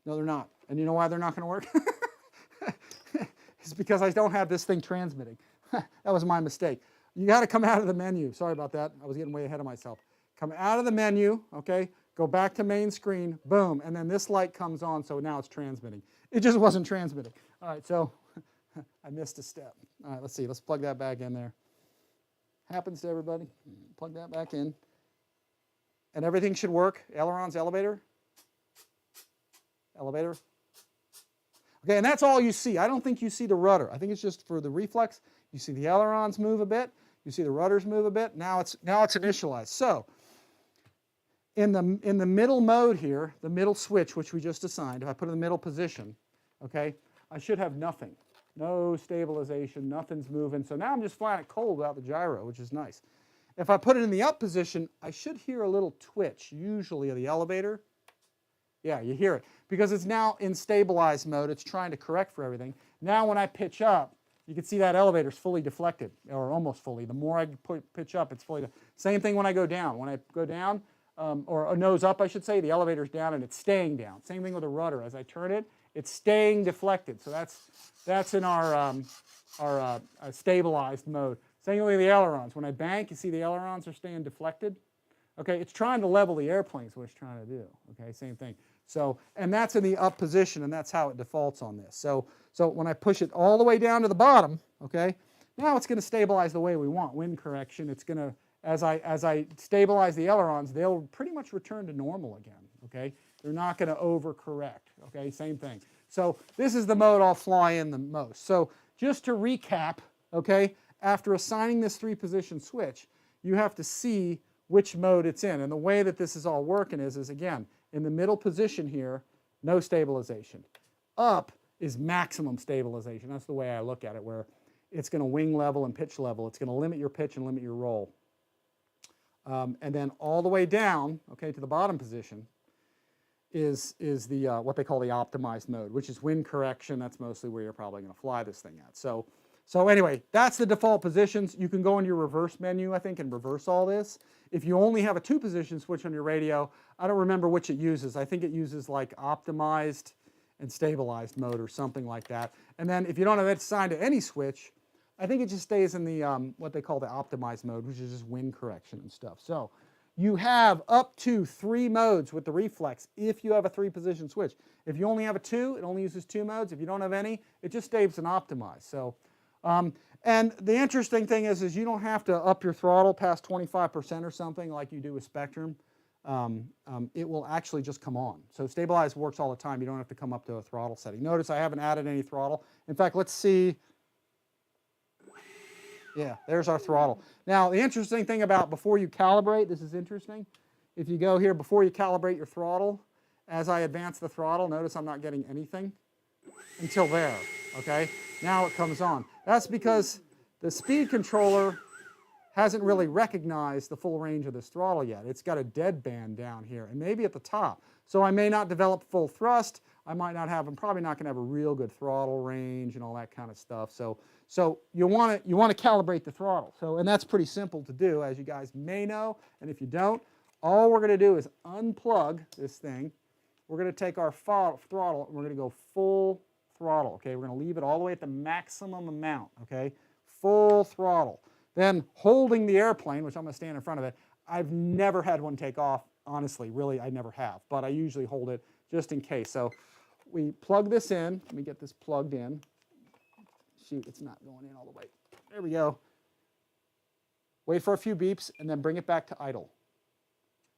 No, they're not. And you know why they're not going to work? It's because I don't have this thing transmitting. That was my mistake. You got to come out of the menu. Sorry about that. I was getting way ahead of myself. Come out of the menu, okay? Go back to main screen, boom, and then this light comes on, so now it's transmitting. It just wasn't transmitting. All right, so I missed a step. All right, let's see. Let's plug that back in there. Happens to everybody. Plug that back in. And everything should work. Ailerons, elevator. Elevator. Okay, and that's all you see. I don't think you see the rudder. I think it's just for the reflex. You see the ailerons move a bit. You see the rudders move a bit. Now it's initialized. So in the middle mode here, the middle switch, which we just assigned, if I put it in the middle position, okay, I should have nothing. No stabilization, nothing's moving. So now I'm just flying it cold without the gyro, which is nice. If I put it in the up position, I should hear a little twitch, usually of the elevator. Yeah, you hear it. Because it's now in stabilized mode, it's trying to correct for everything. Now when I pitch up, you can see that elevator's fully deflected, or almost fully. The more I pitch up, it's fully. Same thing when I go down. When I go down, or nose up, I should say, the elevator's down and it's staying down. Same thing with the rudder. As I turn it, it's staying deflected. So that's in our stabilized mode. Same thing with the ailerons. When I bank, you see the ailerons are staying deflected. Okay, it's trying to level the airplane is what it's trying to do. Okay, same thing. So, and that's in the up position, and that's how it defaults on this. So when I push it all the way down to the bottom, okay, now it's going to stabilize the way we want. Wind correction, it's going to, as I stabilize the ailerons, they'll pretty much return to normal again. Okay, they're not going to overcorrect. Okay, same thing. So this is the mode I'll fly in the most. So just to recap, okay, after assigning this 3-position switch, you have to see which mode it's in. And the way that this is all working is again, in the middle position here, no stabilization. Up is maximum stabilization. That's the way I look at it, where it's going to wing level and pitch level. It's going to limit your pitch and limit your roll. And then all the way down, okay, to the bottom position, is the what they call the optimized mode, which is wind correction. That's mostly where you're probably going to fly this thing at. So anyway, that's the default positions. You can go into your reverse menu, I think, and reverse all this. If you only have a 2-position switch on your radio, I don't remember which it uses. I think it uses like optimized and stabilized mode or something like that. And then if you don't have it assigned to any switch, I think it just stays in the what they call the optimized mode, which is just wind correction and stuff. So you have up to 3 modes with the reflex if you have a 3-position switch. If you only have a 2, it only uses 2 modes. If you don't have any, it just stays in optimized. So, and the interesting thing is you don't have to up your throttle past 25% or something like you do with Spectrum. It will actually just come on. So stabilize works all the time. You don't have to come up to a throttle setting. Notice I haven't added any throttle. In fact, let's see. Yeah, there's our throttle. Now, the interesting thing about before you calibrate, this is interesting. If you go here before you calibrate your throttle, as I advance the throttle, notice I'm not getting anything until there, okay? Now it comes on. That's because the speed controller hasn't really recognized the full range of this throttle yet. It's got a dead band down here and maybe at the top. So I may not develop full thrust. I'm probably not going to have a real good throttle range and all that kind of stuff. So you want to calibrate the throttle. And that's pretty simple to do, as you guys may know. And if you don't, all we're going to do is unplug this thing. We're going to take our throttle and we're going to go full throttle. Okay, we're going to leave it all the way at the maximum amount. Okay, full throttle. Then holding the airplane, which I'm going to stand in front of it. I've never had one take off. Honestly, really, I never have. But I usually hold it just in case. So we plug this in. Let me get this plugged in. Shoot, it's not going in all the way. There we go. Wait for a few beeps and then bring it back to idle.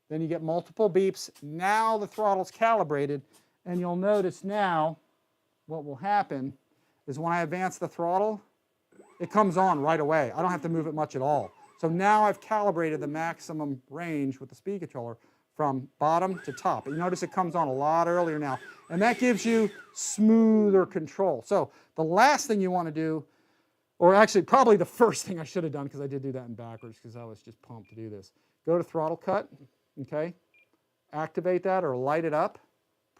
Then you get multiple beeps. Now the throttle's calibrated, and you'll notice now what will happen is when I advance the throttle, it comes on right away. I don't have to move it much at all. So now I've calibrated the maximum range with the speed controller from bottom to top. You notice it comes on a lot earlier now, and that gives you smoother control. So the last thing you want to do, or actually probably the first thing I should have done, because I did do that in backwards because I was just pumped to do this. Go to throttle cut, okay? Activate that or light it up,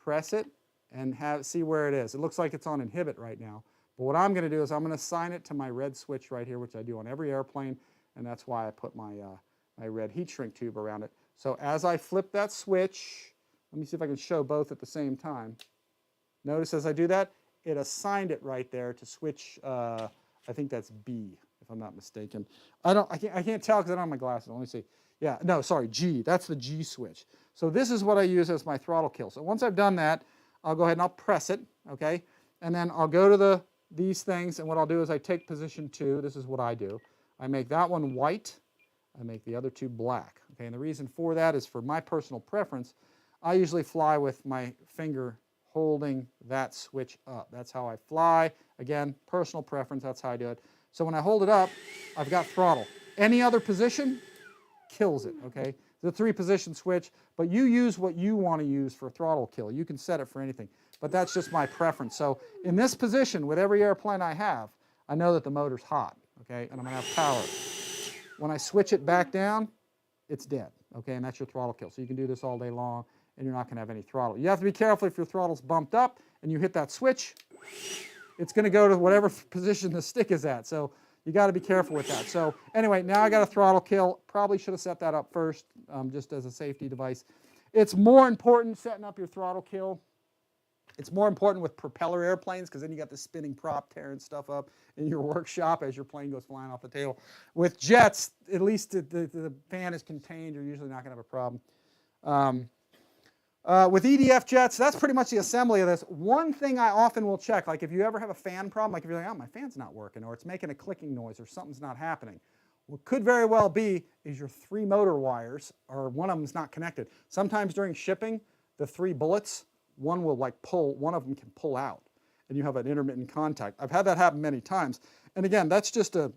press it, and see where it is. It looks like it's on inhibit right now. But what I'm going to do is I'm going to assign it to my red switch right here, which I do on every airplane, and that's why I put my, my red heat shrink tube around it. So as I flip that switch, let me see if I can show both at the same time. Notice as I do that, it assigned it right there to switch, I think that's B, if I'm not mistaken. I can't tell because I don't have my glasses. Let me see. Yeah, no, sorry, G. That's the G switch. So this is what I use as my throttle kill. So once I've done that, I'll go ahead and I'll press it, okay? And then I'll go to these things, and what I'll do is I take position 2. This is what I do. I make that one white. I make the other 2 black. Okay, and the reason for that is for my personal preference, I usually fly with my finger holding that switch up. That's how I fly. Again, personal preference, that's how I do it. So when I hold it up, I've got throttle. Any other position kills it, okay? The 3-position switch, but you use what you want to use for throttle kill. You can set it for anything, but that's just my preference. So in this position, with every airplane I have, I know that the motor's hot, okay, and I'm going to have power. When I switch it back down, it's dead, okay, and that's your throttle kill. So you can do this all day long, and you're not going to have any throttle. You have to be careful if your throttle's bumped up and you hit that switch, it's going to go to whatever position the stick is at. So you got to be careful with that. So anyway, now I got a throttle kill. Probably should have set that up first, just as a safety device. It's more important setting up your throttle kill It's more important with propeller airplanes because then you got the spinning prop tearing stuff up in your workshop as your plane goes flying off the table. With jets, at least the fan is contained. You're usually not going to have a problem. With EDF jets, that's pretty much the assembly of this. One thing I often will check, like if you ever have a fan problem, like if you're like, oh, my fan's not working, or it's making a clicking noise, or something's not happening. What could very well be is your 3 motor wires, or one of them's not connected. Sometimes during shipping, the 3 bullets, one will like pull, one of them can pull out, and you have an intermittent contact. I've had that happen many times. And again, that's just a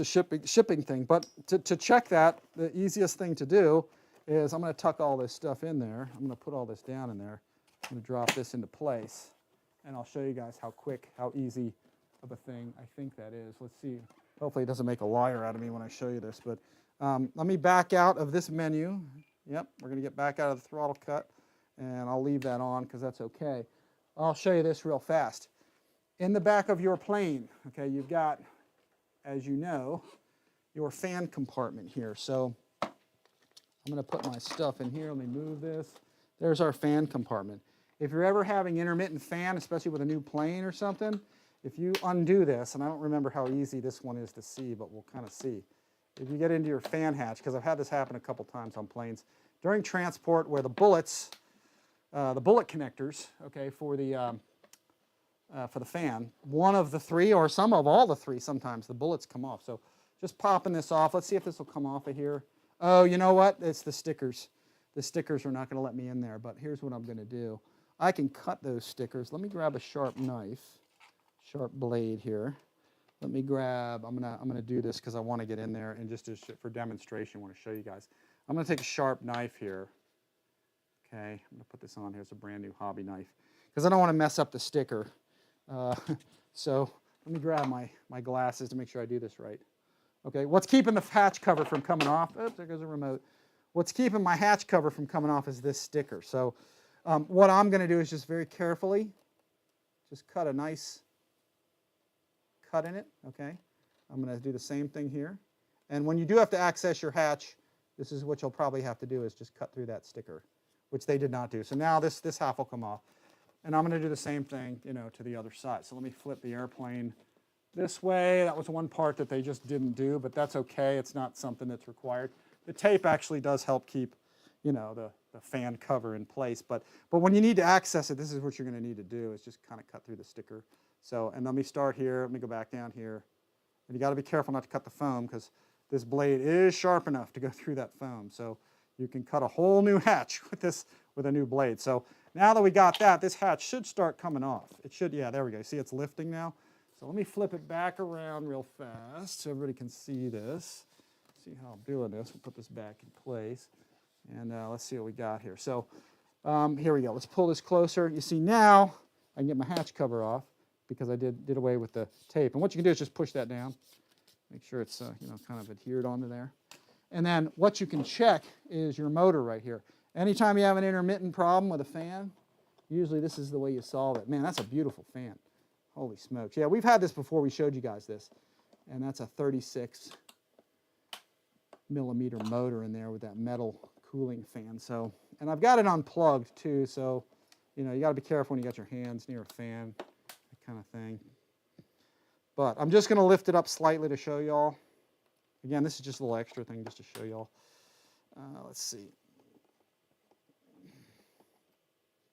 shipping thing. But to check that, the easiest thing to do is I'm going to tuck all this stuff in there. I'm going to put all this down in there. I'm going to drop this into place, and I'll show you guys how quick, how easy of a thing I think that is. Let's see. Hopefully it doesn't make a liar out of me when I show you this. But let me back out of this menu. Yep, we're going to get back out of the throttle cut, and I'll leave that on because that's okay. I'll show you this real fast. In the back of your plane, okay, you've got, as you know, your fan compartment here. So I'm going to put my stuff in here. Let me move this. There's our fan compartment. If you're ever having intermittent fan, especially with a new plane or something, if you undo this, and I don't remember how easy this one is to see, but we'll kind of see. If you get into your fan hatch, because I've had this happen a couple times on planes, during transport where the bullets, the bullet connectors, okay, for the fan, one of the 3 or some of all the 3 sometimes, the bullets come off. So just popping this off. Let's see if this will come off of here. Oh, you know what? It's the stickers. The stickers are not going to let me in there, but here's what I'm going to do. I can cut those stickers. Let me grab a sharp knife, sharp blade here. Let me grab, I'm gonna do this because I want to get in there, and just for demonstration, I want to show you guys. I'm going to take a sharp knife here. Okay, I'm going to put this on here. It's a brand new hobby knife because I don't want to mess up the sticker. So let me grab my glasses to make sure I do this right. Okay, what's keeping the hatch cover from coming off? Oops, there goes the remote. What's keeping my hatch cover from coming off is this sticker. So what I'm going to do is just very carefully just cut a nice cut in it. Okay, I'm going to do the same thing here. And when you do have to access your hatch, this is what you'll probably have to do, is just cut through that sticker, which they did not do. So now this half will come off. And I'm going to do the same thing, you know, to the other side. So let me flip the airplane this way. That was one part that they just didn't do, but that's okay. It's not something that's required. The tape actually does help keep, you know, the fan cover in place. But when you need to access it, this is what you're going to need to do, is just kind of cut through the sticker. So, and let me start here. Let me go back down here. And you got to be careful not to cut the foam, because this blade is sharp enough to go through that foam. So you can cut a whole new hatch with this, with a new blade. So now that we got that, this hatch should start coming off. It should, yeah, there we go. See, it's lifting now. So let me flip it back around real fast so everybody can see this. See how I'm doing this. We'll put this back in place. And let's see what we got here. So here we go. Let's pull this closer. You see now I can get my hatch cover off because I did away with the tape. And what you can do is just push that down. Make sure it's you know, kind of adhered onto there. And then what you can check is your motor right here. Anytime you have an intermittent problem with a fan, usually this is the way you solve it. Man, that's a beautiful fan. Holy smokes. Yeah, we've had this before. We showed you guys this. And that's a 36 millimeter motor in there with that metal cooling fan. So, and I've got it unplugged too, so you know, you got to be careful when you got your hands near a fan, that kind of thing. But I'm just going to lift it up slightly to show y'all. Again, this is just a little extra thing just to show y'all. Let's see.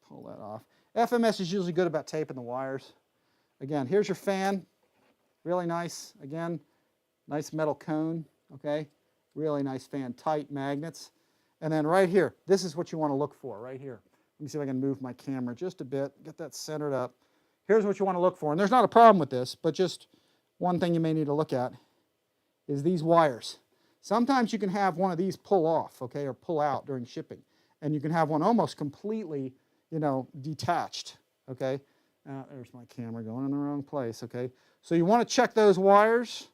Pull that off. FMS is usually good about taping the wires. Again, here's your fan. Really nice. Again, nice metal cone. Okay. Really nice fan. Tight magnets. And then right here, this is what you want to look for right here. Let me see if I can move my camera just a bit. Get that centered up. Here's what you want to look for. And there's not a problem with this, but just one thing you may need to look at is these wires. Sometimes you can have one of these pull off, okay, or pull out during shipping. And you can have one almost completely, you know, detached, okay. There's my camera going in the wrong place, okay. So you want to check those wires,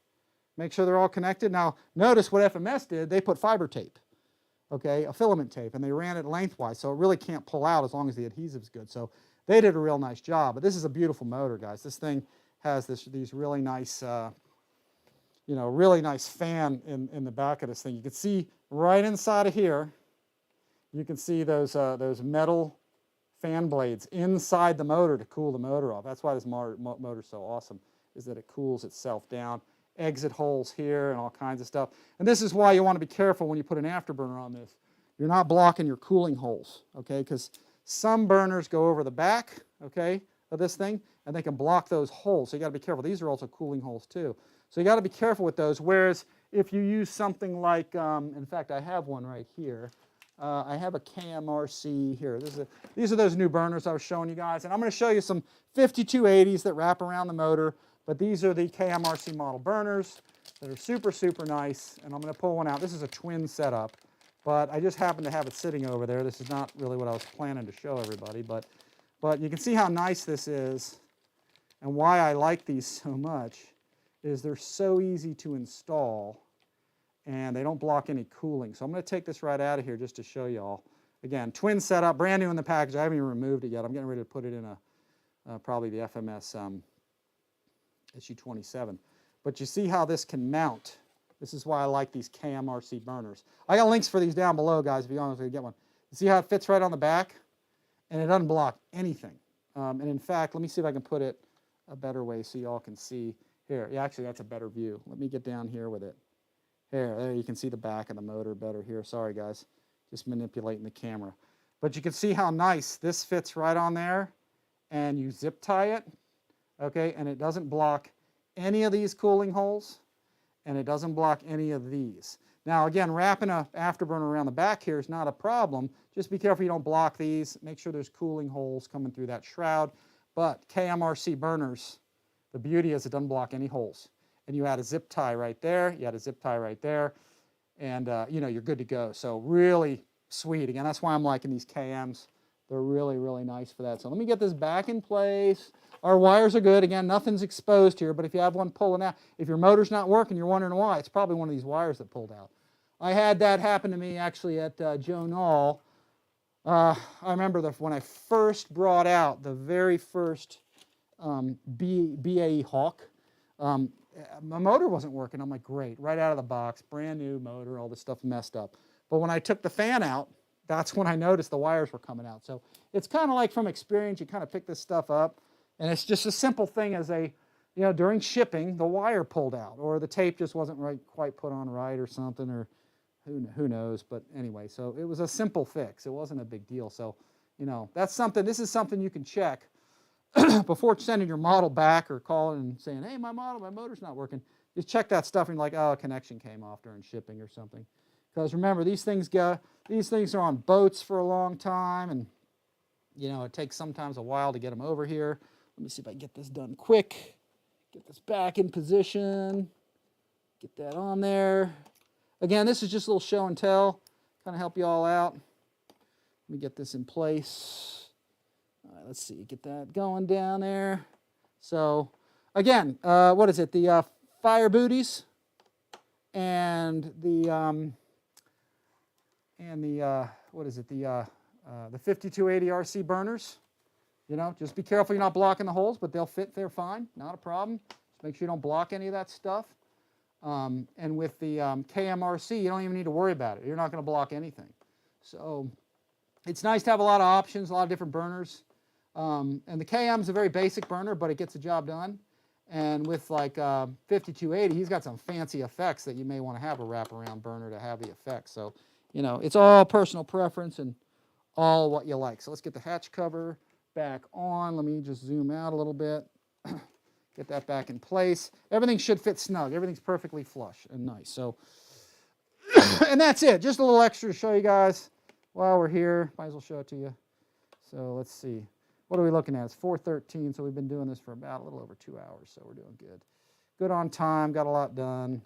make sure they're all connected. Now, notice what FMS did. They put fiber tape, okay, a filament tape, and they ran it lengthwise, so it really can't pull out as long as the adhesive's good. So they did a real nice job. But this is a beautiful motor, guys. This thing has these really nice, you know, really nice fan in the back of this thing. You can see right inside of here, you can see those metal fan blades inside the motor to cool the motor off. That's why this motor's so awesome, is that it cools itself down. Exit holes here and all kinds of stuff. And this is why you want to be careful when you put an afterburner on this. You're not blocking your cooling holes, okay? Because some burners go over the back, okay, of this thing, and they can block those holes. So you got to be careful. These are also cooling holes too. So you got to be careful with those. Whereas if you use something like, in fact, I have one right here. I have a KMRC here. These are those new burners I was showing you guys. And I'm going to show you some 5280s that wrap around the motor. But these are the KMRC model burners that are super, super nice. And I'm going to pull one out. This is a twin setup. But I just happen to have it sitting over there. This is not really what I was planning to show everybody. But you can see how nice this is. And why I like these so much is they're so easy to install. And they don't block any cooling. So I'm going to take this right out of here just to show you all. Again, twin setup, brand new in the package. I haven't even removed it yet. I'm getting ready to put it in probably the FMS issue 27. But you see how this can mount. This is why I like these KMRC burners. I got links for these down below, guys, if you want to get one. You see how it fits right on the back? And it doesn't block anything. And in fact, let me see if I can put it a better way so you all can see. Here, yeah, actually, that's a better view. Let me get down here with it. There you can see the back of the motor better here. Sorry, guys, just manipulating the camera. But you can see how nice this fits right on there, and you zip tie it, okay, and it doesn't block any of these cooling holes, and it doesn't block any of these. Now, again, wrapping an afterburner around the back here is not a problem. Just be careful you don't block these. Make sure there's cooling holes coming through that shroud. But KMRC burners, the beauty is it doesn't block any holes. And you add a zip tie right there, you add a zip tie right there, and you know, you're good to go. So really sweet. Again, that's why I'm liking these KMs. They're really, really nice for that. So let me get this back in place. Our wires are good. Again, nothing's exposed here, but if you have one pulling out, if your motor's not working, you're wondering why, it's probably one of these wires that pulled out. I had that happen to me actually at Joe Knoll. I remember when I first brought out the very first BAE Hawk, my motor wasn't working. I'm like, great, right out of the box, brand new motor, all this stuff messed up. But when I took the fan out, that's when I noticed the wires were coming out. So it's kind of like from experience, you kind of pick this stuff up, and it's just a simple thing as during shipping, the wire pulled out, or the tape just wasn't quite put on right or something, or who knows. But anyway, so it was a simple fix. It wasn't a big deal. So, this is something you can check before sending your model back or calling and saying, hey, my motor's not working. Just check that stuff and you're like, oh, a connection came off during shipping or something. Because remember, these things are on boats for a long time, and it takes sometimes a while to get them over here. Let me see if I can get this done quick. Get this back in position. Get that on there. Again, this is just a little show and tell, kind of help you all out. Let me get this in place. All right, let's see, get that going down there. So, again, what is it? The fire booties and the 5280 RC burners. Just be careful you're not blocking the holes, but they'll fit there fine, not a problem. Just make sure you don't block any of that stuff. And with the KMRC, you don't even need to worry about it. You're not going to block anything. So it's nice to have a lot of options, a lot of different burners. And the KM is a very basic burner, but it gets the job done. And with like 5280, he's got some fancy effects that you may want to have a wraparound burner to have the effects. So, it's all personal preference and all what you like. So let's get the hatch cover back on. Let me just zoom out a little bit. Get that back in place. Everything should fit snug. Everything's perfectly flush and nice. So, and that's it. Just a little extra to show you guys while we're here. Might as well show it to you. So let's see. What are we looking at? It's 4:13, so we've been doing this for about a little over 2 hours, so we're doing good. Good on time, got a lot done.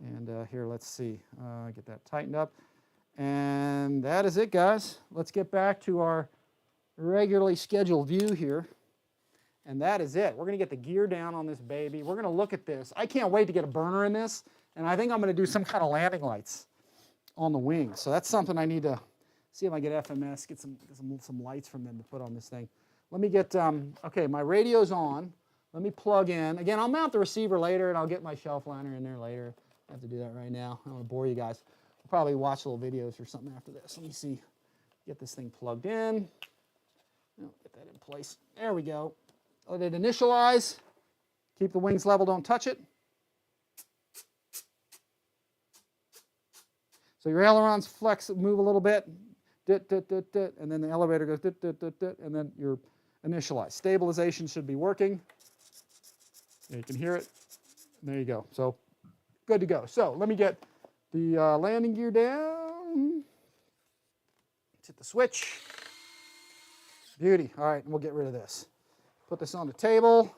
And here, let's see. Get that tightened up. And that is it, guys. Let's get back to our regularly scheduled view here. And that is it. We're going to get the gear down on this baby. We're going to look at this. I can't wait to get a burner in this. And I think I'm going to do some kind of landing lights on the wing. So that's something I need to see if I get FMS, get some lights from them to put on this thing. Let me get, okay, my radio's on. Let me plug in. Again, I'll mount the receiver later, and I'll get my shelf liner in there later. I have to do that right now. I don't want to bore you guys. I'll probably watch little videos or something after this. Let me see. Get this thing plugged in. place. There we go. Let it initialize. Keep the wings level, don't touch it. So your ailerons flex, move a little bit, and then the elevator goes, and then your initialize. Stabilization should be working. You can hear it. There you go. So good to go. So let me get the landing gear down. Let's hit the switch. Beauty. All right, and we'll get rid of this. Put this on the table,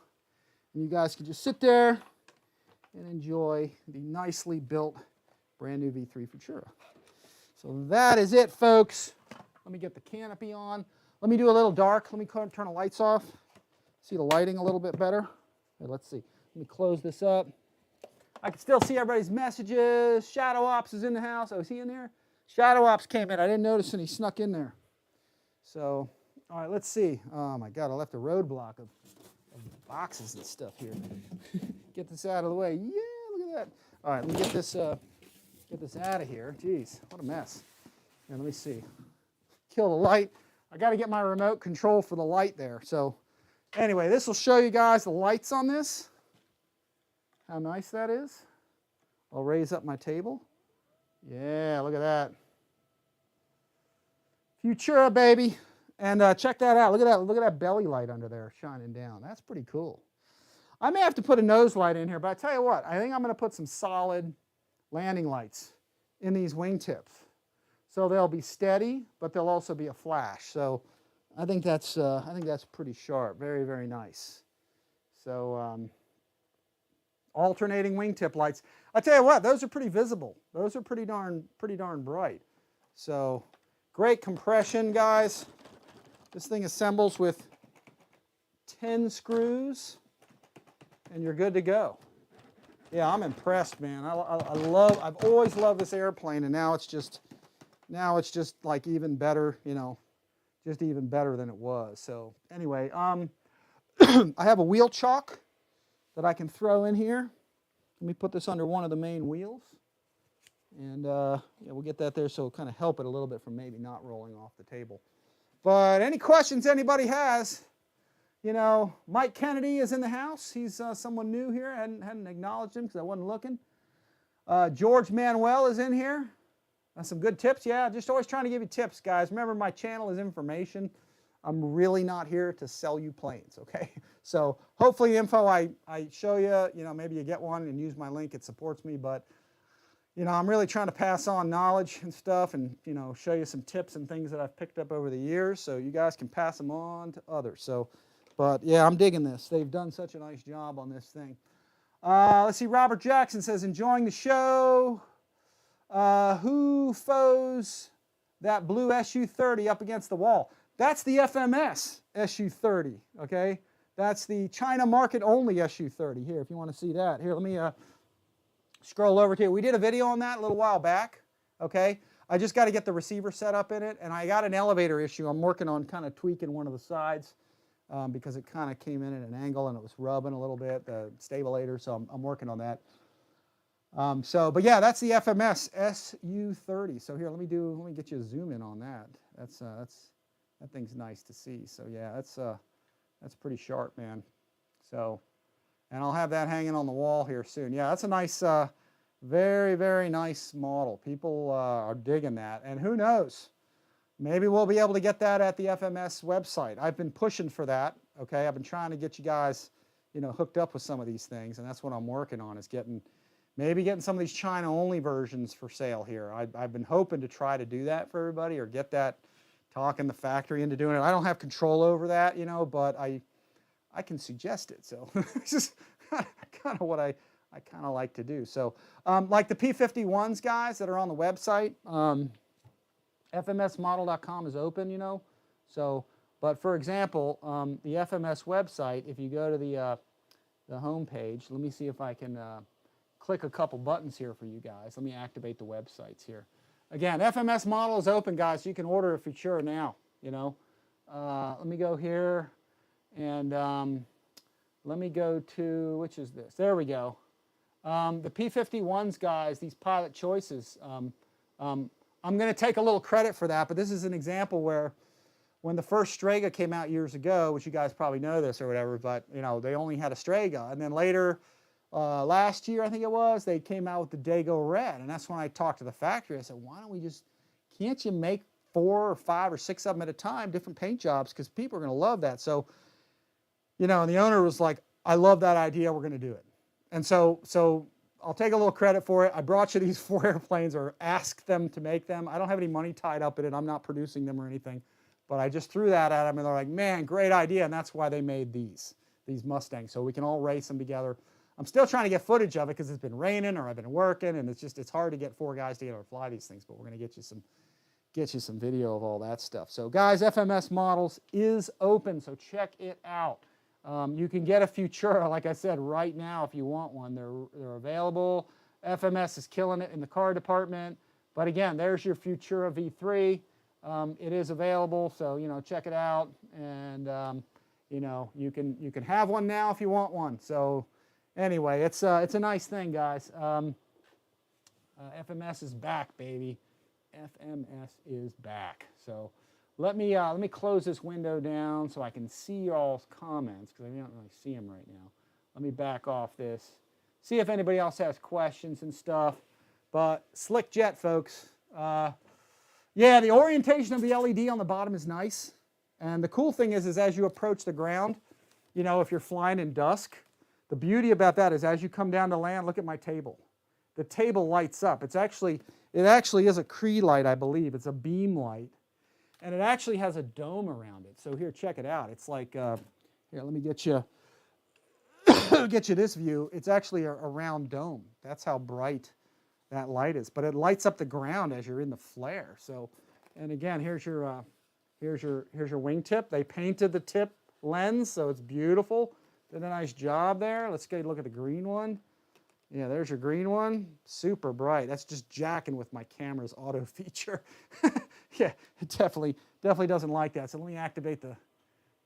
and you guys can just sit there and enjoy the nicely built brand new V3 Futura. So that is it, folks. Let me get the canopy on. Let me do a little dark. Let me turn the lights off. See the lighting a little bit better. Okay, let's see. Let me close this up. I can still see everybody's messages. Shadow Ops is in the house. Oh, is he in there? Shadow Ops came in. I didn't notice and he snuck in there. So, all right, let's see. Oh my God, I left a roadblock of boxes and stuff here. Get this out of the way. Yeah, look at that. All right, let me get this out of here. Jeez, what a mess. And let me see. Kill the light. I got to get my remote control for the light there. So anyway, this will show you guys the lights on this. How nice that is. I'll raise up my table. Yeah, look at that. Futura, baby. And check that out. Look at that. Look at that belly light under there shining down. That's pretty cool. I may have to put a nose light in here, but I tell you what, I think I'm going to put some solid landing lights in these wingtips. So they'll be steady, but they'll also be a flash. So I think that's pretty sharp. Very, very nice. So alternating wingtip lights. I tell you what, those are pretty visible. Those are pretty darn bright. So great compression, guys. This thing assembles with 10 screws, and you're good to go. Yeah, I'm impressed, man. I've always loved this airplane, and now it's just like even better, you know, just even better than it was. So anyway, I have a wheel chock that I can throw in here. Let me put this under one of the main wheels, and yeah, we'll get that there so it'll kind of help it a little bit from maybe not rolling off the table. But any questions anybody has, you know, Mike Kennedy is in the house. He's someone new here. I hadn't acknowledged him because I wasn't looking. George Manuel is in here. That's some good tips. Yeah, just always trying to give you tips, guys. Remember, my channel is information. I'm really not here to sell you planes, okay? So hopefully the info I show you, you know, maybe you get one and use my link. It supports me. But, you know, I'm really trying to pass on knowledge and stuff and, you know, show you some tips and things that I've picked up over the years so you guys can pass them on to others. So, but, yeah, I'm digging this. They've done such a nice job on this thing. Let's see. Robert Jackson says, enjoying the show. Who foes that blue SU-30 up against the wall? That's the FMS SU-30, okay? That's the China market only SU-30. Here, if you want to see that. Here, let me scroll over to you. We did a video on that a little while back, okay? I just got to get the receiver set up in it, and I got an elevator issue. I'm working on kind of tweaking one of the sides because it kind of came in at an angle and it was rubbing a little bit, the stabilator, so I'm working on that. But yeah, that's the FMS SU-30. So here, let me get you a zoom in on that. That thing's nice to see. So yeah, that's pretty sharp, man. So, and I'll have that hanging on the wall here soon. Yeah, that's a nice, very, very nice model. People are digging that, and who knows? Maybe we'll be able to get that at the FMS website. I've been pushing for that. Okay, I've been trying to get you guys, you know, hooked up with some of these things, and that's what I'm working on is maybe getting some of these China-only versions for sale here. I've been hoping to try to do that for everybody or get that, talking the factory into doing it. I don't have control over that, you know, but I can suggest it. So it's just kind of what I kind of like to do. So like the P-51s, guys, that are on the website, FMSmodel.com is open, you know. So, but for example, the FMS website, if you go to the home page, let me see if I can click a couple buttons here for you guys. Let me activate the websites here. Again, FMS model is open, guys. So you can order a Futura now, you know. Let me go here, and let me go to, which is this? There we go. The P-51s, guys, these pilot choices, I'm going to take a little credit for that, but this is an example where when the first Strega came out years ago, which you guys probably know this or whatever, but you know, they only had a Strega. And then later, last year, I think it was, they came out with the Dago Red. And that's when I talked to the factory. I said, why don't we just, can't you make 4 or 5 or 6 of them at a time, different paint jobs, because people are going to love that. So, you know, and the owner was like, I love that idea, we're going to do it. And so I'll take a little credit for it. I brought you these 4 airplanes, or asked them to make them. I don't have any money tied up in it. I'm not producing them or anything. But I just threw that at them, and they're like, man, great idea. And that's why they made these Mustangs, so we can all race them together. I'm still trying to get footage of it because it's been raining or I've been working, and it's hard to get 4 guys together to fly these things. But we're going to get you some video of all that stuff. So guys, FMS Models is open, so check it out. You can get a Futura, like I said, right now if you want one. They're available. FMS is killing it in the car department. But again, there's your Futura V3. It is available, so you know, check it out, and you know, you can have one now if you want one. So anyway, it's a nice thing, guys. FMS is back, baby. FMS is back. So let me close this window down so I can see y'all's comments, because I don't really see them right now. Let me back off this. See if anybody else has questions and stuff. But slick jet, folks. Yeah, the orientation of the LED on the bottom is nice. And the cool thing is as you approach the ground, you know, if you're flying in dusk, the beauty about that is as you come down to land, look at my table. The table lights up. It actually is a Cree light, I believe. It's a beam light. And it actually has a dome around it. So here, check it out. It's like, here, let me get you this view. It's actually a round dome. That's how bright that light is. But it lights up the ground as you're in the flare. So, and again, here's your wingtip. They painted the tip lens, so it's beautiful. Did a nice job there. Let's get a look at the green one. Yeah, there's your green one. Super bright. That's just jacking with my camera's auto feature. Yeah, it definitely doesn't like that. So let me activate the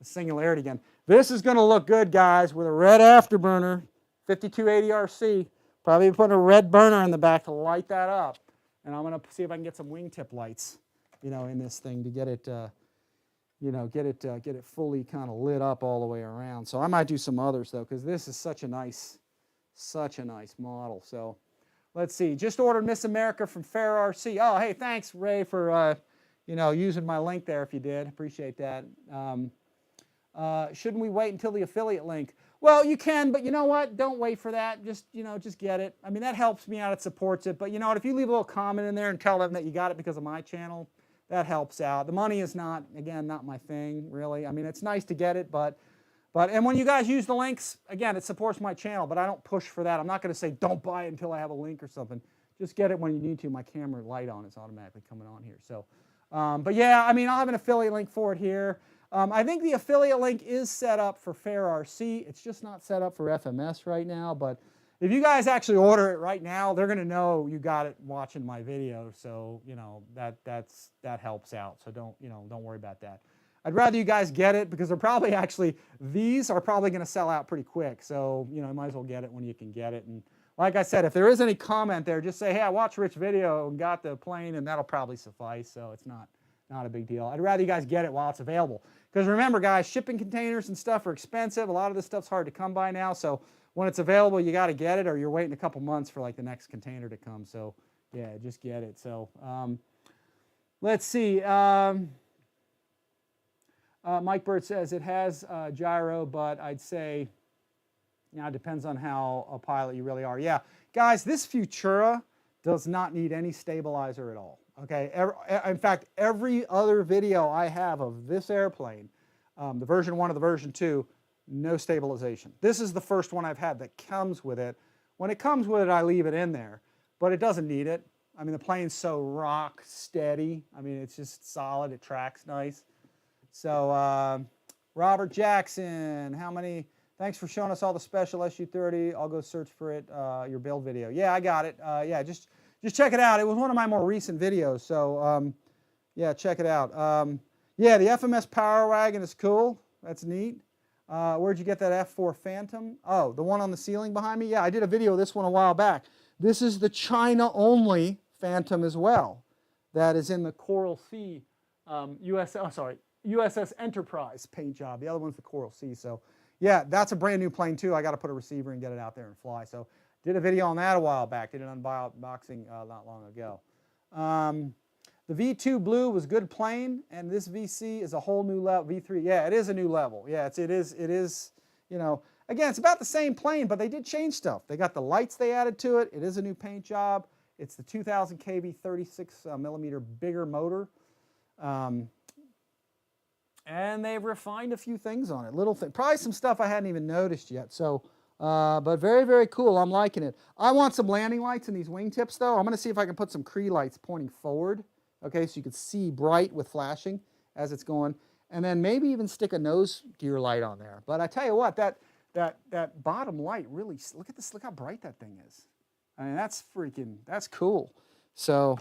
singularity again. This is going to look good, guys, with a red afterburner, 5280 RC. Probably putting a red burner in the back to light that up. And I'm going to see if I can get some wingtip lights, you know, in this thing to get it, you know, get it fully kind of lit up all the way around. So I might do some others though, because this is such a nice model. So let's see. Just ordered Miss America from Fair RC. Oh, hey, thanks, Ray, for you know, using my link there. If you did, appreciate that. Shouldn't we wait until the affiliate link? Well, you can, but you know what? Don't wait for that. Just, you know, just get it. I mean, that helps me out. It supports it. But you know what? If you leave a little comment in there and tell them that you got it because of my channel, that helps out. The money is not, again, not my thing, really. I mean, it's nice to get it, but and when you guys use the links, again, it supports my channel, but I don't push for that. I'm not going to say don't buy it until I have a link or something. Just get it when you need to. My camera light on is automatically coming on here. So, but yeah, I mean, I'll have an affiliate link for it here. I think the affiliate link is set up for Fair RC. It's just not set up for FMS right now. But if you guys actually order it right now, they're going to know you got it watching my video. So you know that helps out. So don't worry about that. I'd rather you guys get it because they're probably these are probably going to sell out pretty quick. So you know, you might as well get it when you can get it. And like I said, if there is any comment there, just say, hey, I watched Rich's video and got the plane, and that'll probably suffice. So it's not a big deal. I'd rather you guys get it while it's available. Because remember, guys, shipping containers and stuff are expensive. A lot of this stuff's hard to come by now. So when it's available, you got to get it, or you're waiting a couple months for like the next container to come. So yeah, just get it. So let's see. Mike Burt says it has gyro, but I'd say, it depends on how a pilot you really are. Yeah, guys, this Futura does not need any stabilizer at all. Okay, in fact, every other video I have of this airplane, the version 1 or the version 2, no stabilization. This is the first one I've had that comes with it. When it comes with it, I leave it in there, but it doesn't need it. I mean, the plane's so rock steady. I mean, it's just solid. It tracks nice. So, Robert Jackson, thanks for showing us all the special SU-30. I'll go search for it, your build video. Yeah, I got it. Yeah, just check it out. It was one of my more recent videos, so yeah, check it out. Yeah, the FMS Power Wagon is cool. That's neat. Where'd you get that F4 Phantom? Oh, the one on the ceiling behind me? Yeah, I did a video of this one a while back. This is the China-only Phantom as well. That is in the Coral Sea, USS Enterprise paint job. The other one's the Coral Sea. So yeah, that's a brand new plane too. I got to put a receiver and get it out there and fly. So did a video on that a while back. Did an unboxing not long ago. The V2 Blue was good plane, and this VC is a whole new level. V3, yeah, it is a new level. Yeah, it is, you know, again, it's about the same plane, but they did change stuff. They got the lights they added to it. It is a new paint job. It's the 2000 kV 36 millimeter bigger motor. And they've refined a few things on it. Probably some stuff I hadn't even noticed yet. So, but very, very cool. I'm liking it. I want some landing lights in these wingtips, though. I'm going to see if I can put some Cree lights pointing forward. Okay, so you can see bright with flashing as it's going. And then maybe even stick a nose gear light on there. But I tell you what, that bottom light really, look at this, look how bright that thing is. I mean, that's cool. So,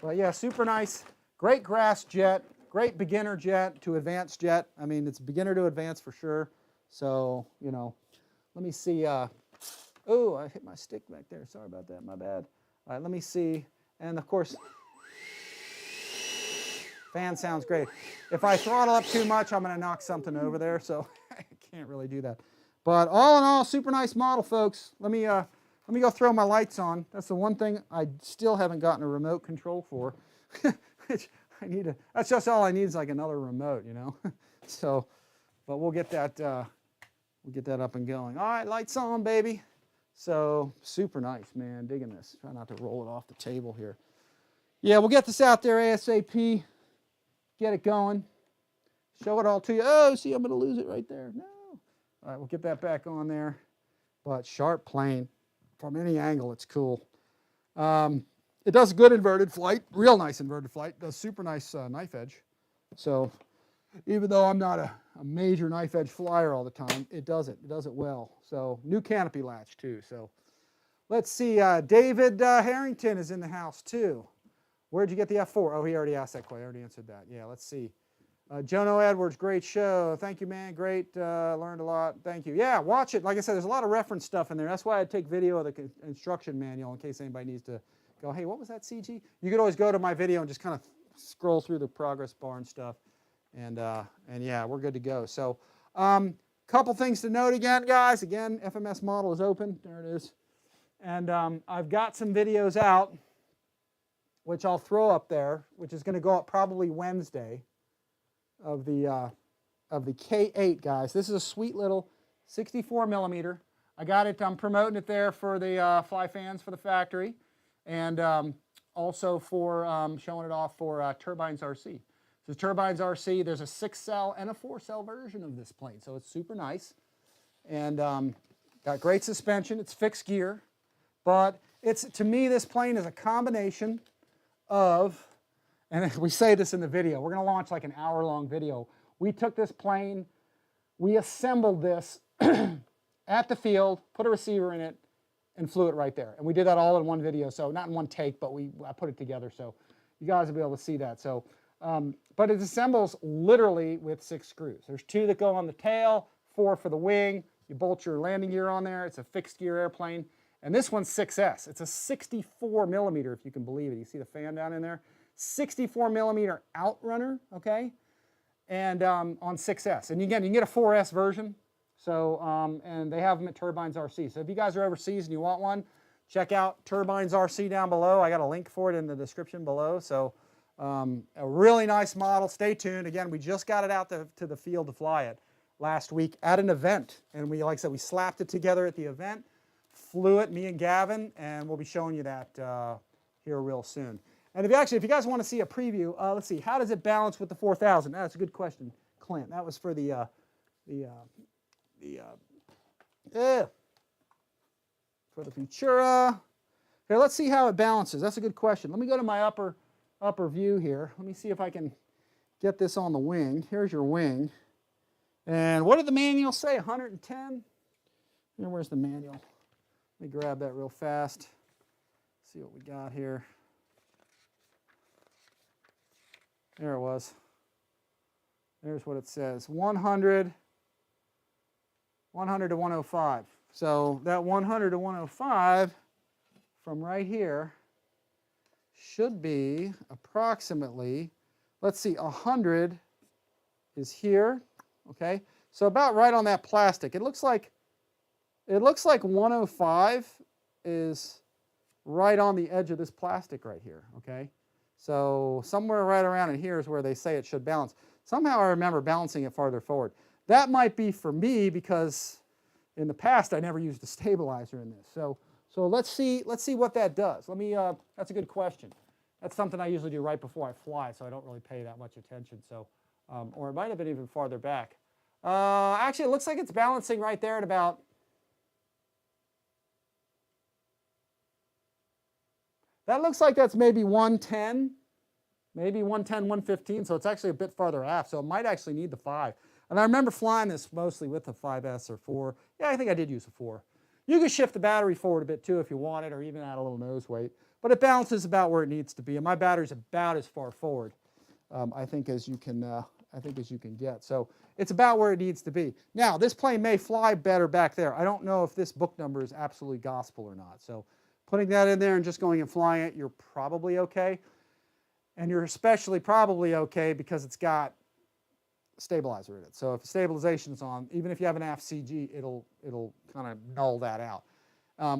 but yeah, super nice. Great grass jet, great beginner jet to advanced jet. I mean, it's beginner to advanced for sure. So, you know, let me see. Oh, I hit my stick back there. Sorry about that, my bad. All right, let me see. And of course, fan sounds great. If I throttle up too much, I'm going to knock something over there, so I can't really do that. But all in all, super nice model, folks. Let me go throw my lights on. That's the one thing I still haven't gotten a remote control for. That's just all I need is like another remote, you know. So, but we'll get that up and going. All right, lights on, baby. So super nice, man. Digging this. Try not to roll it off the table here. Yeah, we'll get this out there ASAP. Get it going. Show it all to you. Oh, see, I'm going to lose it right there. No. All right, we'll get that back on there. But sharp plane. From any angle, it's cool. It does good inverted flight. Real nice inverted flight. It does super nice knife edge. So even though I'm not a major knife edge flyer all the time, it does it. It does it well. So new canopy latch, too. So let's see. David Harrington is in the house, too. Where'd you get the F4? Oh, he already asked that question. I already answered that. Yeah, let's see. Jono Edwards, great show. Thank you, man. Great. Learned a lot. Thank you. Yeah, watch it. Like I said, there's a lot of reference stuff in there. That's why I take video of the instruction manual in case anybody needs to go, hey, what was that CG? You could always go to my video and just kind of scroll through the progress bar and stuff. And yeah, we're good to go. So couple things to note again, guys. Again, FMS model is open. There it is. And I've got some videos out, which I'll throw up there, which is going to go up probably Wednesday, of the K-8, guys. This is a sweet little 64 millimeter. I got it. I'm promoting it there for the FlyFans for the factory, and also for showing it off for Turbines RC. So Turbines RC. There's a 6-cell and a 4-cell version of this plane, so it's super nice, and got great suspension. It's fixed gear, but to me this plane is a combination of, and we say this in the video, we're going to launch like an hour-long video. We took this plane, we assembled this at the field, put a receiver in it, and flew it right there. And we did that all in one video, so not in one take, but I put it together, so you guys will be able to see that. So, but it assembles literally with 6 screws. There's 2 that go on the tail, 4 for the wing. You bolt your landing gear on there. It's a fixed gear airplane. And this one's 6S. It's a 64 millimeter, if you can believe it. You see the fan down in there? 64 millimeter outrunner, okay? And on 6S. And again, you can get a 4S version. So, and they have them at Turbines RC. So if you guys are overseas and you want one, check out Turbines RC down below. I got a link for it in the description below. So a really nice model. Stay tuned. Again, we just got it out to the field to fly it last week at an event. And we, like I said, we slapped it together at the event. Flew it, me and Gavin, and we'll be showing you that here real soon. And if you guys want to see a preview, let's see, how does it balance with the 4000? That's a good question, Clint. That was for the Futura. Here, let's see how it balances. That's a good question. Let me go to my upper view here. Let me see if I can get this on the wing. Here's your wing. And what did the manual say? 110? Where's the manual? Let me grab that real fast. See what we got here. There it was. There's what it says. 100 to 105. So that 100 to 105 from right here should be approximately, let's see, 100 is here, okay? So about right on that plastic. It looks like 105 is right on the edge of this plastic right here, okay? So somewhere right around in here is where they say it should balance. Somehow I remember balancing it farther forward. That might be for me because in the past I never used a stabilizer in this. So let's see what that does. Let me, that's a good question. That's something I usually do right before I fly, so I don't really pay that much attention. So, or it might have been even farther back. Actually, it looks like it's balancing right there at about, that looks like that's maybe 110, maybe 110, 115, so it's actually a bit farther aft, so it might actually need the 5. And I remember flying this mostly with the 5S or 4. Yeah, I think I did use a 4. You can shift the battery forward a bit too if you wanted, or even add a little nose weight. But it balances about where it needs to be, and my battery's about as far forward, I think, as you can get. So it's about where it needs to be. Now, this plane may fly better back there. I don't know if this book number is absolutely gospel or not. So putting that in there and just going and flying it, you're probably okay. And you're especially probably okay because it's got a stabilizer in it. So if the stabilization is on, even if you have an aft CG, it'll kind of null that out.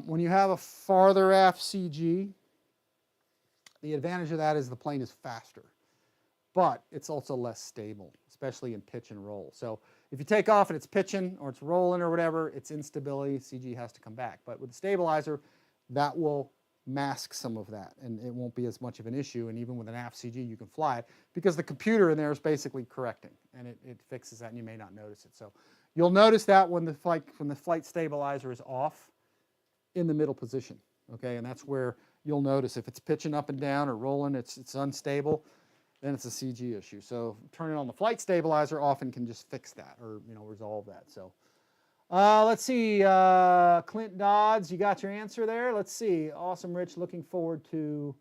When you have a farther aft CG, the advantage of that is the plane is faster, but it's also less stable, especially in pitch and roll. So if you take off and it's pitching or it's rolling or whatever, it's instability, CG has to come back. But with the stabilizer, that will mask some of that, and it won't be as much of an issue. And even with an aft CG, you can fly it because the computer in there is basically correcting, and it fixes that, and you may not notice it. So you'll notice that when the flight stabilizer is off in the middle position, okay? And that's where you'll notice if it's pitching up and down or rolling, it's unstable, then it's a CG issue. So turning on the flight stabilizer often can just fix that, or resolve that. So let's see, Clint Dodds, you got your answer there. Let's see, awesome, Rich, looking forward to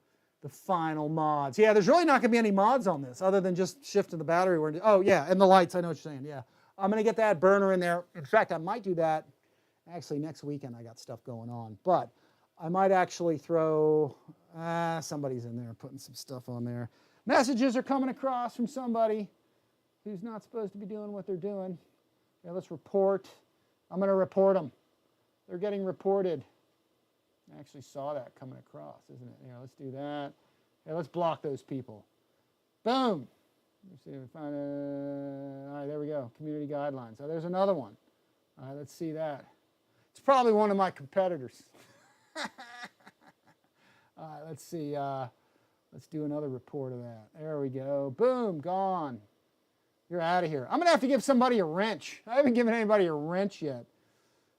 the final mods. Yeah, there's really not going to be any mods on this other than just shifting the battery. Oh yeah, and the lights, I know what you're saying, yeah. I'm going to get that burner in there. In fact, I might do that. Actually, next weekend I got stuff going on, but I might actually throw, somebody's in there putting some stuff on there. Messages are coming across from somebody who's not supposed to be doing what they're doing. Yeah, let's report. I'm going to report them. They're getting reported. I actually saw that coming across, isn't it? Yeah, let's do that. Yeah, let's block those people. Boom. Let's see if we find all right, there we go. Community guidelines. Oh, there's another one. All right, let's see that. It's probably one of my competitors. All right, let's see. Let's do another report of that. There we go. Boom, gone. You're out of here. I'm going to have to give somebody a wrench. I haven't given anybody a wrench yet.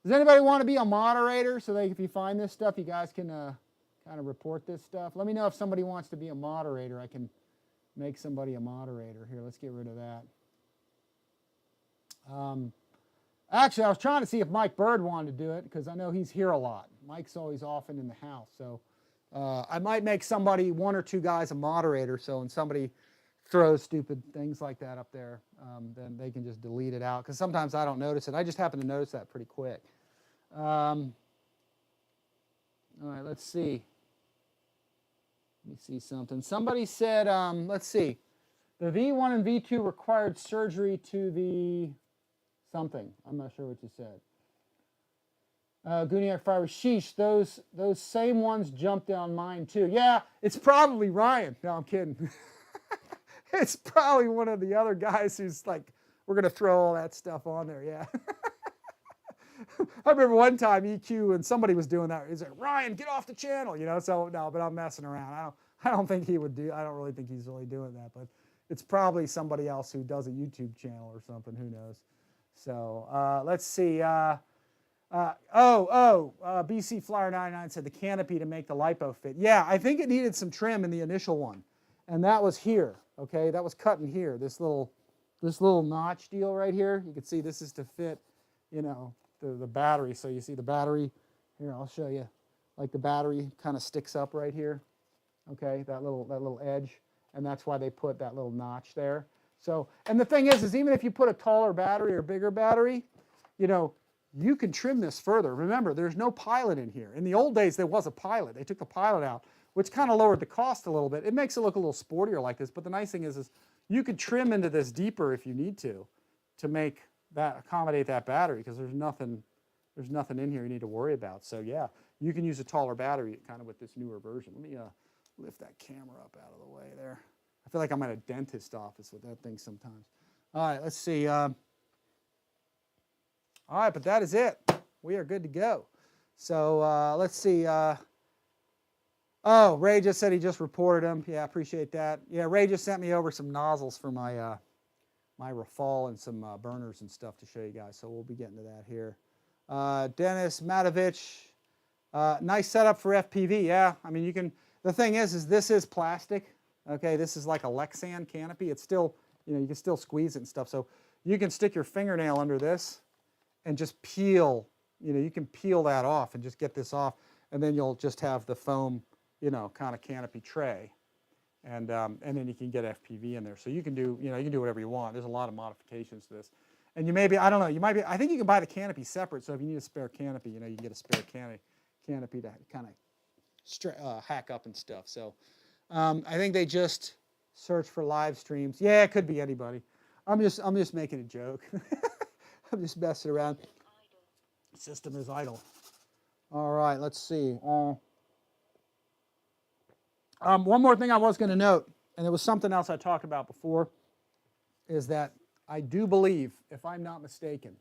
Does anybody want to be a moderator so that if you find this stuff, you guys can kind of report this stuff? Let me know if somebody wants to be a moderator. I can make somebody a moderator. Here, let's get rid of that. Actually, I was trying to see if Mike Bird wanted to do it because I know he's here a lot. Mike's always often in the house. So I might make somebody, one or two guys, a moderator. So when somebody throws stupid things like that up there, then they can just delete it out. Because sometimes I don't notice it. I just happen to notice that pretty quick. All right, let's see. Let me see something. Somebody said, let's see. The V1 and V2 required surgery to the something. I'm not sure what you said. Guniac Fire, sheesh, those same ones jumped on mine too. Yeah, it's probably Ryan. No, I'm kidding. It's probably one of the other guys who's like, we're going to throw all that stuff on there, yeah. I remember one time EQ and somebody was doing that. He's like, Ryan, get off the channel, so no, but I'm messing around. I don't think he would do, I don't really think he's really doing that, but it's probably somebody else who does a YouTube channel or something, who knows. So let's see. BC Flyer 99 said the canopy to make the lipo fit. Yeah, I think it needed some trim in the initial one, and that was here. Okay, that was cut in here. This little notch deal right here. You can see this is to fit, the battery. So you see the battery here. I'll show you. Like the battery kind of sticks up right here. Okay, that little edge, and that's why they put that little notch there. So, and the thing is even if you put a taller battery or bigger battery, you can trim this further. Remember, there's no pilot in here. In the old days, there was a pilot. They took the pilot out, which kind of lowered the cost a little bit. It makes it look a little sportier like this, but the nice thing is you could trim into this deeper if you need to make that accommodate that battery, because there's nothing in here you need to worry about. So yeah, you can use a taller battery kind of with this newer version. Let me lift that camera up out of the way there. I feel like I'm at a dentist office with that thing sometimes. All right, let's see. All right, but that is it. We are good to go. So let's see. Oh, Ray just said he just reported them. Yeah, I appreciate that. Yeah, Ray just sent me over some nozzles for my my Rafale and some burners and stuff to show you guys. So we'll be getting to that here. Dennis Matovich, nice setup for FPV. Yeah, I mean, you can. The thing is this is plastic. Okay, this is like a Lexan canopy. It's still, you know, you can still squeeze it and stuff. So you can stick your fingernail under this and just peel. You know, you can peel that off and just get this off, and then you'll just have the foam, you know, kind of canopy tray, and then you can get FPV in there. So you can do, you know, you can do whatever you want. There's a lot of modifications to this, and you maybe, I don't know, you might be. I think you can buy the canopy separate. So if you need a spare canopy, you know, you can get a spare canopy to kind of hack up and stuff. So I think they just search for live streams. Yeah, it could be anybody. I'm just making a joke. I'm just messing around. System is idle. All right, let's see. One more thing I was going to note, and it was something else I talked about before, is that I do believe, if I'm not mistaken,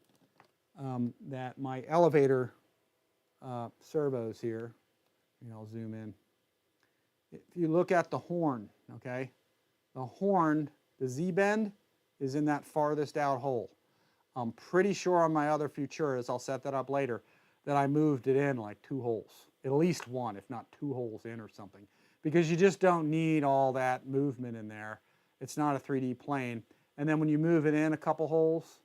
that my elevator servos here, you know, I'll zoom in. If you look at the horn, okay, the horn, the Z-bend, is in that farthest out hole. I'm pretty sure on my other Futuras, I'll set that up later, that I moved it in like 2 holes, at least one, if not 2 holes in or something, because you just don't need all that movement in there. It's not a 3D plane. And then when you move it in a couple holes,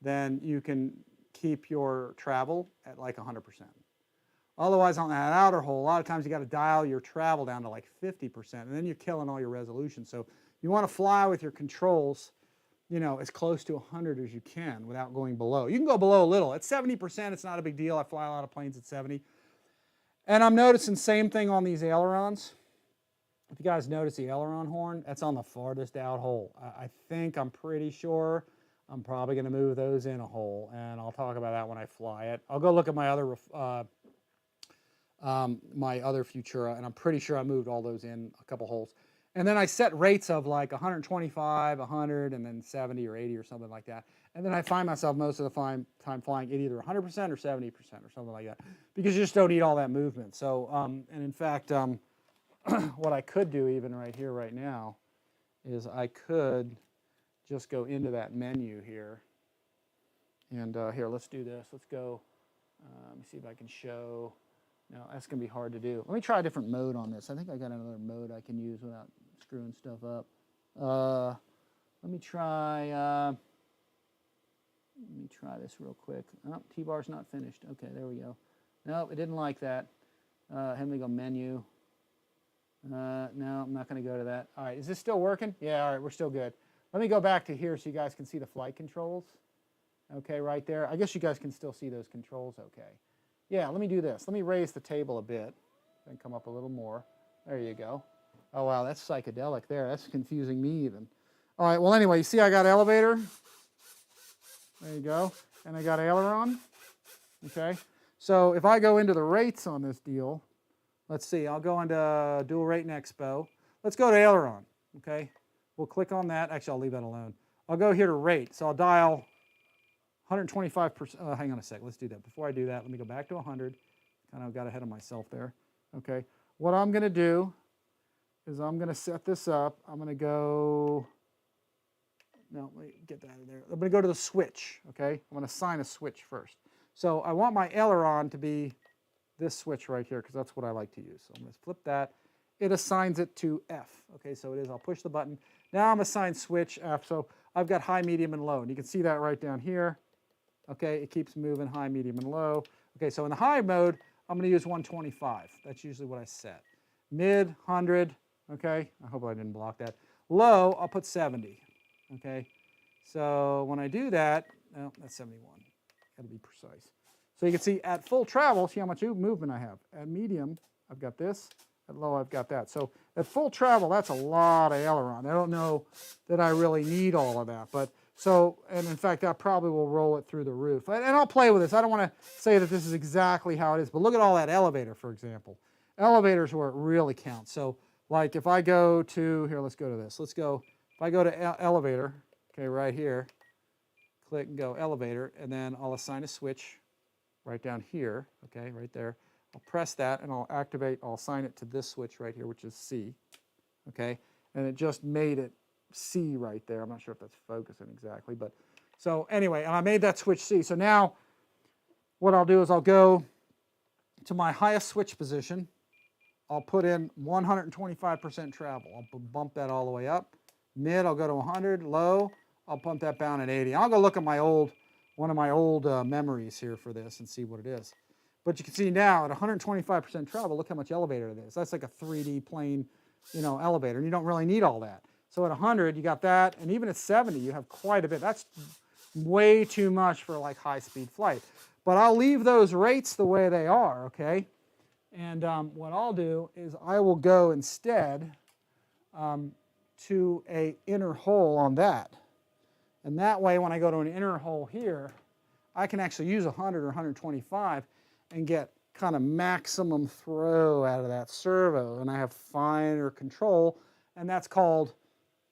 then you can keep your travel at like 100%. Otherwise, on that outer hole, a lot of times you got to dial your travel down to like 50%, and then you're killing all your resolution. So you want to fly with your controls, you know, as close to 100 as you can without going below. You can go below a little. At 70%, it's not a big deal. I fly a lot of planes at 70. And I'm noticing same thing on these ailerons. If you guys notice the aileron horn, that's on the farthest out hole. I'm pretty sure I'm probably going to move those in a hole, and I'll talk about that when I fly it. I'll go look at my other Futura, and I'm pretty sure I moved all those in a couple holes. And then I set rates of like 125, 100, and then 70 or 80 or something like that. And then I find myself most of the time flying at either 100% or 70% or something like that, because you just don't need all that movement. So, and in fact, what I could do even right here, right now, is I could just go into that menu here. And here, let's do this. Let's go, let me see if I can show. No, that's going to be hard to do. Let me try a different mode on this. I think I got another mode I can use without screwing stuff up. Let me try this real quick. Oh, T-bar's not finished. Okay, there we go. No, it didn't like that. Let me go menu. No, I'm not going to go to that. All right, is this still working? Yeah, all right, we're still good. Let me go back to here so you guys can see the flight controls. Okay, right there. I guess you guys can still see those controls okay. Yeah, let me do this. Let me raise the table a bit and come up a little more. There you go. Oh, wow, that's psychedelic there. That's confusing me even. All right, well, anyway, you see I got elevator. There you go. And I got aileron. Okay. So if I go into the rates on this deal, let's see. I'll go into Dual Rating Expo. Let's go to aileron. Okay. We'll click on that. Actually, I'll leave that alone. I'll go here to rate. So I'll dial 125%. Hang on a sec. Let's do that. Before I do that, let me go back to 100. Kind of got ahead of myself there. Okay. What I'm going to do is I'm going to set this up. I'm going to go. No, let me get that in there. I'm going to go to the switch. Okay. I'm going to assign a switch first. So I want my aileron to be this switch right here because that's what I like to use. So I'm going to flip that. It assigns it to F. Okay. So it is. I'll push the button. Now I'm assigned switch F. So I've got high, medium, and low. And you can see that right down here. Okay, it keeps moving high, medium, and low. Okay, so in the high mode, I'm going to use 125. That's usually what I set. Mid, 100. Okay, I hope I didn't block that. Low, I'll put 70. Okay, so when I do that, oh, that's 71. Got to be precise. So you can see at full travel, see how much movement I have. At medium, I've got this. At low, I've got that. So at full travel, that's a lot of aileron. I don't know that I really need all of that. But so, and in fact, I probably will roll it through the roof. And I'll play with this. I don't want to say that this is exactly how it is. But look at all that elevator, for example. Elevators where it really counts. So like if I go to, here, let's go to this. Let's go, if I go to elevator, okay, right here, click and go elevator, and then I'll assign a switch right down here, okay, right there. I'll press that and I'll activate, I'll assign it to this switch right here, which is C, okay? And it just made it C right there. I'm not sure if that's focusing exactly, but so anyway, and I made that switch C. So now what I'll do is I'll go to my highest switch position. I'll put in 125% travel. I'll bump that all the way up. Mid, I'll go to 100. Low, I'll pump that down at 80. I'll go look at my one of my old memories here for this and see what it is. But you can see now at 125% travel, look how much elevator it is. That's like a 3D plane, you know, elevator, and you don't really need all that. So at 100, you got that, and even at 70, you have quite a bit. That's way too much for like high-speed flight. But I'll leave those rates the way they are, okay? And what I'll do is I will go instead to an inner hole on that. And that way, when I go to an inner hole here, I can actually use 100 or 125 and get kind of maximum throw out of that servo. And I have finer control, and that's called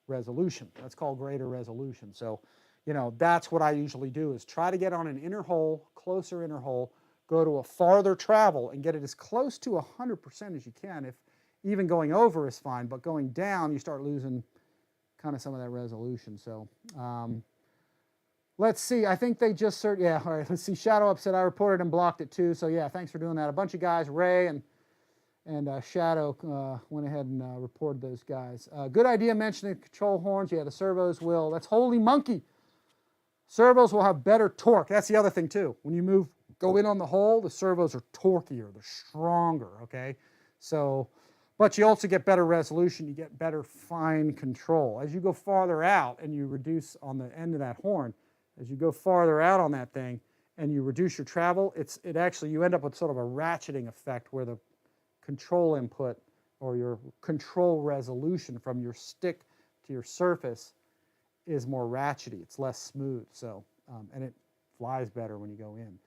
resolution. That's called greater resolution. So, you know, that's what I usually do is try to get on an inner hole, closer inner hole, go to a farther travel and get it as close to 100% as you can. If even going over is fine, but going down, you start losing kind of some of that resolution. So let's see. I think they just searched. Yeah, all right. Let's see. Shadow Up said I reported and blocked it too. So yeah, thanks for doing that. A bunch of guys, Ray and Shadow, went ahead and reported those guys. Good idea mentioning control horns. Yeah, the servos will. That's holy monkey. Servos will have better torque. That's the other thing too. When you go in on the hole, the servos are torqueier. They're stronger. Okay, so. But you also get better resolution, you get better fine control. As you go farther out and you reduce on the end of that horn, as you go farther out on that thing and you reduce your travel, you end up with sort of a ratcheting effect where the control input or your control resolution from your stick to your surface is more ratchety. It's less smooth, so and it flies better when you go in.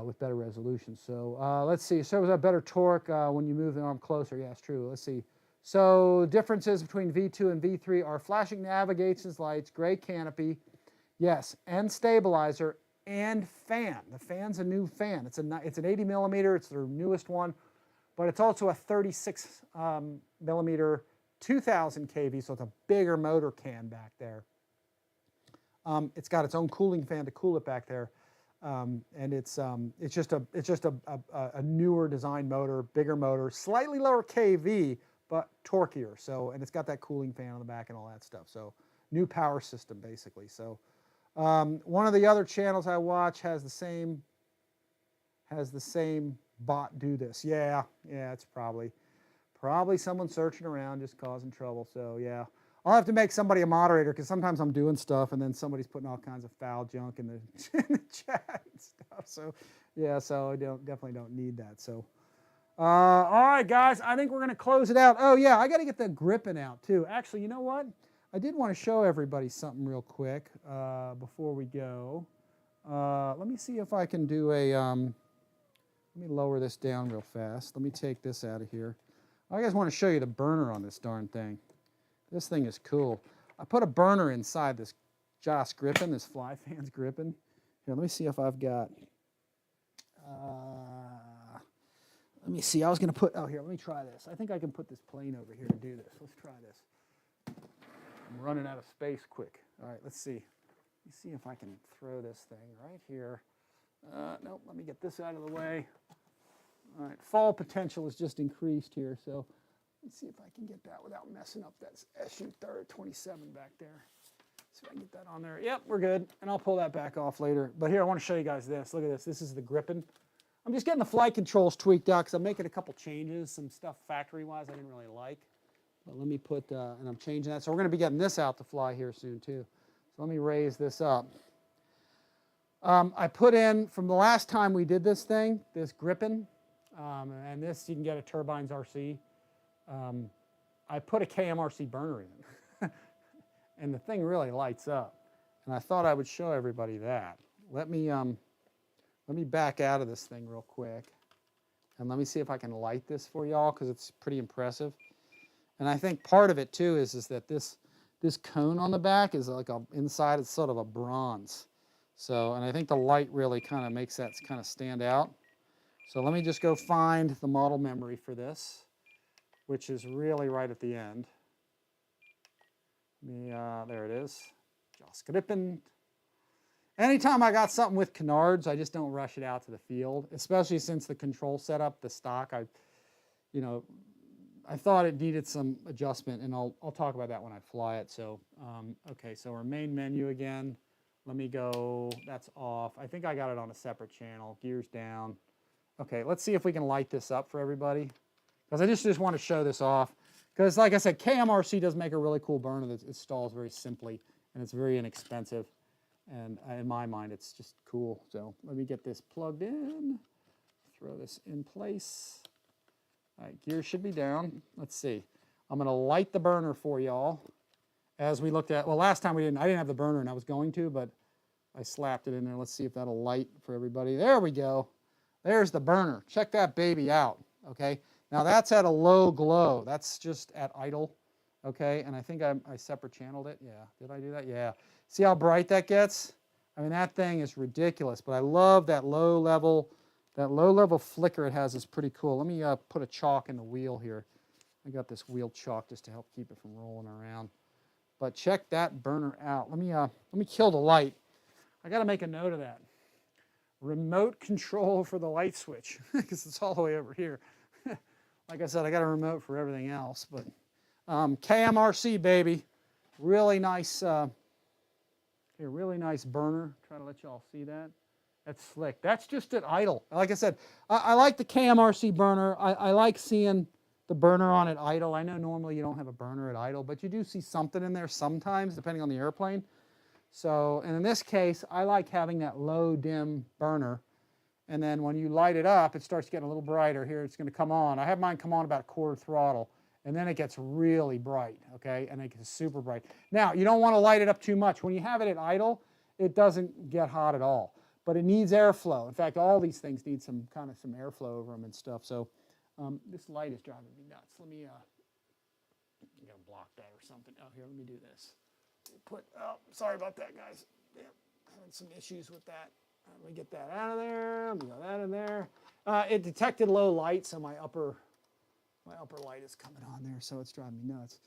With better resolution. So let's see. Servos have better torque when you move the arm closer. Yeah, it's true. Let's see. So differences between V2 and V3 are flashing navigation lights, gray canopy, yes, and stabilizer and fan. The fan's a new fan. It's an 80 millimeter. It's their newest one, but it's also a 36 millimeter 2000 kV. So it's a bigger motor can back there. It's got its own cooling fan to cool it back there. And it's just a newer design motor, bigger motor, slightly lower kV, but torqueier. So, and it's got that cooling fan on the back and all that stuff. So, new power system basically. So, one of the other channels I watch has the same bot do this. Yeah, it's probably someone searching around just causing trouble. So yeah. I'll have to make somebody a moderator because sometimes I'm doing stuff and then somebody's putting all kinds of foul junk in the chat and stuff. So, yeah, so I definitely don't need that. So, all right, guys, I think we're going to close it out. Oh, yeah, I got to get the Gripen out, too. Actually, you know what? I did want to show everybody something real quick before we go. Let me see if I can do a, let me lower this down real fast. Let me take this out of here. I just want to show you the burner on this darn thing. This thing is cool. I put a burner inside this JAS Gripen, this FlyFans Gripen. Here, let me see if I've got, let me see, I was going to put, oh, here, let me try this. I think I can put this plane over here to do this. Let's try this. I'm running out of space quick. All right, let's see. Let me see if I can throw this thing right here. Nope, let me get this out of the way. All right, fall potential is just increased here, so let's see if I can get that without messing up that SU-27 back there. See if I can get that on there. Yep, we're good. And I'll pull that back off later. But here, I want to show you guys this. Look at this. This is the Gripen. I'm just getting the flight controls tweaked out because I'm making a couple changes, some stuff factory-wise I didn't really like. But let me put, and I'm changing that. So we're going to be getting this out to fly here soon, too. So let me raise this up. I put in, from the last time we did this thing, this Gripen, and this you can get at Turbines RC. I put a KMRC burner in, and the thing really lights up. And I thought I would show everybody that. Let me back out of this thing real quick, and let me see if I can light this for y'all, because it's pretty impressive. And I think part of it too is that this cone on the back is like inside it's sort of a bronze. So, and I think the light really kind of makes that kind of stand out. So let me just go find the model memory for this, which is really right at the end. There it is. JAS Gripen. Anytime I got something with canards, I just don't rush it out to the field, especially since the control setup, the stock, I thought it needed some adjustment, and I'll talk about that when I fly it. So, okay, so our main menu again. Let me go, that's off. I think I got it on a separate channel, gears down. Okay, let's see if we can light this up for everybody, because I just want to show this off. Because like I said, KMRC does make a really cool burner that installs very simply, and it's very inexpensive. And in my mind, it's just cool. So let me get this plugged in, throw this in place. All right, gears should be down. Let's see. I'm gonna light the burner for y'all. As we looked at, well, last time I didn't have the burner and I was going to, but I slapped it in there. Let's see if that'll light for everybody. There we go. There's the burner. Check that baby out, okay? Now that's at a low glow. That's just at idle, okay? And I think I separate channeled it. Yeah, did I do that? Yeah. See how bright that gets? I mean, that thing is ridiculous, but I love that low level flicker it has is pretty cool. Let me put a chalk in the wheel here. I got this wheel chalk just to help keep it from rolling around. But check that burner out. Let me kill the light. I got to make a note of that. Remote control for the light switch, because it's all the way over here. Like I said, I got a remote for everything else. But KMRC, baby. Really nice, really nice burner. Try to let y'all see that. That's slick. That's just at idle. Like I said, I like the KMRC burner. I like seeing the burner on at idle. I know normally you don't have a burner at idle, but you do see something in there sometimes, depending on the airplane. So, and in this case, I like having that low dim burner. And then when you light it up, it starts getting a little brighter. Here, it's going to come on. I have mine come on about quarter throttle, and then it gets really bright, okay? And it gets super bright. Now, you don't want to light it up too much. When you have it at idle, it doesn't get hot at all. But it needs airflow. In fact, all these things need some airflow over them and stuff. So this light is driving me nuts. Let me, I'm going to block that or something. Oh, here, let me do this. Sorry about that, guys. Yeah, having some issues with that. Let me get that out of there. Let me go that in there. It detected low light, so my upper light is coming on there, so it's driving me nuts.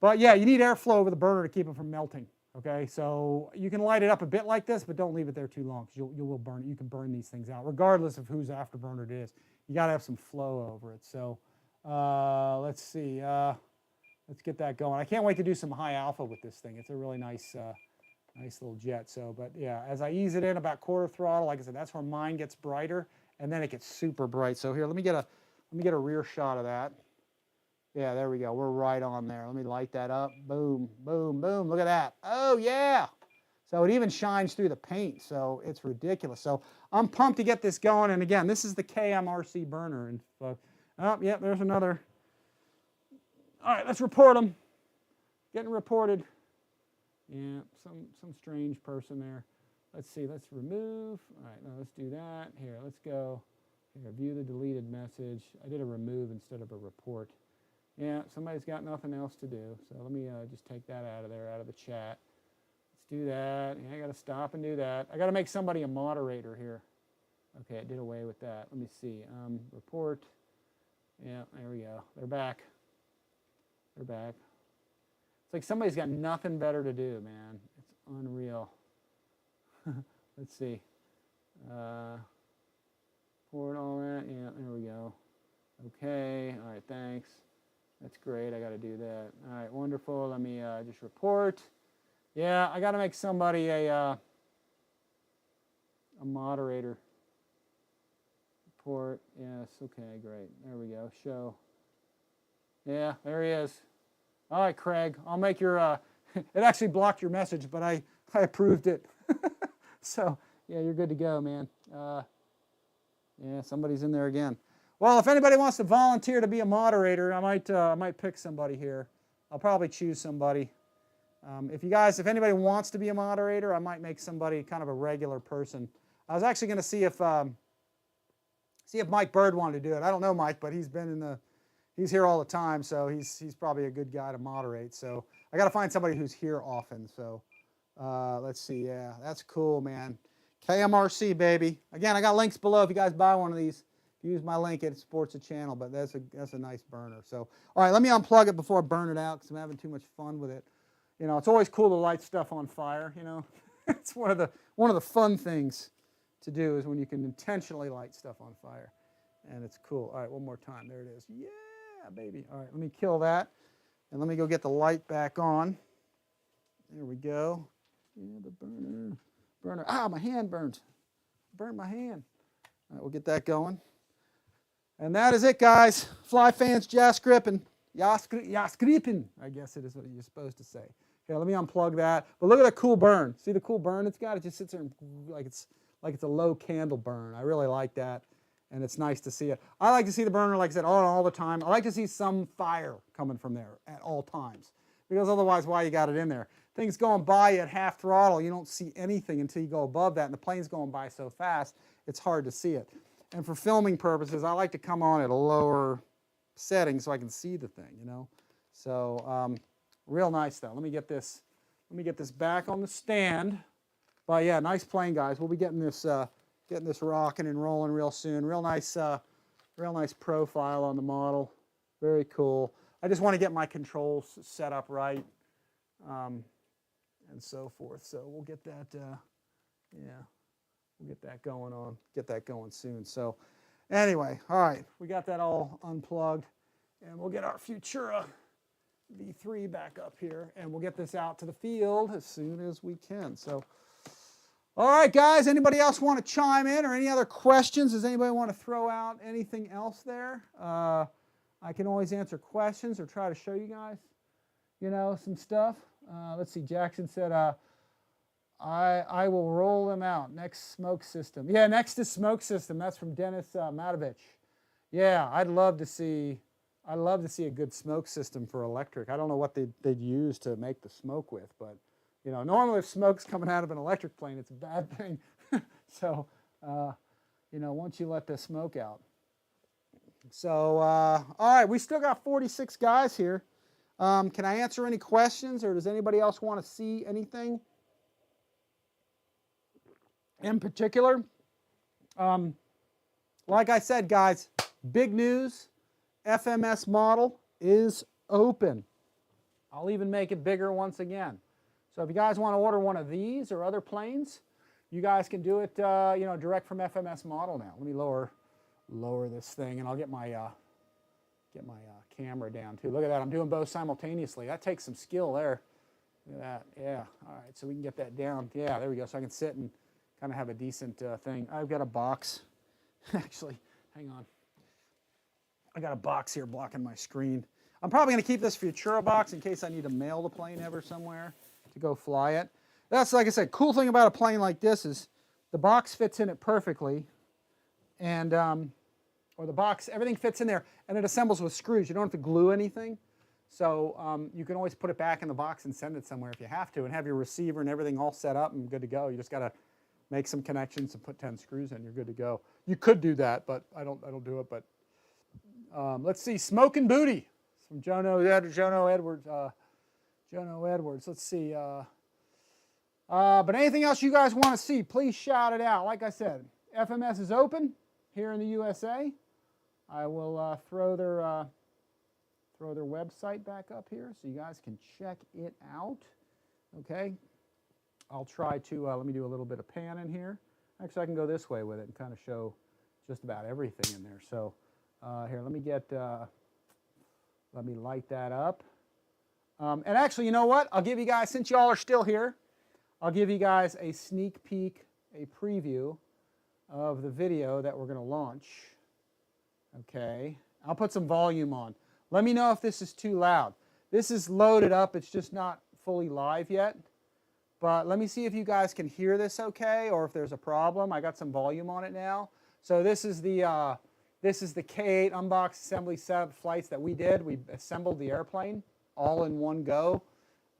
But yeah, you need airflow over the burner to keep it from melting. Okay, so you can light it up a bit like this, but don't leave it there too long, because you will burn it. You can burn these things out, regardless of whose afterburner it is. You got to have some flow over it. So let's see. Let's get that going. I can't wait to do some high alpha with this thing. It's a really nice, nice little jet. So, but yeah, as I ease it in about quarter throttle, like I said, that's where mine gets brighter, and then it gets super bright. So here, let me get a rear shot of that. Yeah, there we go. We're right on there. Let me light that up. Boom, boom, boom. Look at that. Oh, yeah. So it even shines through the paint. So it's ridiculous. So I'm pumped to get this going. And again, this is the KMRC burner. And oh, yeah, there's another. All right, let's report them. Getting reported. Yeah, some strange person there. Let's see. Let's remove. All right, now let's do that. Here, let's go. Here, view the deleted message. I did a remove instead of a report. Yeah, somebody's got nothing else to do. So let me just take that out of there, out of the chat. Let's do that. Yeah, I got to stop and do that. I got to make somebody a moderator here. Okay, it did away with that. Let me see. Report. Yeah, there we go. They're back. They're back. It's like somebody's got nothing better to do, man. It's unreal. Let's see. Report all that. Yeah, there we go. Okay. All right, thanks. That's great. I got to do that. All right, wonderful. Let me just report. Yeah, I got to make somebody a moderator. Report. Yes. Okay, great. There we go. Show. Yeah, there he is. All right, Craig. I'll make your. It actually blocked your message, but I approved it. So yeah, you're good to go, man. Yeah, somebody's in there again. Well, if anybody wants to volunteer to be a moderator, I might pick somebody here. I'll probably choose somebody. If anybody wants to be a moderator, I might make somebody kind of a regular person. I was actually going to see if Mike Bird wanted to do it. I don't know Mike, but he's here all the time, so he's probably a good guy to moderate. So I got to find somebody who's here often. So let's see. Yeah, that's cool, man. KMRC, baby. Again, I got links below if you guys buy one of these. Use my link, it supports the channel, but that's a nice burner. So, all right, let me unplug it before I burn it out because I'm having too much fun with it. You know, it's always cool to light stuff on fire. You know, it's one of the fun things to do is when you can intentionally light stuff on fire, and it's cool. All right, one more time. There it is. Yeah, baby. All right, let me kill that, and let me go get the light back on. There we go. Yeah, the burner. Ah, my hand burned. Burned my hand. All right, we'll get that going. And that is it, guys. FlyFans, JAS Gripen. JAS Gripen, I guess it is what you're supposed to say. Okay, let me unplug that. But look at that cool burn. See the cool burn it's got? It just sits there like it's a low candle burn. I really like that, and it's nice to see it. I like to see the burner, like I said, all the time. I like to see some fire coming from there at all times, because otherwise, why you got it in there? Things going by at half throttle, you don't see anything until you go above that, and the plane's going by so fast, it's hard to see it. And for filming purposes, I like to come on at a lower setting so I can see the thing, you know. So real nice though. Let me get this back on the stand. But yeah, nice plane, guys. We'll be getting this rocking and rolling real soon. Real nice profile on the model. Very cool. I just want to get my controls set up right, and so forth. So we'll get that. Yeah. We'll get that going soon. So anyway, all right, we got that all unplugged, and we'll get our Futura V3 back up here, and we'll get this out to the field as soon as we can. So, all right, guys, anybody else want to chime in or any other questions? Does anybody want to throw out anything else there? I can always answer questions or try to show you guys, you know, some stuff. Let's see, Jackson said, I will roll them out. Next smoke system. Yeah, next is smoke system. That's from Dennis Matovich. Yeah, I'd love to see a good smoke system for electric. I don't know what they'd use to make the smoke with, but you know, normally if smoke's coming out of an electric plane, it's a bad thing. So, you know, once you let the smoke out. So, all right, we still got 46 guys here. Can I answer any questions, or does anybody else want to see anything in particular? Like I said, guys, big news. FMS model is open. I'll even make it bigger once again. So if you guys want to order one of these or other planes, you guys can do it, you know, direct from FMS model now. Let me lower this thing, and I'll get my camera down too. Look at that. I'm doing both simultaneously. That takes some skill there. Look at that. Yeah. All right. So we can get that down. Yeah. There we go. So I can sit and kind of have a decent thing. I've got a box. Actually, hang on. I got a box here blocking my screen. I'm probably going to keep this Futura box in case I need to mail the plane ever somewhere to go fly it. That's, like I said, cool thing about a plane like this is the box fits in it perfectly, and or the box, everything fits in there, and it assembles with screws. You don't have to glue anything, so you can always put it back in the box and send it somewhere if you have to, and have your receiver and everything all set up and good to go. You just got to make some connections and put 10 screws in. You're good to go. You could do that, but I don't do it. But let's see, Smoking Booty from Jono Edwards. Let's see. But anything else you guys want to see, please shout it out. Like I said, FMS is open here in the USA. I will throw their website back up here so you guys can check it out. Okay. I'll try to, let me do a little bit of pan in here. Actually, I can go this way with it and kind of show just about everything in there. So here, let me light that up. And actually, you know what? I'll give you guys, since y'all are still here, I'll give you guys a sneak peek, a preview of the video that we're going to launch. Okay. I'll put some volume on. Let me know if this is too loud. This is loaded up. It's just not fully live yet. But let me see if you guys can hear this okay, or if there's a problem. I got some volume on it now. So this is the K-8 unbox assembly setup flights that we did. We assembled the airplane all in one go,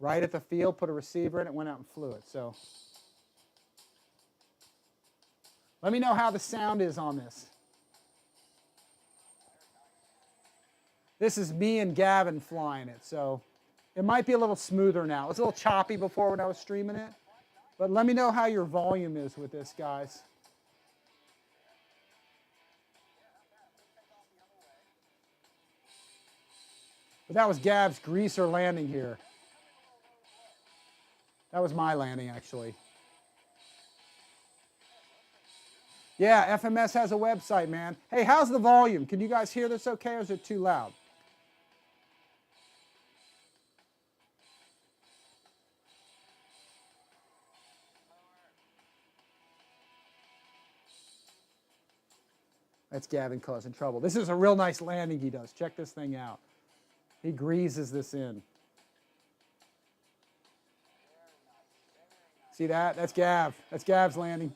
right at the field, put a receiver in it, went out and flew it. So let me know how the sound is on this. This is me and Gavin flying it, so it might be a little smoother now. It was a little choppy before when I was streaming it, but let me know how your volume is with this, guys. But that was Gav's greaser landing here. That was my landing, actually. Yeah, FMS has a website, man. Hey, how's the volume? Can you guys hear this okay, or is it too loud? That's Gavin causing trouble. This is a real nice landing he does. Check this thing out. He greases this in. See that? That's Gav. That's Gav's landing.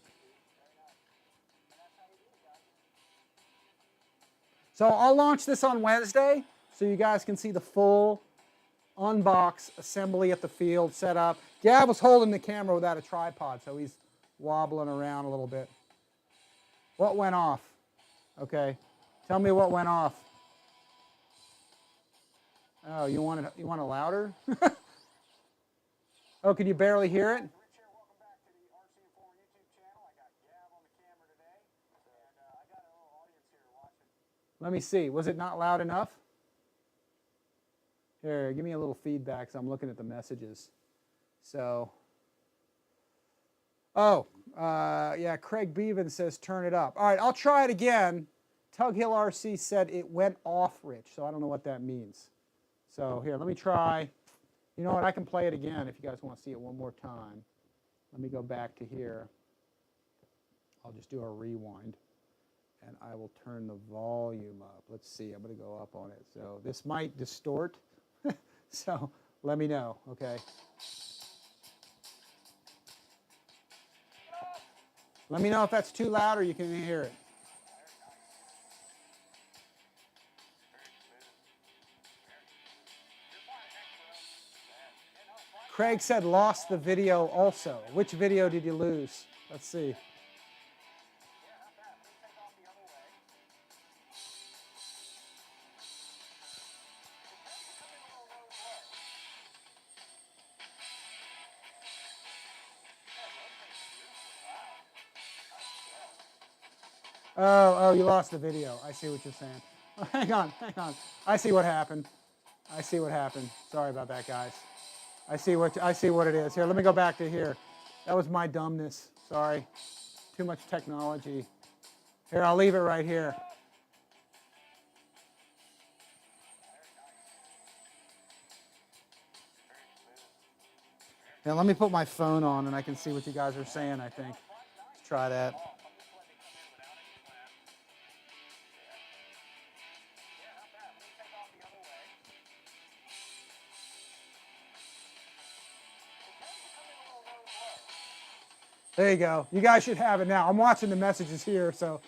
So I'll launch this on Wednesday so you guys can see the full unbox assembly at the field set up. Gav was holding the camera without a tripod, so he's wobbling around a little bit. What went off? Okay, tell me what went off. Oh, you want it louder? Oh, can you barely hear it? Welcome back to the RCINFORMER YouTube channel. I got Gav on the camera today, and I got a little audience here watching. Let me see. Was it not loud enough? Here, give me a little feedback, so I'm looking at the messages. So, yeah, Craig Bevan says turn it up. All right, I'll try it again. Tug Hill RC said it went off, Rich, so I don't know what that means. So here, let me try. You know what, I can play it again if you guys want to see it one more time. Let me go back to here. I'll just do a rewind, and I will turn the volume up. Let's see, I'm going to go up on it. So this might distort, so let me know, okay? Let me know if that's too loud or you can hear it. Craig said lost the video also. Which video did you lose? Let's see. Oh, you lost the video. I see what you're saying. Oh, hang on. I see what happened. Sorry about that, guys. I see what it is. Here, let me go back to here. That was my dumbness. Sorry. Too much technology. Here, I'll leave it right here. Now, let me put my phone on and I can see what you guys are saying, I think. Let's try that. There you go. You guys should have it now. I'm watching the messages here, so.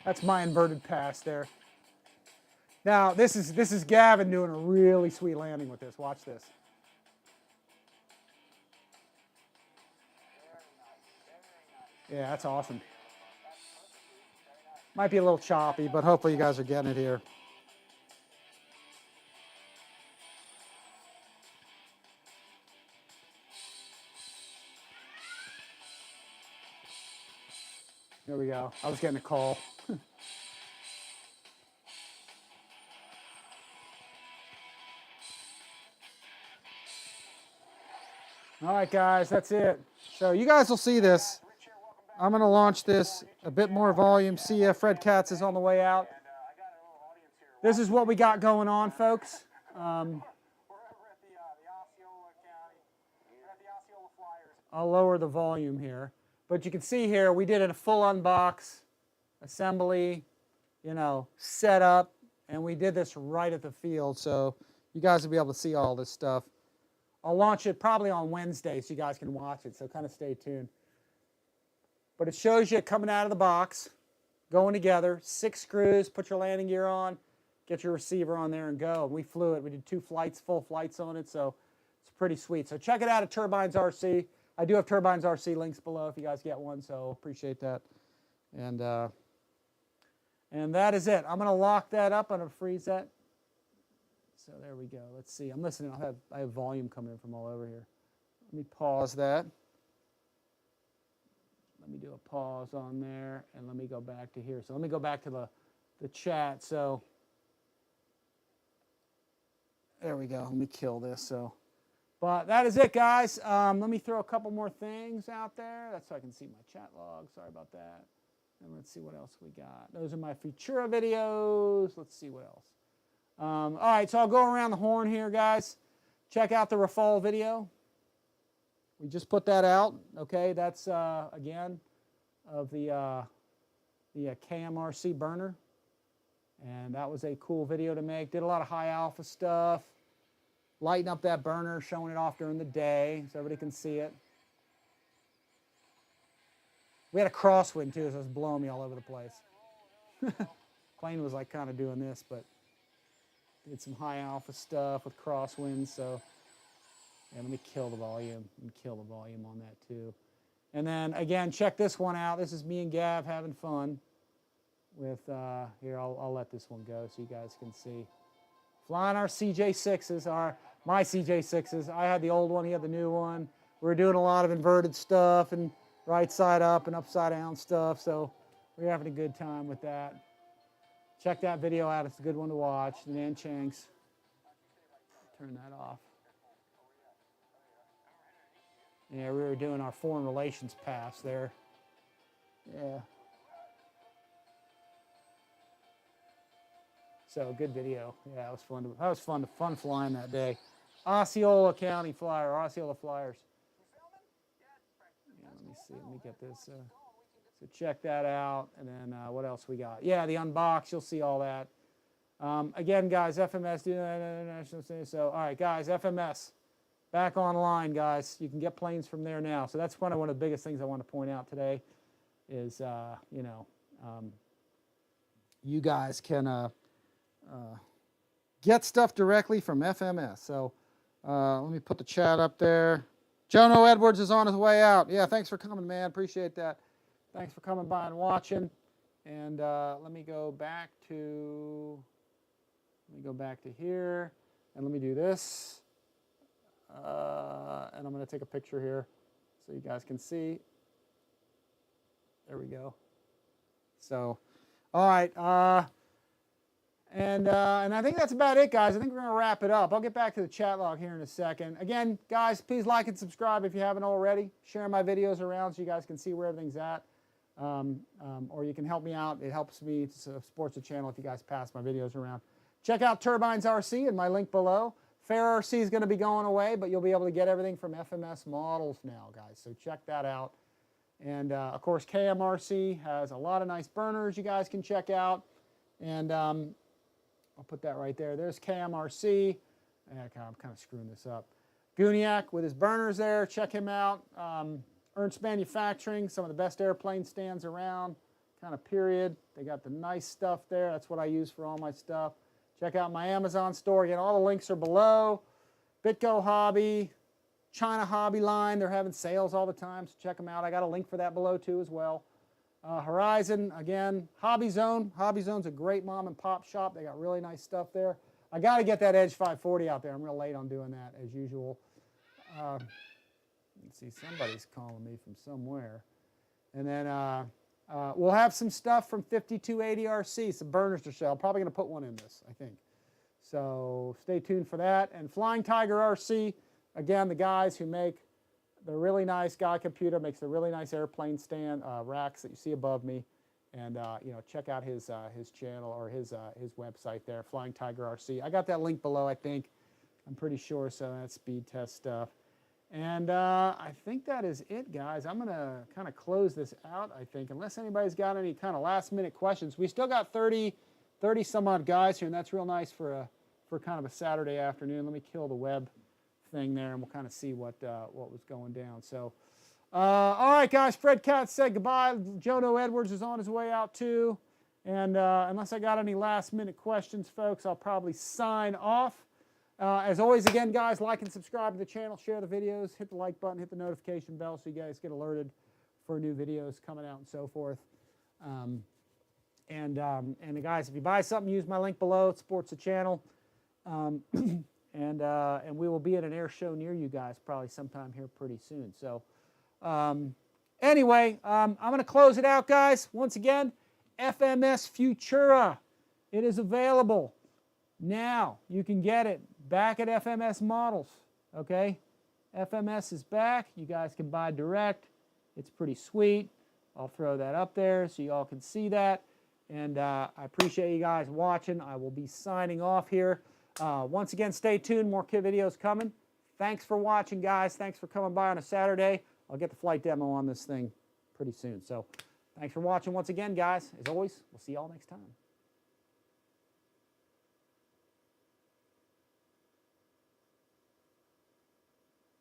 That's my inverted pass there. Now, this is Gavin doing a really sweet landing with this. Watch this. Yeah, that's awesome. Might be a little choppy, but hopefully you guys are getting it here. There we go. I was getting a call. All right, guys, that's it. So you guys will see this. I'm going to launch this, a bit more volume. See ya. Fred Katz is on the way out. This is what we got going on, folks. I'll lower the volume here. But you can see here, we did a full unbox assembly, you know, setup, and we did this right at the field, so you guys will be able to see all this stuff. I'll launch it probably on Wednesday so you guys can watch it, so kind of stay tuned. But it shows you coming out of the box, going together, 6 screws, put your landing gear on, get your receiver on there and go. We flew it. We did 2 flights, full flights on it, so it's pretty sweet. So check it out at Turbines RC. I do have Turbines RC links below if you guys get one, so appreciate that. And that is it. I'm going to lock that up. I'm going to freeze that. So there we go. Let's see. I'm listening. I have volume coming in from all over here. Let me pause that. Let me do a pause on there, and let me go back to here. So let me go back to the chat. So there we go. Let me kill this. So, but that is it, guys. Let me throw a couple more things out there. That's so I can see my chat log. Sorry about that. And let's see what else we got. Those are my Futura videos. Let's see what else. All right, so I'll go around the horn here, guys. Check out the Rafale video. We just put that out. Okay, that's again of the KMRC burner, and that was a cool video to make. Did a lot of high alpha stuff. Lighten up that burner, showing it off during the day so everybody can see it. We had a crosswind too, so it was blowing me all over the place. Plane was like kind of doing this, but did some high alpha stuff with crosswinds. So yeah, let me kill the volume and kill the volume on that too. And then again, check this one out. This is me and Gav having fun with here. I'll let this one go so you guys can see. Flying our CJ6s, my CJ6s. I had the old one, he had the new one. We were doing a lot of inverted stuff and right side up and upside down stuff, so we're having a good time with that. Check that video out, it's a good one to watch. The Nan Changs. Turn that off. Yeah, we were doing our foreign relations pass there. Yeah. So good video. Yeah, it was fun. That was fun flying that day. Osceola County Flyer, Osceola Flyers. Yeah, let me see. Let me get this. So check that out. And then what else we got? Yeah, the unbox. You'll see all that. Again, guys, FMS. So all right, guys, FMS back online, guys. You can get planes from there now. So that's one of the biggest things I want to point out today. Is you know, you guys can get stuff directly from FMS. So let me put the chat up there. Jono Edwards is on his way out. Yeah, thanks for coming, man. Appreciate that. Thanks for coming by and watching. And let me go back to here, and let me do this. And I'm going to take a picture here so you guys can see. There we go. So, all right. And I think that's about it, guys. I think we're going to wrap it up. I'll get back to the chat log here in a second. Again, guys, please like and subscribe if you haven't already. Share my videos around so you guys can see where everything's at. Or you can help me out. It helps me to support the channel if you guys pass my videos around. Check out Turbines RC in my link below. Fair RC is going to be going away, but you'll be able to get everything from FMS models now, guys. So check that out. And, of course, KMRC has a lot of nice burners you guys can check out. And I'll put that right there. There's KMRC. I'm kind of screwing this up. Guniak with his burners there. Check him out. Ernst Manufacturing, some of the best airplane stands around, kind of period. They got the nice stuff there. That's what I use for all my stuff. Check out my Amazon store. Again, all the links are below. BitGo Hobby, China Hobby line. They're having sales all the time, so check them out. I got a link for that below too as well. Horizon, again, Hobby Zone. Hobby Zone's a great mom and pop shop. They got really nice stuff there. I got to get that Edge 540 out there. I'm real late on doing that as usual. Let's see, somebody's calling me from somewhere. And then we'll have some stuff from 5280 RC, some burners to show. I'm probably going to put one in this, I think. So stay tuned for that. And Flying Tiger RC, again, the guys who make the really nice Guy Computer, makes the really nice airplane stand racks that you see above me. And you know, check out his channel or his website there, Flying Tiger RC. I got that link below, I think. I'm pretty sure, so that's speed test stuff. And I think that is it, guys. I'm going to kind of close this out, I think, unless anybody's got any kind of last-minute questions. We still got 30 some odd guys here, and that's real nice for kind of a Saturday afternoon. Let me kill the web thing there, and we'll kind of see what was going down. So, all right, guys. Fred Katz said goodbye. Jono Edwards is on his way out too. And unless I got any last-minute questions, folks, I'll probably sign off. As always, again, guys, like and subscribe to the channel, share the videos, hit the like button, hit the notification bell so you guys get alerted for new videos coming out and so forth. And guys, if you buy something, use my link below. It supports the channel. And we will be at an air show near you guys probably sometime here pretty soon. So anyway, I'm going to close it out, guys. Once again, FMS Futura. It is available now. You can get it back at FMS Models. Okay, FMS is back. You guys can buy direct. It's pretty sweet. I'll throw that up there so you all can see that. And I appreciate you guys watching. I will be signing off here. Once again, stay tuned. More kit videos coming. Thanks for watching, guys. Thanks for coming by on a Saturday. I'll get the flight demo on this thing pretty soon. So thanks for watching once again, guys. As always, we'll see you all next time.